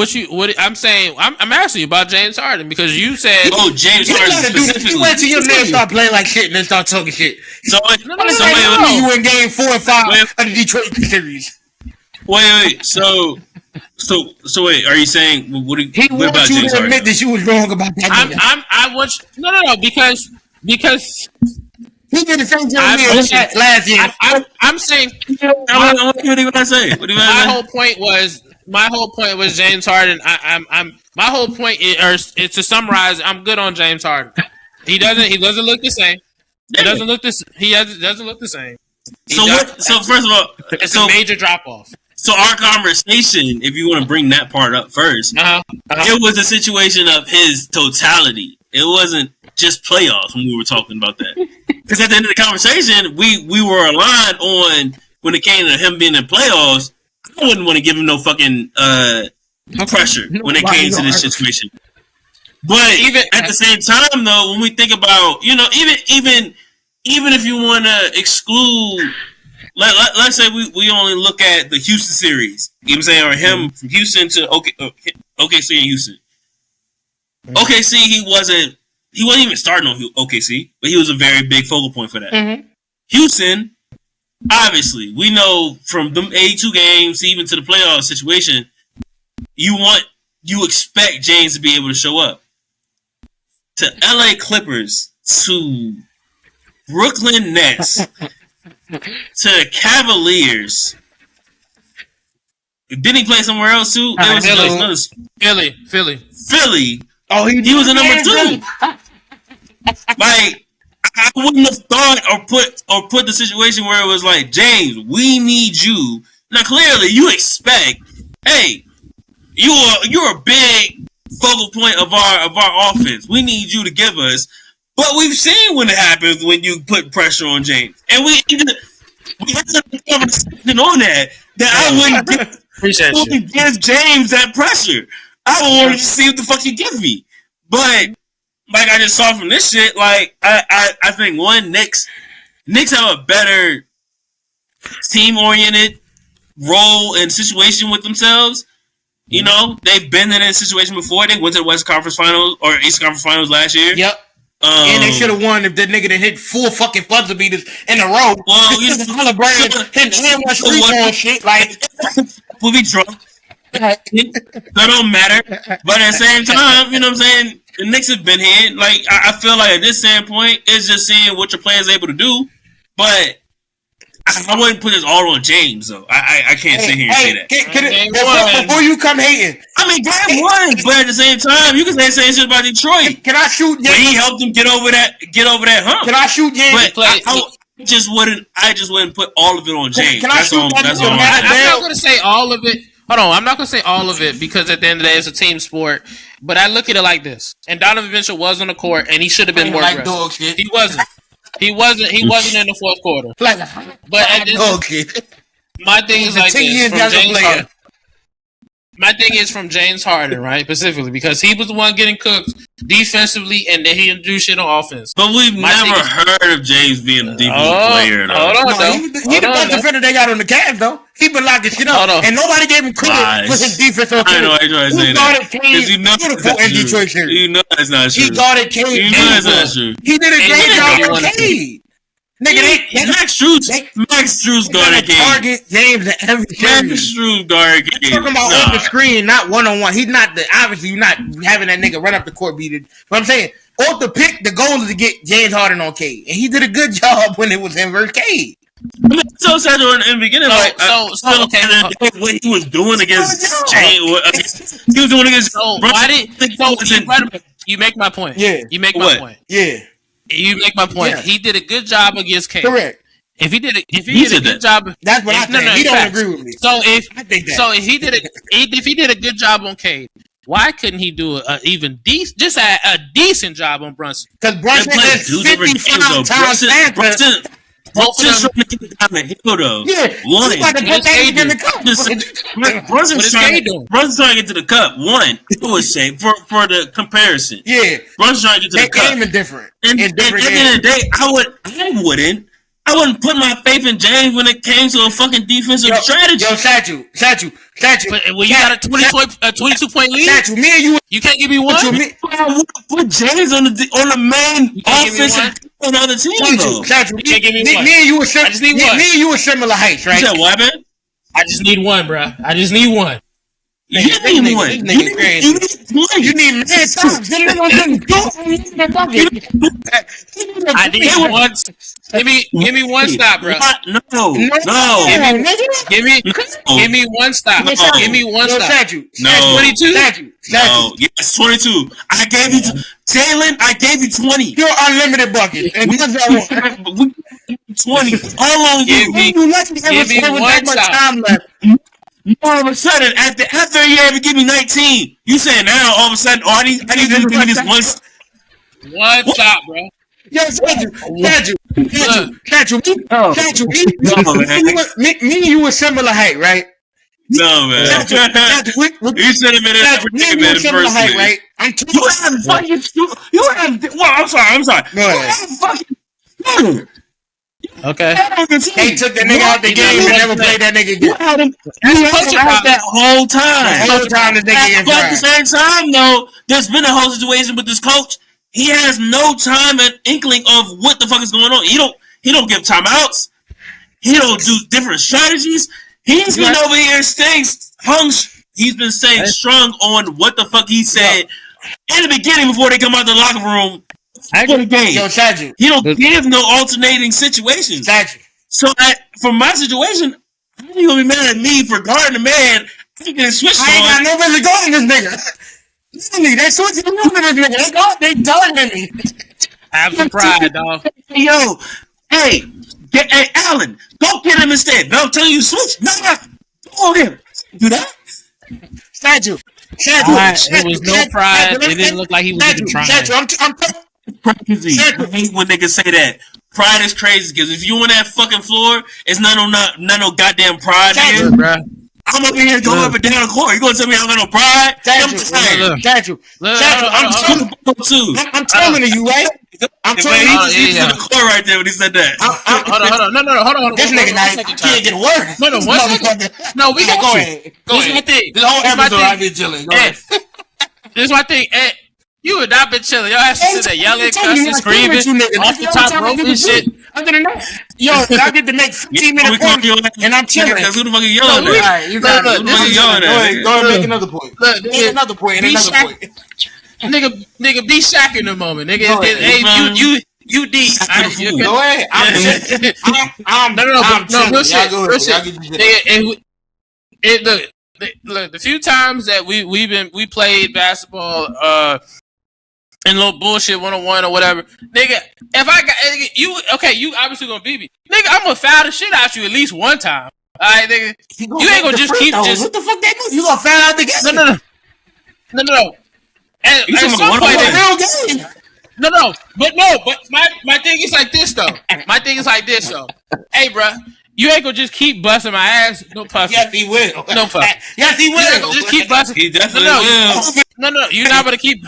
I'm asking you about James Harden because you said James Harden specifically. You went to your man, start playing like shit, and then start talking shit. So you in game 4 and 5 of the Detroit series. Wait. So wait. Are you saying what about James Harden? To admit that you was wrong about that. I want no because he did the same thing last year. I'm saying. What do you say? My whole point was James Harden. My whole point is to summarize. I'm good on James Harden. He doesn't look the same. He doesn't look the same. So first of all, it's a major drop off. So our conversation, if you want to bring that part up first, it was a situation of his totality. It wasn't just playoffs when we were talking about that. Because at the end of the conversation, we were aligned on when it came to him being in playoffs. I wouldn't want to give him no fucking pressure when it came to this situation. But even at the same time, though, when we think about, even if you want to exclude, let's say we only look at the Houston series, you know what I'm saying, or him from Houston to OKC and Houston. OKC, he wasn't even starting on OKC, but he was a very big focal point for that. Houston, obviously, we know from them 82 games, even to the playoff situation, you expect James to be able to show up. To LA Clippers, to Brooklyn Nets, to Cavaliers. Didn't he play somewhere else too? Philly. Oh, he was a number 2. Like, I wouldn't have thought or put the situation where it was like, James, we need you. Now clearly you expect, hey, you're a big focal point of our offense. We need you to give us. But we've seen when it happens when you put pressure on James. And we had a conversation on that I wouldn't give James that pressure. I would want to see what the fuck he gives me. But like I just saw from this shit, like I think Knicks have a better team oriented role and situation with themselves. You know, they've been in a situation before. They went to the West Conference Finals or East Conference Finals last year. Yep. And they should have won if that nigga that hit 4 fucking buzzer beaters in a row. Well, you know, hitting hammer street on shit like we'll be drunk. That don't matter. But at the same time, you know what I'm saying? The Knicks have been here. Like I feel like at this standpoint, it's just seeing what your players able to do. But I wouldn't put this all on James though. I can't sit here and say that. Before you come hating, I mean, game one, but at the same time, you can say the same shit about Detroit. Can I shoot James? But he helped them get over that hump. Can I shoot James? But I just wouldn't put all of it on James. Can I shoot I'm not going to say all of it. Hold on, I'm not going to say all of it because at the end of the day, it's a team sport. But I look at it like this. And Donovan Mitchell was on the court, and he should have been more aggressive. He wasn't. He wasn't in the fourth quarter. But my thing is like this from James Harden. My thing is from James Harden, right? Specifically because he was the one getting cooked defensively, and then he didn't do shit on offense. But we've never heard of James being a defensive player. Hold on, he the best defender they got on the Cavs, though. He been locking shit up, and nobody gave him credit for his defense on I know I say that. Because you know that's not true. He guarded Cade. You know that's not true. He did a great job on Cade. Nigga, Max Strus guarded Cade. Target James in every series. Max Strus guarded Cade. Talking about on the screen, not 1-on-1. He's not obviously you're not having that nigga run up the court beat it. But I'm saying, off the pick, the goal is to get James Harden on Cade, and he did a good job when it was him versus Cade. I mean, so sad in the beginning, what he was doing against James, he was doing against. You make my point. Yeah, you make my point. Yeah. You make my point. Yeah. He did a good job against Cade. Correct. If he did a good job, that's what I think. He don't agree with me. So if he did a good job on Cade, why couldn't he do a decent job on Brunson? Because Brunson has 55 times faster. Brunson's trying to get down the hill, though. Yeah, one. He's about to put that in the cup. Brunson's trying to get to the cup. One, I would say, for the comparison. Yeah. Brunson's trying to get to the cup. They're aiming different. And at the end of the day, I wouldn't put my faith in James when it came to a fucking defensive strategy. Yo, Statue. But when you got a 22-point lead, Statue, me and you can't give me one. I put James on the main offensive on the other team, though. Statue, you can't give me one. Me and you were similar heights, right? You said what, man? I just need one, bro. I just need one. You need one. You need one. You need man stops. I need one. Give me one stop, bro. No. Give me one stop. Give me one stop. No. 22. No. Yes, 22. I gave you Jalen, I gave you 20. You're unlimited buckets. And that's what I want. 20. How long Give me that much shot. time left. All of a sudden, after a year, you give me 19. You saying now all of a sudden, I need you to give me this one. One shot, bro. Yo, Statue. Me and you were similar height, right? No, man. You should have been in me similar height, right? I'm You have fucking. You have. Well, I'm sorry. Go ahead. Fucking. Okay. They took the nigga out the game and never played that nigga again. You had him out that whole time. The whole time the nigga But at the same time, though, there's been a whole situation with this coach. He has no time and inkling of what the fuck is going on. He don't give timeouts. He don't do different strategies. He's been over here staying hung. He's been staying strong on what the fuck he said in the beginning before they come out the locker room. For the game. Yo, Statue. He don't give no alternating situations. Statue. So for my situation, how you gonna be mad at me for guarding a man? I ain't got no business guarding this nigga. They switching me over this nigga. They done me. Have some pride, dog. Yo, hey, Allen, go get him instead. No, I'm telling you, switch. Nah, go there. Do that. Statue. It was no pride. It didn't look like he was even trying. I'm crazy. I hate when niggas say that. Pride is crazy because if you on that fucking floor, it's not no goddamn pride here. Bro. I'm up in here going up and down the court. You gonna tell me I don't got no pride? Statue. I'm telling you, right? I'm telling you. He was in the court right there when he said that. Hold on. This nigga can't get a word. No, one second. No, we got go ahead. Go ahead. This whole episode I've been chilling. This is my thing. You would not been chilling. Y'all have to sit there yelling, cussing, screaming, off the top rope and shit. Other than that, yo, I get the next 15-minute point, and I'm chilling. That's who the fuck is yelling at? Alright, you got it. Go ahead, make another point. Look, make another point. Nigga, be Shaq in the moment. Nigga, hey, you deep. Go ahead. I'm real shit. Look, the few times that we played basketball, and little bullshit 1-on-1 or whatever, nigga. If I got you, okay, you obviously gonna beat me, nigga. I'm gonna foul the shit out you at least one time. All right, nigga. You ain't gonna just keep just. What the fuck that mean? You gonna foul out the game? No. And at some point, but my thing is like this though. Hey, bro, you ain't gonna just keep busting my ass. No puffy. Yes, he will. No puffy. Yes, he will. You ain't gonna just keep busting. He definitely will. No. You're not gonna keep.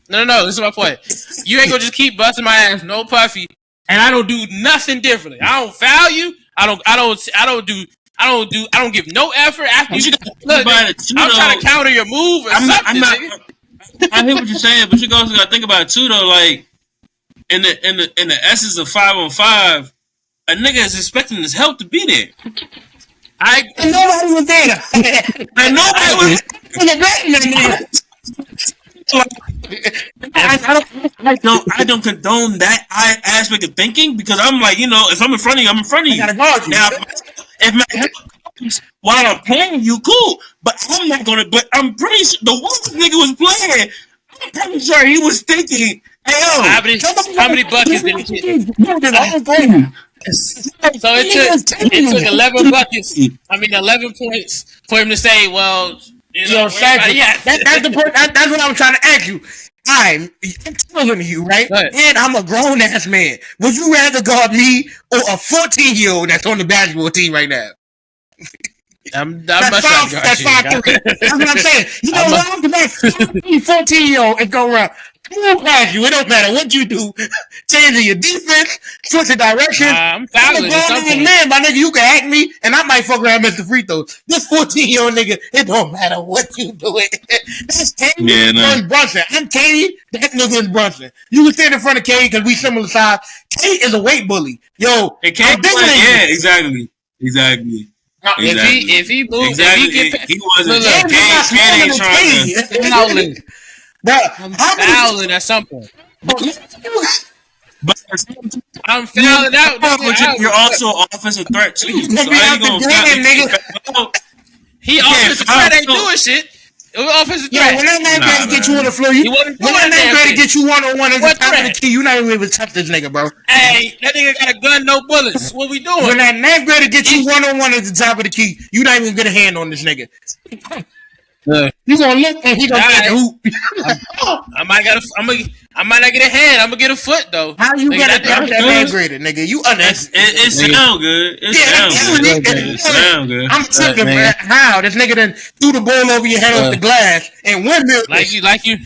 No. This is my point. You ain't gonna just keep busting my ass. No puffy. And I don't do nothing differently. I don't foul you. I don't give no effort after you. Look, I'm trying to counter your move or something. I hear what you're saying, but you also gotta think about it too, though. Like in the essence of 5-on-5, a nigga is expecting his help to be there. And nobody was there. And nobody was. I don't condone that aspect of thinking because I'm like, if I'm in front of you, I'm in front of you. I gotta guard you. Now, if my while I'm playing you, cool. But I'm not gonna. But I'm pretty sure the one this nigga was playing. I'm pretty sure he was thinking, "Hey, yo, how many buckets did he hit?" So it took 11 buckets. 11 points for him to say, "Well, that's the point. That's what I'm trying to ask you. I'm telling you, right? And I'm a grown ass man. Would you rather guard me or a 14-year-old that's on the basketball team right now? That's 5'3". That's what I'm saying. You know what? I'm gonna 14-year-old and go around. Past you. It don't matter what you do. Changing your defense, switching direction. I'm fouling. Man, my nigga, you can hack me, and I might fuck around and miss the free throw. This 14-year-old nigga, it don't matter what you do. That's Katie Brunson. I'm Katie. That nigga's Brunson. You can stand in front of Katie because we similar size. Katie is a weight bully. Yo, exactly. Now, if he moves, he wasn't. Katie ain't trying to. I'm fouling at some point. But I'm fouling out. You're also an offensive threat too. He offensive threat ain't doing shit. Offensive Yo, threat. when that ninth grader get you on the floor, He wasn't when doing that ninth that grader shit. get you one-on-one at the What top of the threat? key, you not even able to touch this nigga, bro. Hey, that nigga got a gun, no bullets. What we doing? When that ninth grader get you one-on-one at the top of the key, you not even get a hand on this nigga. You gonna look and he gonna get the hoop. I might not get a hand. I'm gonna get a foot though. How you Nigga, gonna that touch that nigga- ninth grader, nigga? You It sound good. It sound good. I'm tripping, man. How this nigga done threw the ball over your head off the glass and windmill. like you.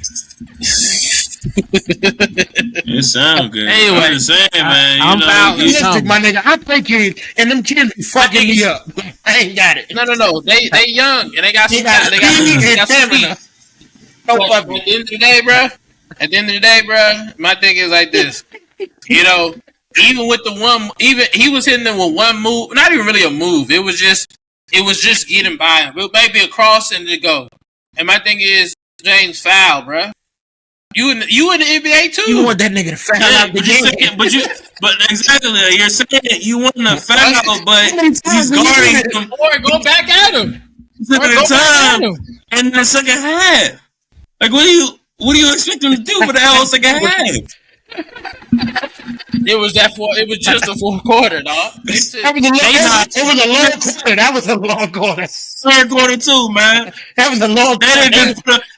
It sound good. Anyway, I'm just saying, man. I'm about- Realistic, my nigga. I play kids, and them kids be fucking me up. I ain't got it. No. They young and they got some He got talent. They got some stamina. speed. No But fucking. at the end of the day, bro, my thing is like this. You know, even with the one, he was hitting them with one move, not even really a move. It was just getting by him. It may be a cross and to go. And my thing is, James, foul, bro. You in the NBA too. You want that nigga to foul out the game? But exactly, you're saying you want to foul, but he's guarding him Or go back at him. time in the second half. Like, what do you expect him to do for the whole second half? It was just the fourth quarter, dog. That was a long quarter. That was a long quarter. Third quarter too, man. That was a long They quarter.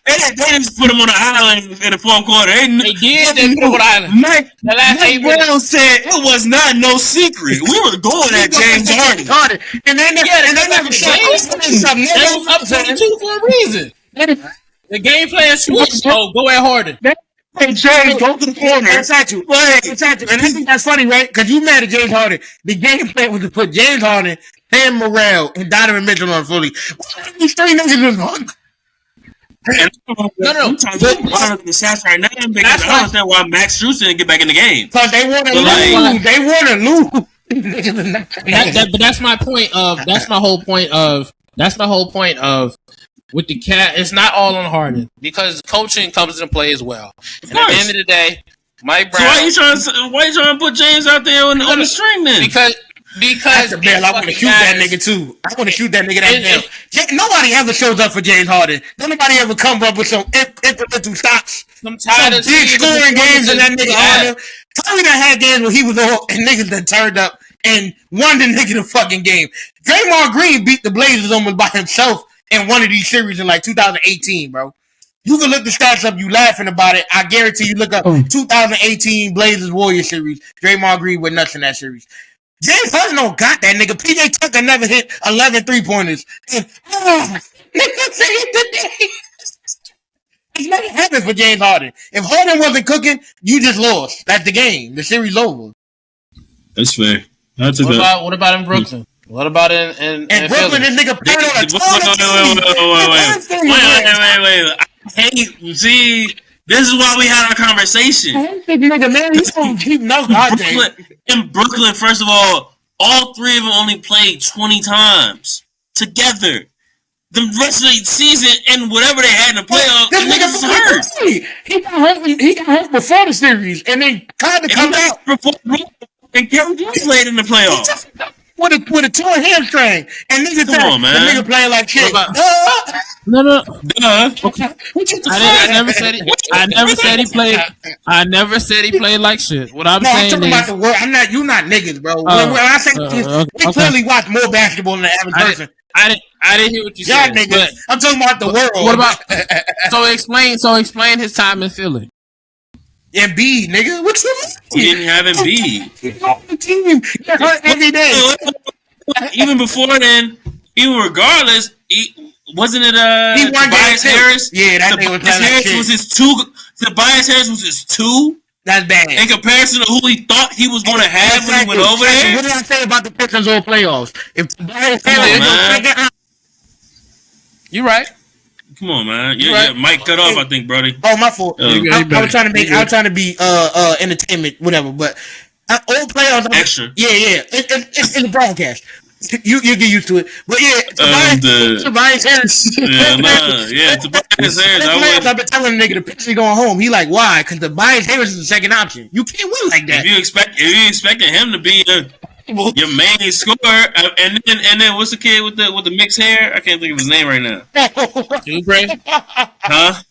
didn't put him on the island in the fourth quarter. They did. They put him on the island. Mike Brown said it was not no secret. We were going at James Harden. And they never said something. They was up 22 for a reason. The game plan switched. Oh, go at Harden. Hey, James, go to the corner. That's at you. That's at you. And I think that's funny, right? Because you mad at James Harden. The game plan was to put James Harden, Sam Morrell, and Donovan Mitchell on fully. These three niggas is on. No. I'm trying to look at the stats right now because I don't understand why Max Strus didn't get back in the game. Because they want to lose. They want to lose. But that's my point of. That's my whole point of. With the cat, it's not all on Harden because coaching comes into play as well. And at the end of the day, Mike Brown. So why you trying to put James out there on the string then? Because Bell, I want to shoot that nigga too. I want to shoot that nigga that Bell. Nobody ever shows up for James Harden. Nobody ever comes up with some incremental shots. I'm tired of big scoring games in that nigga Harden. Tommy done had games where he was all and niggas that turned up and won the nigga the fucking game. Draymond Green beat the Blazers almost by himself in one of these series in like 2018, bro. You can look the stats up. You laughing about it. I guarantee you look up 2018 Blazers Warriors series. Draymond Green with nuts in that series. James Harden don't got that nigga. PJ Tucker never hit 11 3-pointers. And it's never happened for James Harden. If Harden wasn't cooking, you just lost. That's the game. The series over. That's fair. What about in Brooklyn? What about in Brooklyn? This nigga played on a Wait. I hate. See, this is why we had our conversation. Nigga, man, he don't keep no in Brooklyn, first of all three of them only played 20 times together. The rest of the season and whatever they had in the playoffs, this nigga was hurt. He got hurt before the series, and then kind of come out before. And Kevin played in the playoffs. With a torn hamstring, and nigga the nigga playing like shit. No. I never said it. I never said he played like shit. What I'm saying talking about the world. You not niggas, bro. When I say we clearly watch more basketball than the average person. I didn't hear what you said. Niggas. I'm talking about the world. What about? So explain his time in Philly. Embiid, nigga. What you mean? He didn't have Embiid. He's on the team. Get hurt every day. Even before then, even regardless, wasn't it he won Tobias Harris? Yeah, that nigga was playing like shit. Was his two. Tobias Harris was his two. That's bad. In comparison to who he thought he was going to have when he went over there. What did I say about the Pistons all playoffs? If Tobias Harris you right. Come on, man. Yeah, Mike cut off, I think, Brody. Oh, my fault. I was trying to be entertainment, whatever. But all playoffs, extra. Yeah. It's in the broadcast. You get used to it. But yeah, Tobias Harris. Tobias Harris. I've been telling the nigga the Pistons going home. He like, why? Because Tobias Harris is the second option. You can't win like that. If you expected him to be Your main scorer, and then what's the kid with the mixed hair? I can't think of his name right now. Oubre? Huh?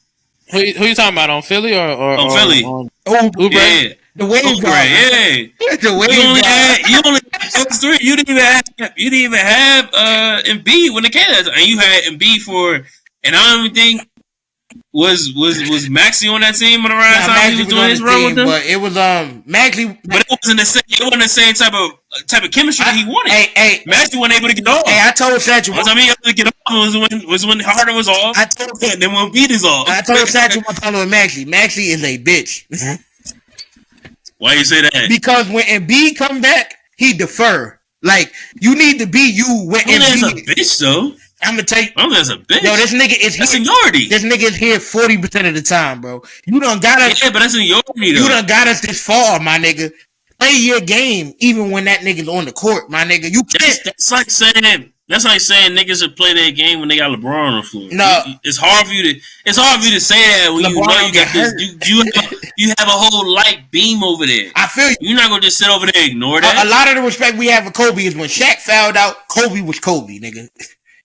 Who you talking about, on Philly or On Philly? Oubre? Yeah. The wave guard. Yeah. The wave You only had those three. You didn't even have Embiid when it came to that. And you had Embiid for, and I don't even think was Maxey on that team on the right time he was doing his run with them. But it was Maxey. But it wasn't the same. It wasn't the same type of chemistry he wanted. Hey, Maxey wasn't able to get off. Hey, I told Satchel. Once I mean, able to get off was when Harden was off. And then when Embiid is off. I told Satchel my problem with Maxey. Maxey is a bitch. Why you say that? Because when Embiid come back, he defer. Like, you need to be you when Embiid. That's a bitch, though. I'm gonna tell you. I'm as a bitch. Yo, this nigga is that's here. Seniority. This nigga is here 40% of the time, bro. You done got us. Yeah, but that's seniority, though. You done got us this far, my nigga. Play your game, even when that nigga's on the court, my nigga. You can't. That's like saying niggas should play their game when they got LeBron on the floor. No, it's hard for you to say that when LeBron, you know you got this. You have a whole light beam over there. I feel you. You're not gonna just sit over there and ignore that. A lot of the respect we have for Kobe is when Shaq fouled out. Kobe was Kobe, nigga.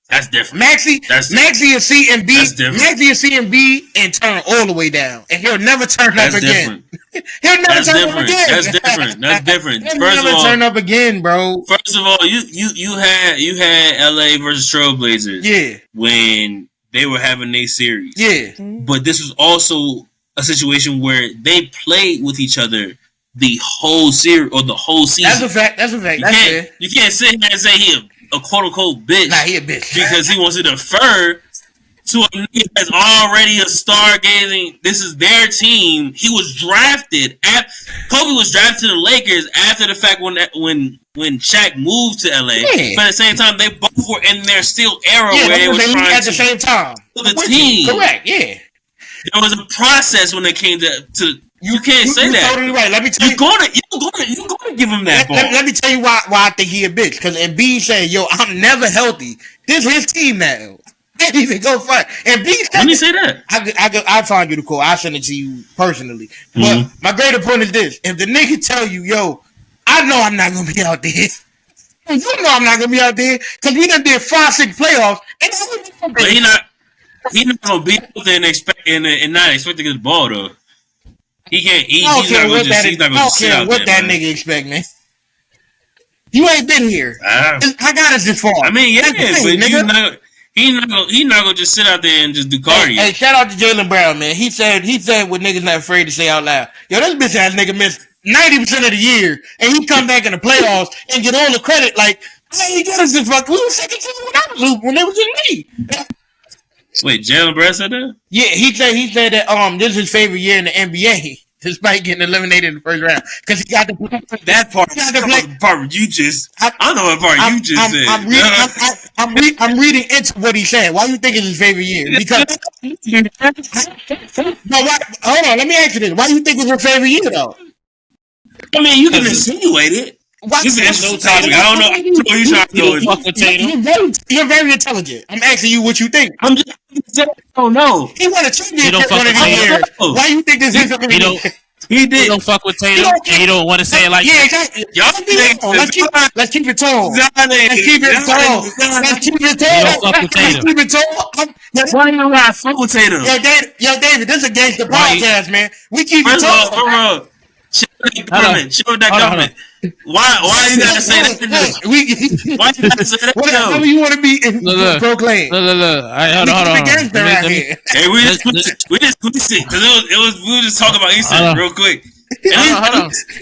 That's different. Maxey is CMB. Maxey is CMB and turn all the way down, and he'll never turn up again. He'll never turn up again. That's different. He'll never turn up again, bro. First of all, you had LA versus Trailblazers. Yeah. When they were having their series. Yeah. But this was also a situation where they played with each other the whole series or the whole season. That's a fact. You can't sit here and say he a quote unquote bitch. Nah, he a bitch. Because he wants to defer to a nigga that's already a stargazing. This is their team. He was drafted. Kobe was drafted to the Lakers after the fact when Shaq moved to LA. Yeah. But at the same time, they both were in their still era where they were trying at the same time. The team. Correct, yeah. There was a process when it came to you can't say you're that. Totally right. Let me tell you. You're gonna give him that ball. Let me tell you why I think he a bitch. Because Embiid said, "Yo, I'm never healthy. This is his team now. I can't even go fight." And B said, let me say that. I'll find you the quote. I'll send it to you personally. But my greater point is this: if the nigga tell you, "Yo, I know I'm not gonna be out there," you know I'm not gonna be out there because we done did 5-6 playoffs, and but he's not gonna be out there and not expect to get the ball though. He can't. He's not gonna just sit out what there, that nigga expect, man. You ain't been here. I got us this far. I mean, yeah, but he's not gonna just sit out there and just do cardio. Hey, shout out to Jaylen Brown, man. He said what niggas not afraid to say out loud. Yo, this bitch ass nigga missed 90% of the year, and he come back in the playoffs and get all the credit. Like, hey, he got us this fuck. We were second season when they was in me. Wait, Jaylen Brown said that? Yeah, he said that this is his favorite year in the NBA, despite getting eliminated in the first round, because he got the that part. The part you just. I know what part you just said. I'm reading into what he said. Why you think it's his favorite year? Because hold on, let me ask you this. Why do you think it's your favorite year though? I mean, you can insinuate it. This is no topic. I don't know. What you trying to do? Fuck potato. You're very intelligent. I'm asking you what you think. I'm just. Oh no. He won a championship one of these years. Why you think this is? He did. He don't fuck with Tatum, and he don't want to say it like that. Exactly. Let's keep it tall. Let's keep it tall. He don't fuck with Tatum. Keep it tall. Why you not fuck with Tatum? Yo, David, this is a gangster podcast, man. We keep it tall. Show that government. Why you gotta say that? Why you gotta say that? Whatever you want to be proclaimed. Look. Hold on. Hey, we just Eastern because we were just talking about Eastern real quick.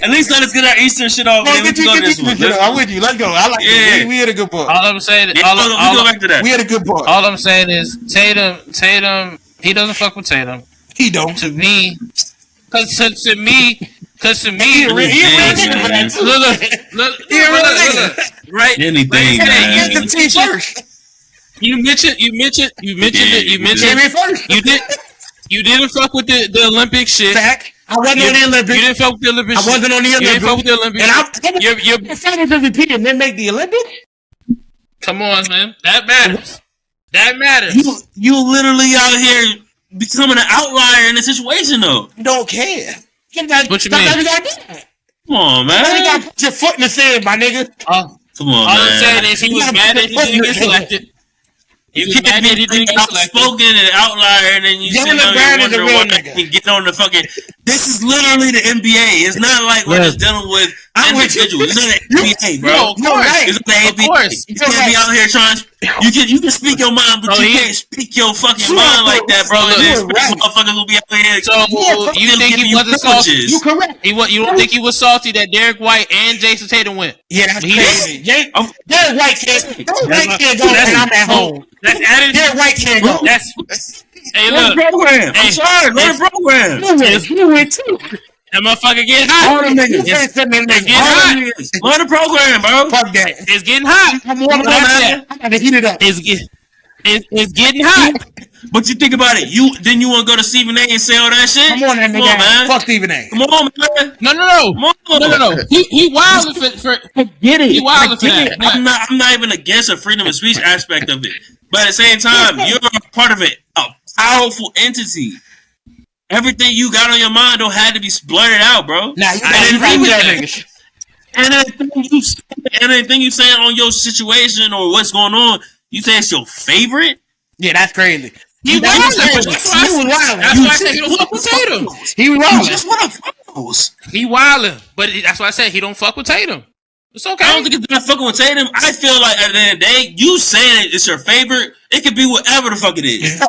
At least let us get our Eastern shit off. I'm with you. Let's go. I like it. We had a good part. All I'm saying, we go back to that. We had a good part. All I'm saying is Tatum. He doesn't fuck with Tatum. He don't. To me, because to me, look. Right? Anything. Get the T-shirt. You mentioned it first. You didn't fuck with the Olympic shit. Fact. I wasn't on the Olympics. You didn't fuck with the Olympics. I wasn't on the Olympics. You didn't fuck with the Olympics. And you're finals MVP and then make the Olympics. Come on, man. That matters. You literally out here becoming an outlier in the situation, though. Don't care. What you mean? Come on, You man. gotta put your foot in the sand, my nigga. Come on, All man. I'm saying is he was mad that he didn't get selected. You can't be outspoken and outlier, and then you sit down and wonder why you get on the fucking. This is literally the NBA. It's not like we're just dealing with individuals. It's not the NBA, bro. No, of course. It's not the NBA. You can't be out here trying. You can speak your mind, but you can't speak your fucking mind like that, bro. And then motherfuckers will be out here. So you think he wasn't salty? You correct. You don't think he was salty that Derek White and Jason Tatum went? Yeah, that's crazy. Derek White can't go, and I'm at home. Derek White can't go. Hey, look. Program. I'm sorry. Learn the program. You went too. That motherfucker getting hot. All them niggas. It's getting hot. Learn the program, bro. Fuck that. It's getting hot. I'm warming up. I gotta heat it up. It's getting hot. But you think about it. You want to go to Stephen A and say all that shit? Come on, that nigga. man. Fuck Stephen A. Come on, man. No. Come on. He wilding for. Get it. He wilding for that. I'm not even against the freedom of speech aspect of it. But at the same time, you're a part of it. A powerful entity. Everything you got on your mind don't have to be blurted out, bro. Nah, you gotta agree with that nigga. And anything you saying on your situation or what's going on, you say it's your favorite? Yeah, that's crazy. He was wild. That's why I said he don't fuck with Tatum. He was wild. Just what a fumbles. He wildin', but that's why I said he don't fuck with Tatum. It's okay. I don't think it's not fucking with Tatum. I feel like at the end of the day, you saying it's your favorite, it could be whatever the fuck it is.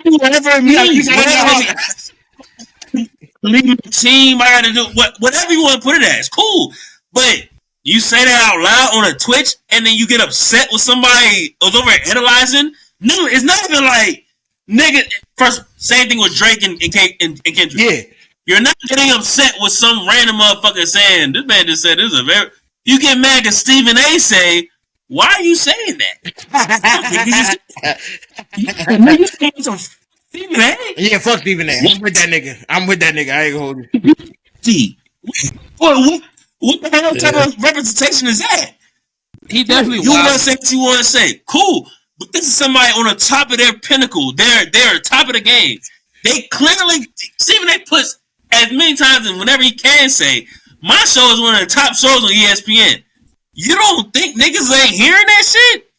Whatever it means. Leave the team. I gotta do whatever you want to put it as. Cool, but you say that out loud on a Twitch, and then you get upset with somebody who's over analyzing. No, it's not even like nigga. First, same thing with Drake and Kendrick. Yeah. You're not getting upset with some random motherfucker saying, this man just said this is a very... You get mad because Stephen A say, why are you saying that? You saying some Stephen A? Yeah, fuck Stephen A. I'm with that nigga. I ain't gonna hold you. See, what the hell type of representation is that? He definitely You want to say what you want to say. Cool. But this is somebody on the top of their pinnacle. They're top of the game. They clearly... Stephen A puts... as many times and whenever he can say, my show is one of the top shows on ESPN. You don't think niggas ain't hearing that shit?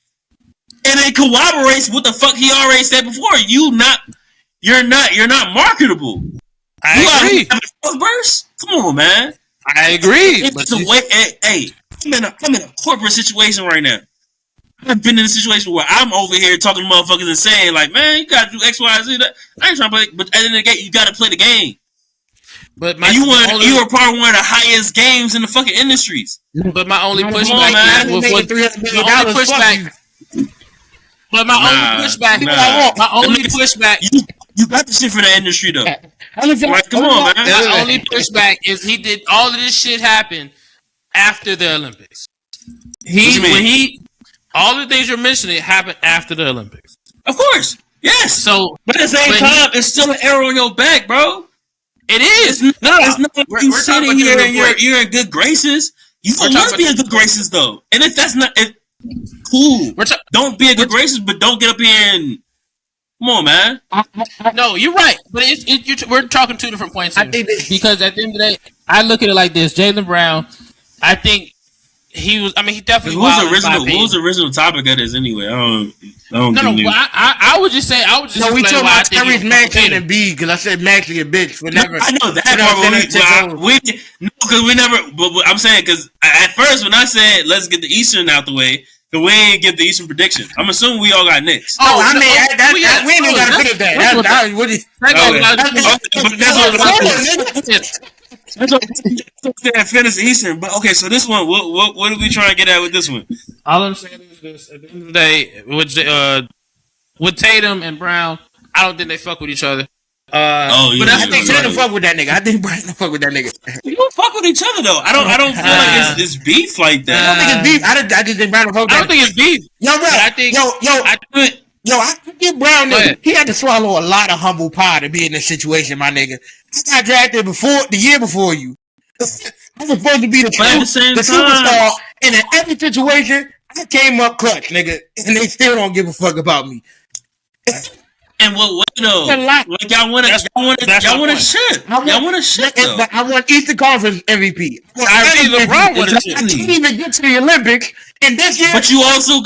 And it corroborates what the fuck he already said before. You're not marketable. I agree. Burst? Come on, man. I agree. It's a way. Hey, I'm in a corporate situation right now. I've been in a situation where I'm over here talking to motherfuckers and saying like, man, you gotta do X, Y, Z. I ain't trying to play, but at the end of the day, you gotta play the game. But you were part of one of the highest games in the fucking industries. But my only pushback is with You got the shit for the industry though. Like, come on, man. My only pushback is he did all of this shit happen after the Olympics. All the things you're mentioning happened after the Olympics. Of course, yes. So, but at the same time, it's still an arrow in your back, bro. It is. It's not you sitting here and you're in good graces. You don't want to be in good graces though. And if that's not cool, don't be in good graces, but don't get up here and come on, man. No, you're right, but we're talking two different points here. Because at the end of the day, I look at it like this: Jaylen Brown, I think he was. I mean, he definitely. What was the original topic of this anyway? I don't. No. I would just say. No, we talking about Tyrese Maxey and B because I said Maxey a bitch for never. I know that part. Because we never. But I'm saying because at first when I said let's get the Eastern out the way. But we ain't get the Eastern prediction. I'm assuming we all got Knicks. Oh, I mean, we ain't even got to finish that. That's what finish Eastern. But okay, so this one, what are we trying to get at with this one? All I'm saying is this: at the end of the day, with Tatum and Brown, I don't think they fuck with each other. But I think Tatum fuck with that nigga. I think Brown fuck with that nigga. You don't fuck with each other though. I don't feel like it's beef like that. I don't think it's beef. I just think Brown fuck with that. I don't think it's beef. I give Brown nigga. He had to swallow a lot of humble pie to be in this situation, my nigga. I got drafted the year before you. I'm supposed to be the superstar, and in every situation, I came up clutch, nigga, and they still don't give a fuck about me. And what way though? A lot. Like y'all want to ship. Y'all want to ship though. But I want Eastern Conference MVP. LeBron would have I can't even get to the Olympics. And this year, but you also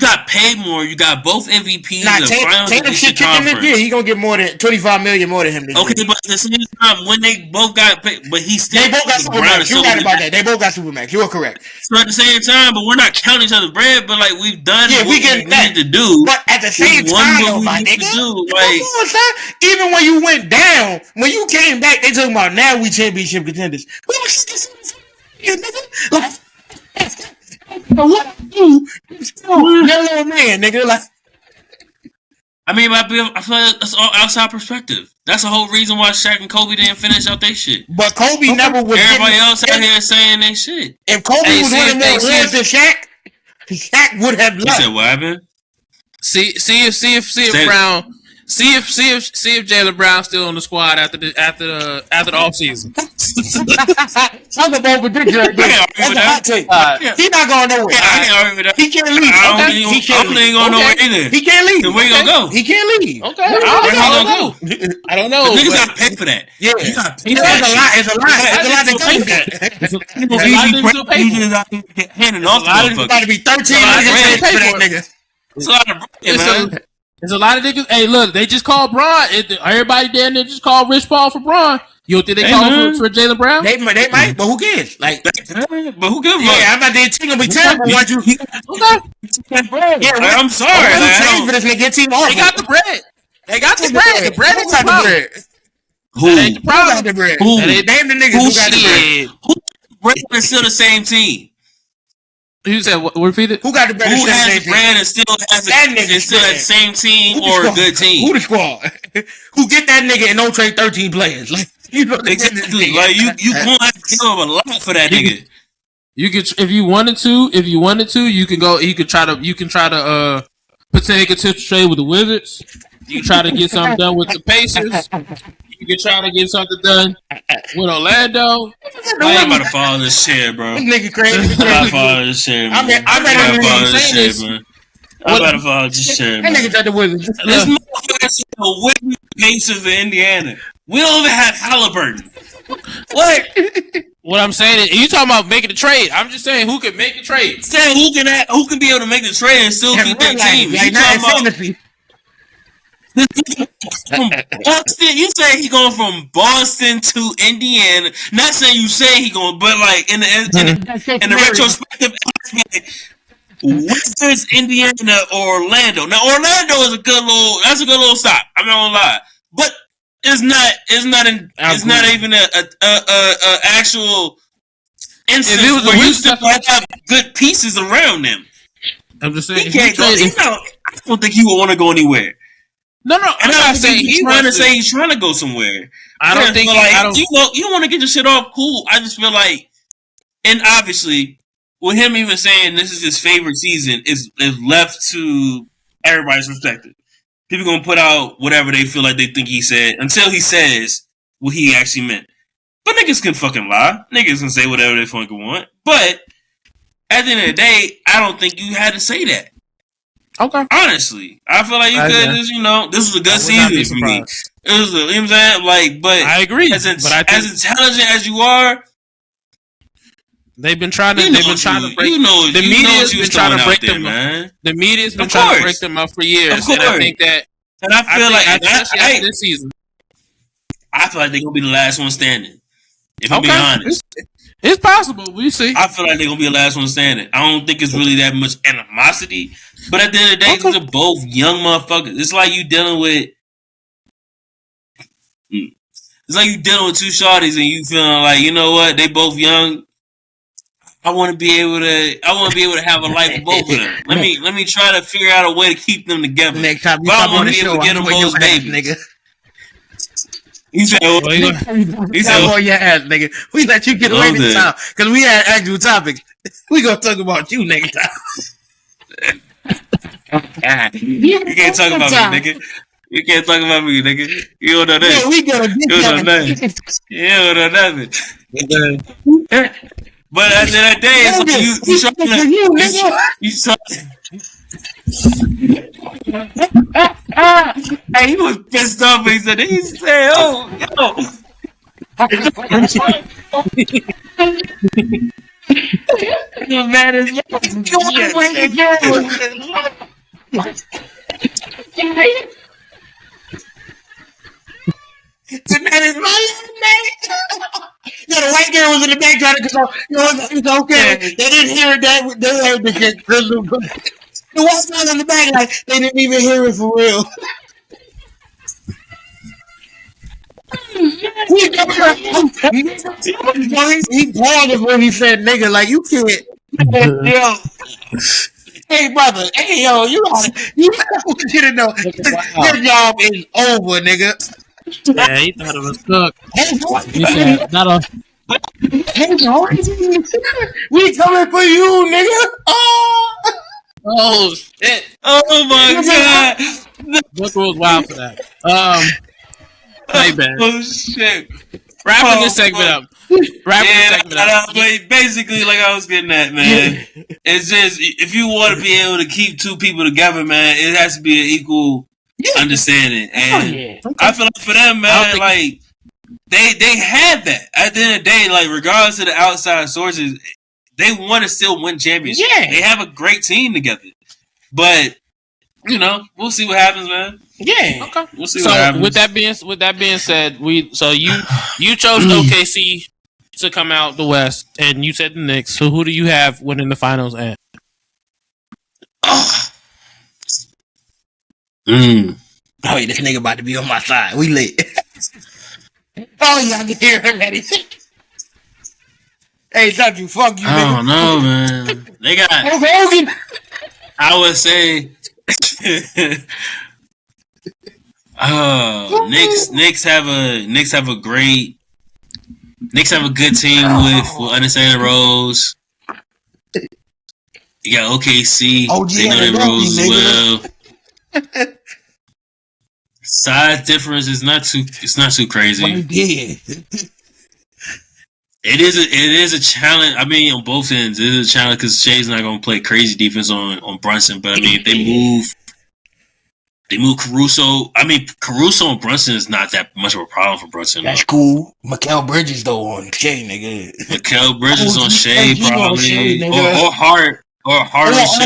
got paid more. You got both MVPs. nah, Taylor shit kicking this year. He gonna get more than $25 million more than him. Okay, but at the same time, when they both got paid, but he still they both got Supermax. You're right about that. They both got Supermax. You are correct. So at the same time, but we're not counting each other's bread. But like we've done what we need to do. But at the same time, my nigga, even when you went down, when you came back, they talking about now we championship contenders. We was nigga. Like, what I do? Your little man, nigga. Like, I mean, I feel like that's all outside perspective. That's the whole reason why Shaq and Kobe didn't finish out their shit. But Kobe never was. Everybody else out here saying they shit. If Kobe was winning more awards than Shaq would have left. You said what happened? See if Brown. See if Jaylen Brown's still on the squad after the offseason. Talk about prediction right there. That's a hot take. He's not going nowhere. I can't argue with that. He can't leave. I don't think he's going nowhere either. He can't leave. Then where you gonna go? He can't leave. Okay. I don't know. The niggas got paid for that. Yeah. You got paid for that. It's a lot. It's a lot to pay for. Handing off It's about to be 13 niggas for that nigga. It's a lot of man. There's a lot of niggas. Hey, look, they just called Braun. Everybody down there just called Rich Paul for Braun. You don't think they call for Jaylen Brown? They might, but who cares? Like, but who gives a fuck? Yeah, I'm not there. Team gonna be terrible. Once you, I'm sorry. For this nigga team off. They got the bread. They got the bread. The bread is the problem. Who? That ain't the problem. Got the bread? Who? Name the niggas who got the bread. Who? Bread is still the same team. Who said what? Repeat it. Who got the bread? Who has the bread and still has the same team or a good team? Who the squad? Who get that nigga and don't trade 13 players? Like, you know, exactly. Like you gonna have to give him a lot for that nigga. You could, if you wanted to, you can go. You can try to take a tip trade with the Wizards. You can try to get something done with the Pacers. You can try to get something done with Orlando. I'm about to follow this shit, bro. This nigga crazy. I'm about to follow this shit, man. I'm about to follow this shit, man. I'm about to follow this shit, man. That nigga got the Wizards. This motherfucker with the Pacers in Indiana. We don't even have Halliburton. What? What I'm saying is, you talking about making a trade. I'm just saying who can make a trade. Saying who can be able to make the trade and still keep their team. Like, you talking about from Boston? You say he going from Boston to Indiana. Not saying you say he going, but like in the retrospective aspect, Wizards, Indiana, or Orlando. Now Orlando is a good little stop. I'm not gonna lie, but it's not even a actual instance where you still have good pieces around them. I'm just saying he can't go. I don't think he would want to go anywhere. No, I'm not saying he's trying to say he's trying to go somewhere. I don't think you don't want to get your shit off. Cool. I just feel like, and obviously, with him even saying this is his favorite season, is left to everybody's perspective. People gonna put out whatever they feel like they think he said until he says what he actually meant. But niggas can fucking lie. Niggas can say whatever they fucking want. But at the end of the day, I don't think you had to say that. Okay. Honestly, I feel like you could just, this was a good season for me. It was, you know what I'm saying? Like, but I agree. As intelligent as you are, they've been trying to break. The media's been trying to break them, man. The media's been trying to break them up for years, and I think that. And I feel like after this season, I feel like they're gonna be the last one standing. If I'm being honest. It's possible. We see. I feel like they're gonna be the last one standing. I don't think it's really that much animosity. But at the end of the day, these are both young motherfuckers. It's like you dealing with two shorties and you feeling like, you know what, they both young. I want to be able to have a life with both of them. Let me try to figure out a way to keep them together. Next time you come on the show, get them both babies. Nigga. He said, on your ass, nigga. We let you get away this time because we had actual topics. We gonna talk about you next time. You can't talk about me, nigga. You can't talk about me, nigga. You don't know that. Yeah, we gonna You don't know nothing. You don't know nothing. But at the end of the day, it's like Hey, he was pissed off when he said, "Oh, yo." You mad as the man is my man. Yo, the white girl was in the back trying to go. It's okay. They didn't hear that. They heard the shit. The white girl in the back, like they didn't even hear it for real. He paused when he said nigga, like you can't. Yo. Hey brother, hey yo, you should have known. Your job is over, nigga. Yeah, he thought it was cooked. He said, not a. We coming for you, nigga. Oh shit! Oh my god! Booker was wild for that. Playback. Oh shit! Wrapping this segment up. But basically, like I was getting at, man, it's just if you want to be able to keep two people together, man, it has to be an equal understanding. And I feel like for them, man, like they have that. At the end of the day, like regardless of the outside sources, they want to still win championships. Yeah. They have a great team together. But we'll see what happens, man. Yeah. Okay. We'll see what happens. With that being said, you chose OKC to come out the West, and you said the Knicks. So who do you have winning the finals? And Oh, yeah, this nigga about to be on my side. We lit. Oh, yeah, I can hear him already. Hey, Touch you, fuck you, nigga. I don't know, man. They got. I would say. Knicks have a good team with understanding the roles. You got OKC. They know their roles as well. Size difference is not too crazy. It is a challenge. I mean, on both ends, it is a challenge because Shea's not going to play crazy defense on Brunson. But I mean, if they move Caruso. I mean, Caruso and Brunson is not that much of a problem for Brunson. That's cool. Mikal Bridges though on Shea, nigga. Mikal Bridges on Shea probably, or Hart on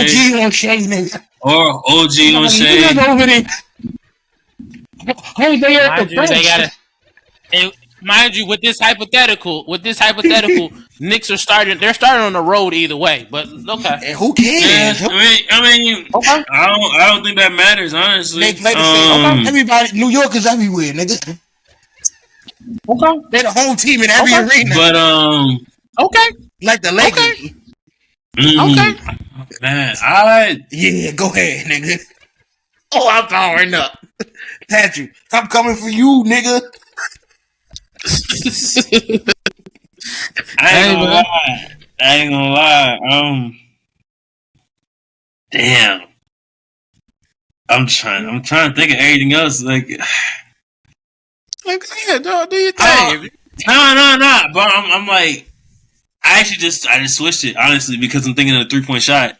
Shea. OG on Shea, nigga. Or OG on Shea. Mind you, with this hypothetical, Knicks are starting. They're starting on the road either way. But okay, and who cares? Yeah, I mean, okay. I don't think that matters, honestly. They play the same. Everybody, New York is everywhere, nigga. Okay, they're the whole team in every arena. But okay, like the Lakers. Okay, man, yeah, go ahead, nigga. Oh, I'm powering up. Patrick, I'm coming for you, nigga. I ain't gonna lie. Damn. I'm trying to think of everything else. Like, yeah, do your thing. No. But I'm like, I just switched it honestly because I'm thinking of the 3-point shot.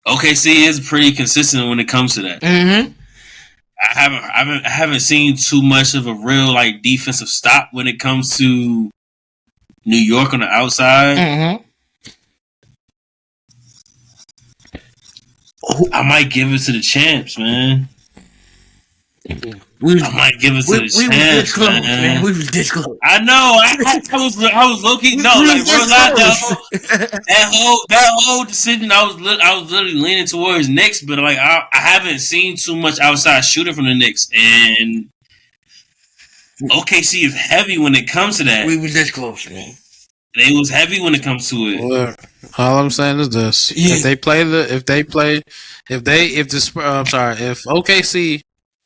OKC is pretty consistent when it comes to that. Mm-hmm. I haven't seen too much of a real like defensive stop when it comes to New York on the outside. Mm-hmm. I might give it to the champs, man. I might give it to the champs, man. We was this close. I know. I was low key. No, like real life. That whole decision, I was literally leaning towards Knicks, but like I haven't seen too much outside shooting from the Knicks, and OKC is heavy when it comes to that. We was this close, man. They was heavy when it comes to it. Well, all I'm saying is this: if OKC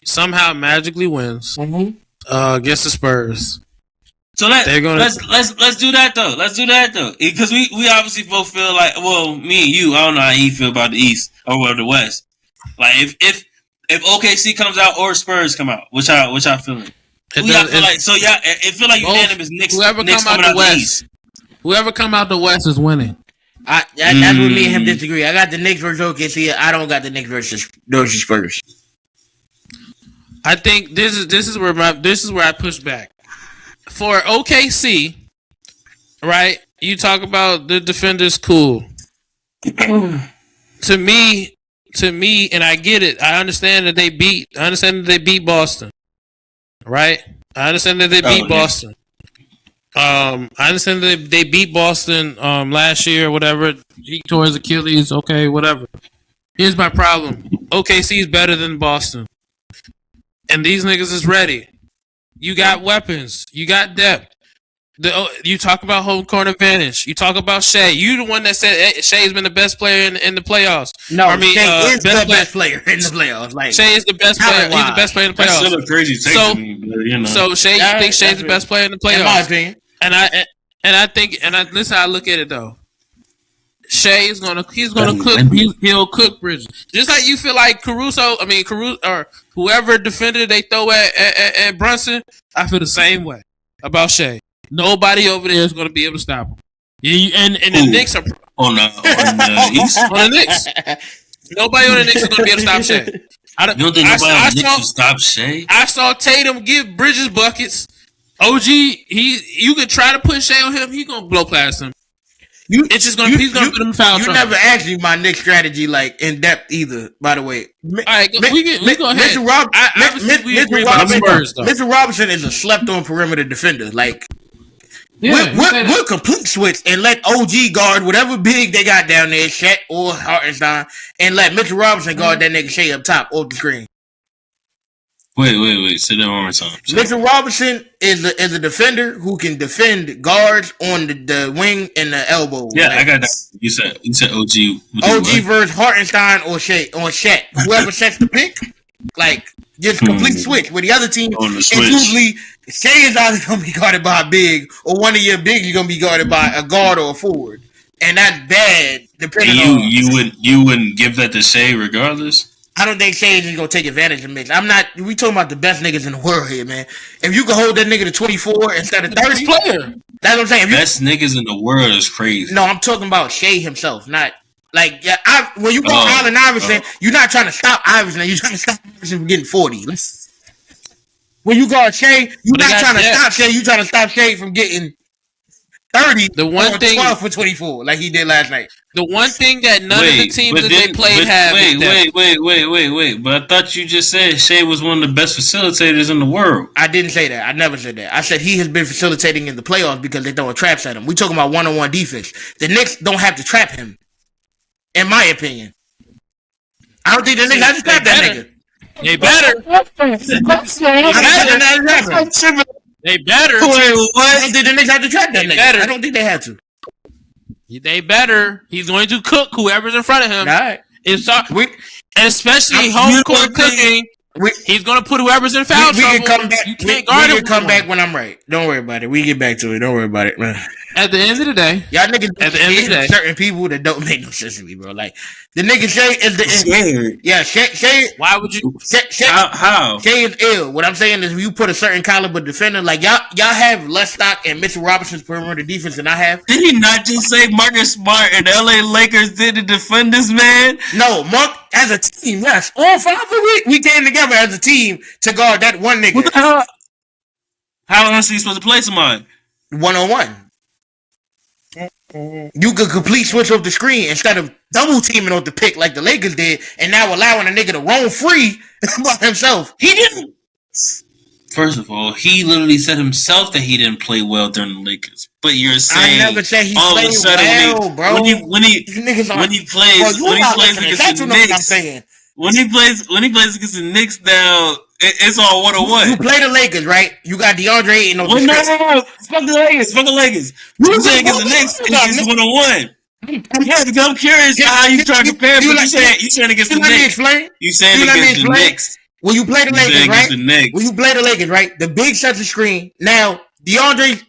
somehow magically wins against the Spurs. So let's do that though. Let's do that though, because we obviously both feel like, well, me and you, I don't know how you feel about the East or the West. Like if OKC comes out or Spurs come out, which I feeling? It feel like unanimous Knicks coming out the East. Whoever come out the West is winning. That's where me and him disagree. I got the Knicks versus OKC. I don't got the Knicks versus Spurs. I think this is where I push back. For OKC, right? You talk about the defenders, cool. to me, and I get it. I understand that they beat Boston, right? I understand that they beat Boston. I understand that they beat Boston last year or whatever. G tore his Achilles. Okay, whatever. Here's my problem. OKC is better than Boston. And these niggas is ready. You got weapons. You got depth. You talk about home court advantage. You talk about Shea. You the one that said Shea's been the best player in the playoffs. No, I mean, Shea is the best player in the playoffs. Like, Shea is the best player. He's the best player in the playoffs. That's still a crazy take to me, but, you know. So Shea, you think Shea's the best player in the playoffs? In my opinion. And I think listen how I look at it though. Shea is he's gonna cook. He'll cook Bridges. Just like you feel like Caruso or whoever defender they throw at Brunson. I feel the same way about Shea. Nobody over there is gonna be able to stop him. And the Knicks are on the East. On the Knicks. Nobody on the Knicks is gonna be able to stop Shea. You don't think nobody on the Knicks will stop Shea? I saw Tatum give Bridges buckets. OG, you could try to put Shea on him. He's gonna blow past him. He's gonna put him foul. You never asked me my Knicks strategy like in depth either. By the way, all right, we go ahead. Mr. Robinson is a slept-on perimeter defender. Like, we'll complete switch and let OG guard whatever big they got down there, Shaq or Hartenstein, and let Mitchell Robinson guard that nigga Shea up top off the screen. Wait. Say that one more time. Mitchell Robinson is a defender who can defend guards on the wing and the elbow. Yeah, like, I got that. You said OG. OG versus Hartenstein or Shaq. Whoever sets the pick, like just complete switch. With the other team, it's usually Shea is either gonna be guarded by a big or one of your bigs is gonna be guarded by a guard or a forward, and that's bad. Depending on you wouldn't give that to Shea regardless. I don't think Shea is just gonna take advantage of Mitch. We talking about the best niggas in the world here, man. If you can hold that nigga to 24 instead of 30, player. That's what I'm saying. Best niggas in the world is crazy. No, I'm talking about Shea himself, not like when you go Allen Iverson, you're not trying to stop Iverson. You're trying to stop Iverson from getting 40. When you guard Shea, you're not trying to stop Shea. You're trying to stop Shea from getting 30. The one thing 12 for 24, like he did last night. The one thing that none of the teams that they played have. Wait. But I thought you just said Shea was one of the best facilitators in the world. I didn't say that. I never said that. I said he has been facilitating in the playoffs because they throwing traps at him. We talking about one-on-one defense. The Knicks don't have to trap him, in my opinion. I don't think the Knicks have to trap that nigga. They better. They better. Wait, what? I don't think the Knicks have to trap that nigga. I don't think they have to. They better. He's going to cook whoever's in front of him. All right. And especially home court cooking. He's going to put whoever's in foul trouble. You can't guard him. We can come back when I'm right. Don't worry about it. We get back to it. Don't worry about it, man. At the end of the day, y'all niggas at the end of the day, certain people that don't make no sense to me, bro. Like the nigga Shea is the Shea. Why would you? How? Shea is ill. What I'm saying is, if you put a certain caliber defender, like y'all have less stock in Mitchell Robinson's perimeter defense than I have. Did he not just say Marcus Smart and the LA Lakers did to defend this man? No, Mark as a team, yes, all 5 of we came together as a team to guard that one nigga. What the hell? How else are you supposed to play somebody? 1-on-1. You could complete switch off the screen instead of double teaming off the pick like the Lakers did, and now allowing a nigga to roam free by himself. He didn't. First of all, he literally said himself that he didn't play well during the Lakers. But you're saying I never said he played well, bro. When he plays against the Knicks, when he plays against the Knicks now, it's all 1-on-1. You play the Lakers, right? You got DeAndre Ayton on the no. Fuck the Lakers. You play against the Knicks, it's 1-on-1. Yeah, because I'm curious how you trying to compare, but you saying against the Knicks. You saying against the Knicks. When you play the Lakers, right? When you play the Lakers, right? The big sets the screen. Now, DeAndre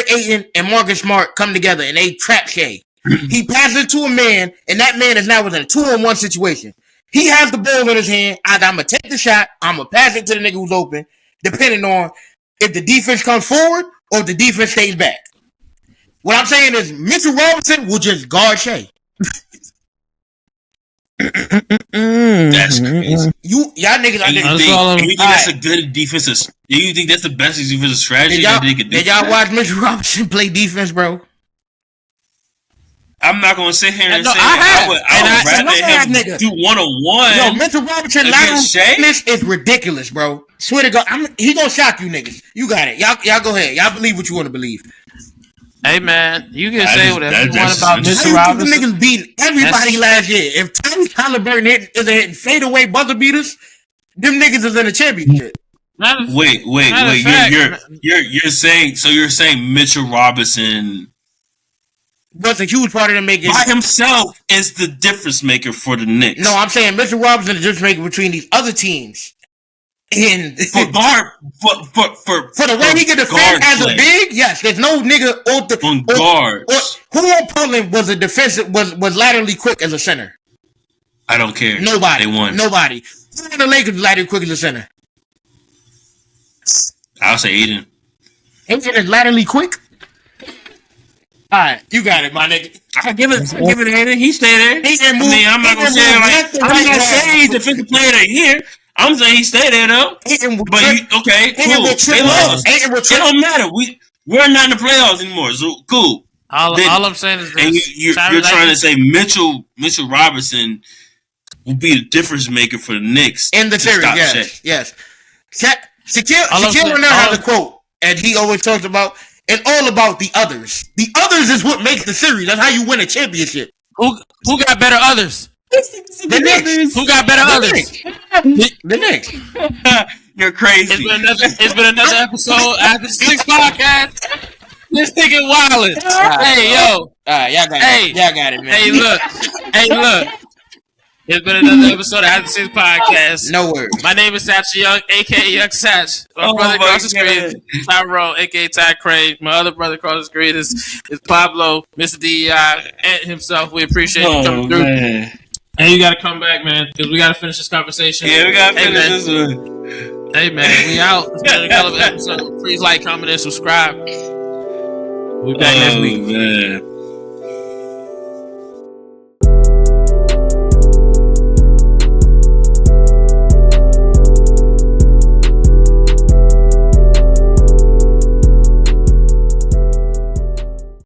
Ayton and Marcus Smart come together and they trap Shea. He passes to a man, and that man is now within a 2-on-1 situation. He has the ball in his hand. Either I'm going to take the shot, I'm going to pass it to the nigga who's open, depending on if the defense comes forward or if the defense stays back. What I'm saying is Mitchell Robinson will just guard Shea. That's crazy. Y'all niggas are niggas. You think that's a good defensive? Do you think that's the best defensive strategy that they could do? Did y'all watch Mitchell Robinson play defense, bro? I'm not gonna sit here and say I would rather him do 1-on-1. Yo, Mitchell Robinson lateral fitness is ridiculous, bro. Swear to God, he gonna shock you niggas. You got it. Y'all go ahead. Y'all believe what you want to believe. Hey man, you can say whatever you want about Mitchell Robinson. Robinson. The niggas beat everybody last year. If Tommy Halliburton isn't hitting fadeaway buzzer beaters, them niggas is in a championship. Wait. You're saying Mitchell Robinson was a huge part of them making by himself is the difference maker for the Knicks. No, I'm saying Mitchell Robinson is the difference maker between these other teams. And for the way he can defend as a big, yes, there's no nigga on guards. Who on Portland was a defensive was laterally quick as a center? I don't care. Nobody. They won. Nobody. Who in the Lakers was laterally quick as a center? I'll say Aiden. Aiden is laterally quick. All right, you got it, my nigga. I give it to Aiden. He stay there. I'm not gonna say he's defensive player of the year. I'm saying he stayed there though. Cool. They lost. It don't matter. We're not in the playoffs anymore. So cool. All I'm saying is this. And you're trying to say Mitchell Robinson will be the difference maker for the Knicks in the series. Yes. Shaquille O'Neal has a quote, and he always talks about and all about the others. The others is what makes the series. That's how you win a championship. Who got better others? The Knicks. Who got better others? The Knicks. You're crazy. It's been another episode After the Six podcast. This nigga wildin'. Hey yo. Alright, y'all got it, man. Hey look. It's been another episode of After the Six podcast. No words. My name is Satch Young, aka Youngsatch. My brother across the screen is Tyrone, aka Ty Craig. My other brother across the screen is Pablo, Mr. DEI, and himself. We appreciate you coming through. Man. And you gotta come back, man, because we gotta finish this conversation. Yeah, we gotta finish this one. Hey man, we out. It's been a hell of an episode. Please like, comment, and subscribe. We'll be back next week. Man.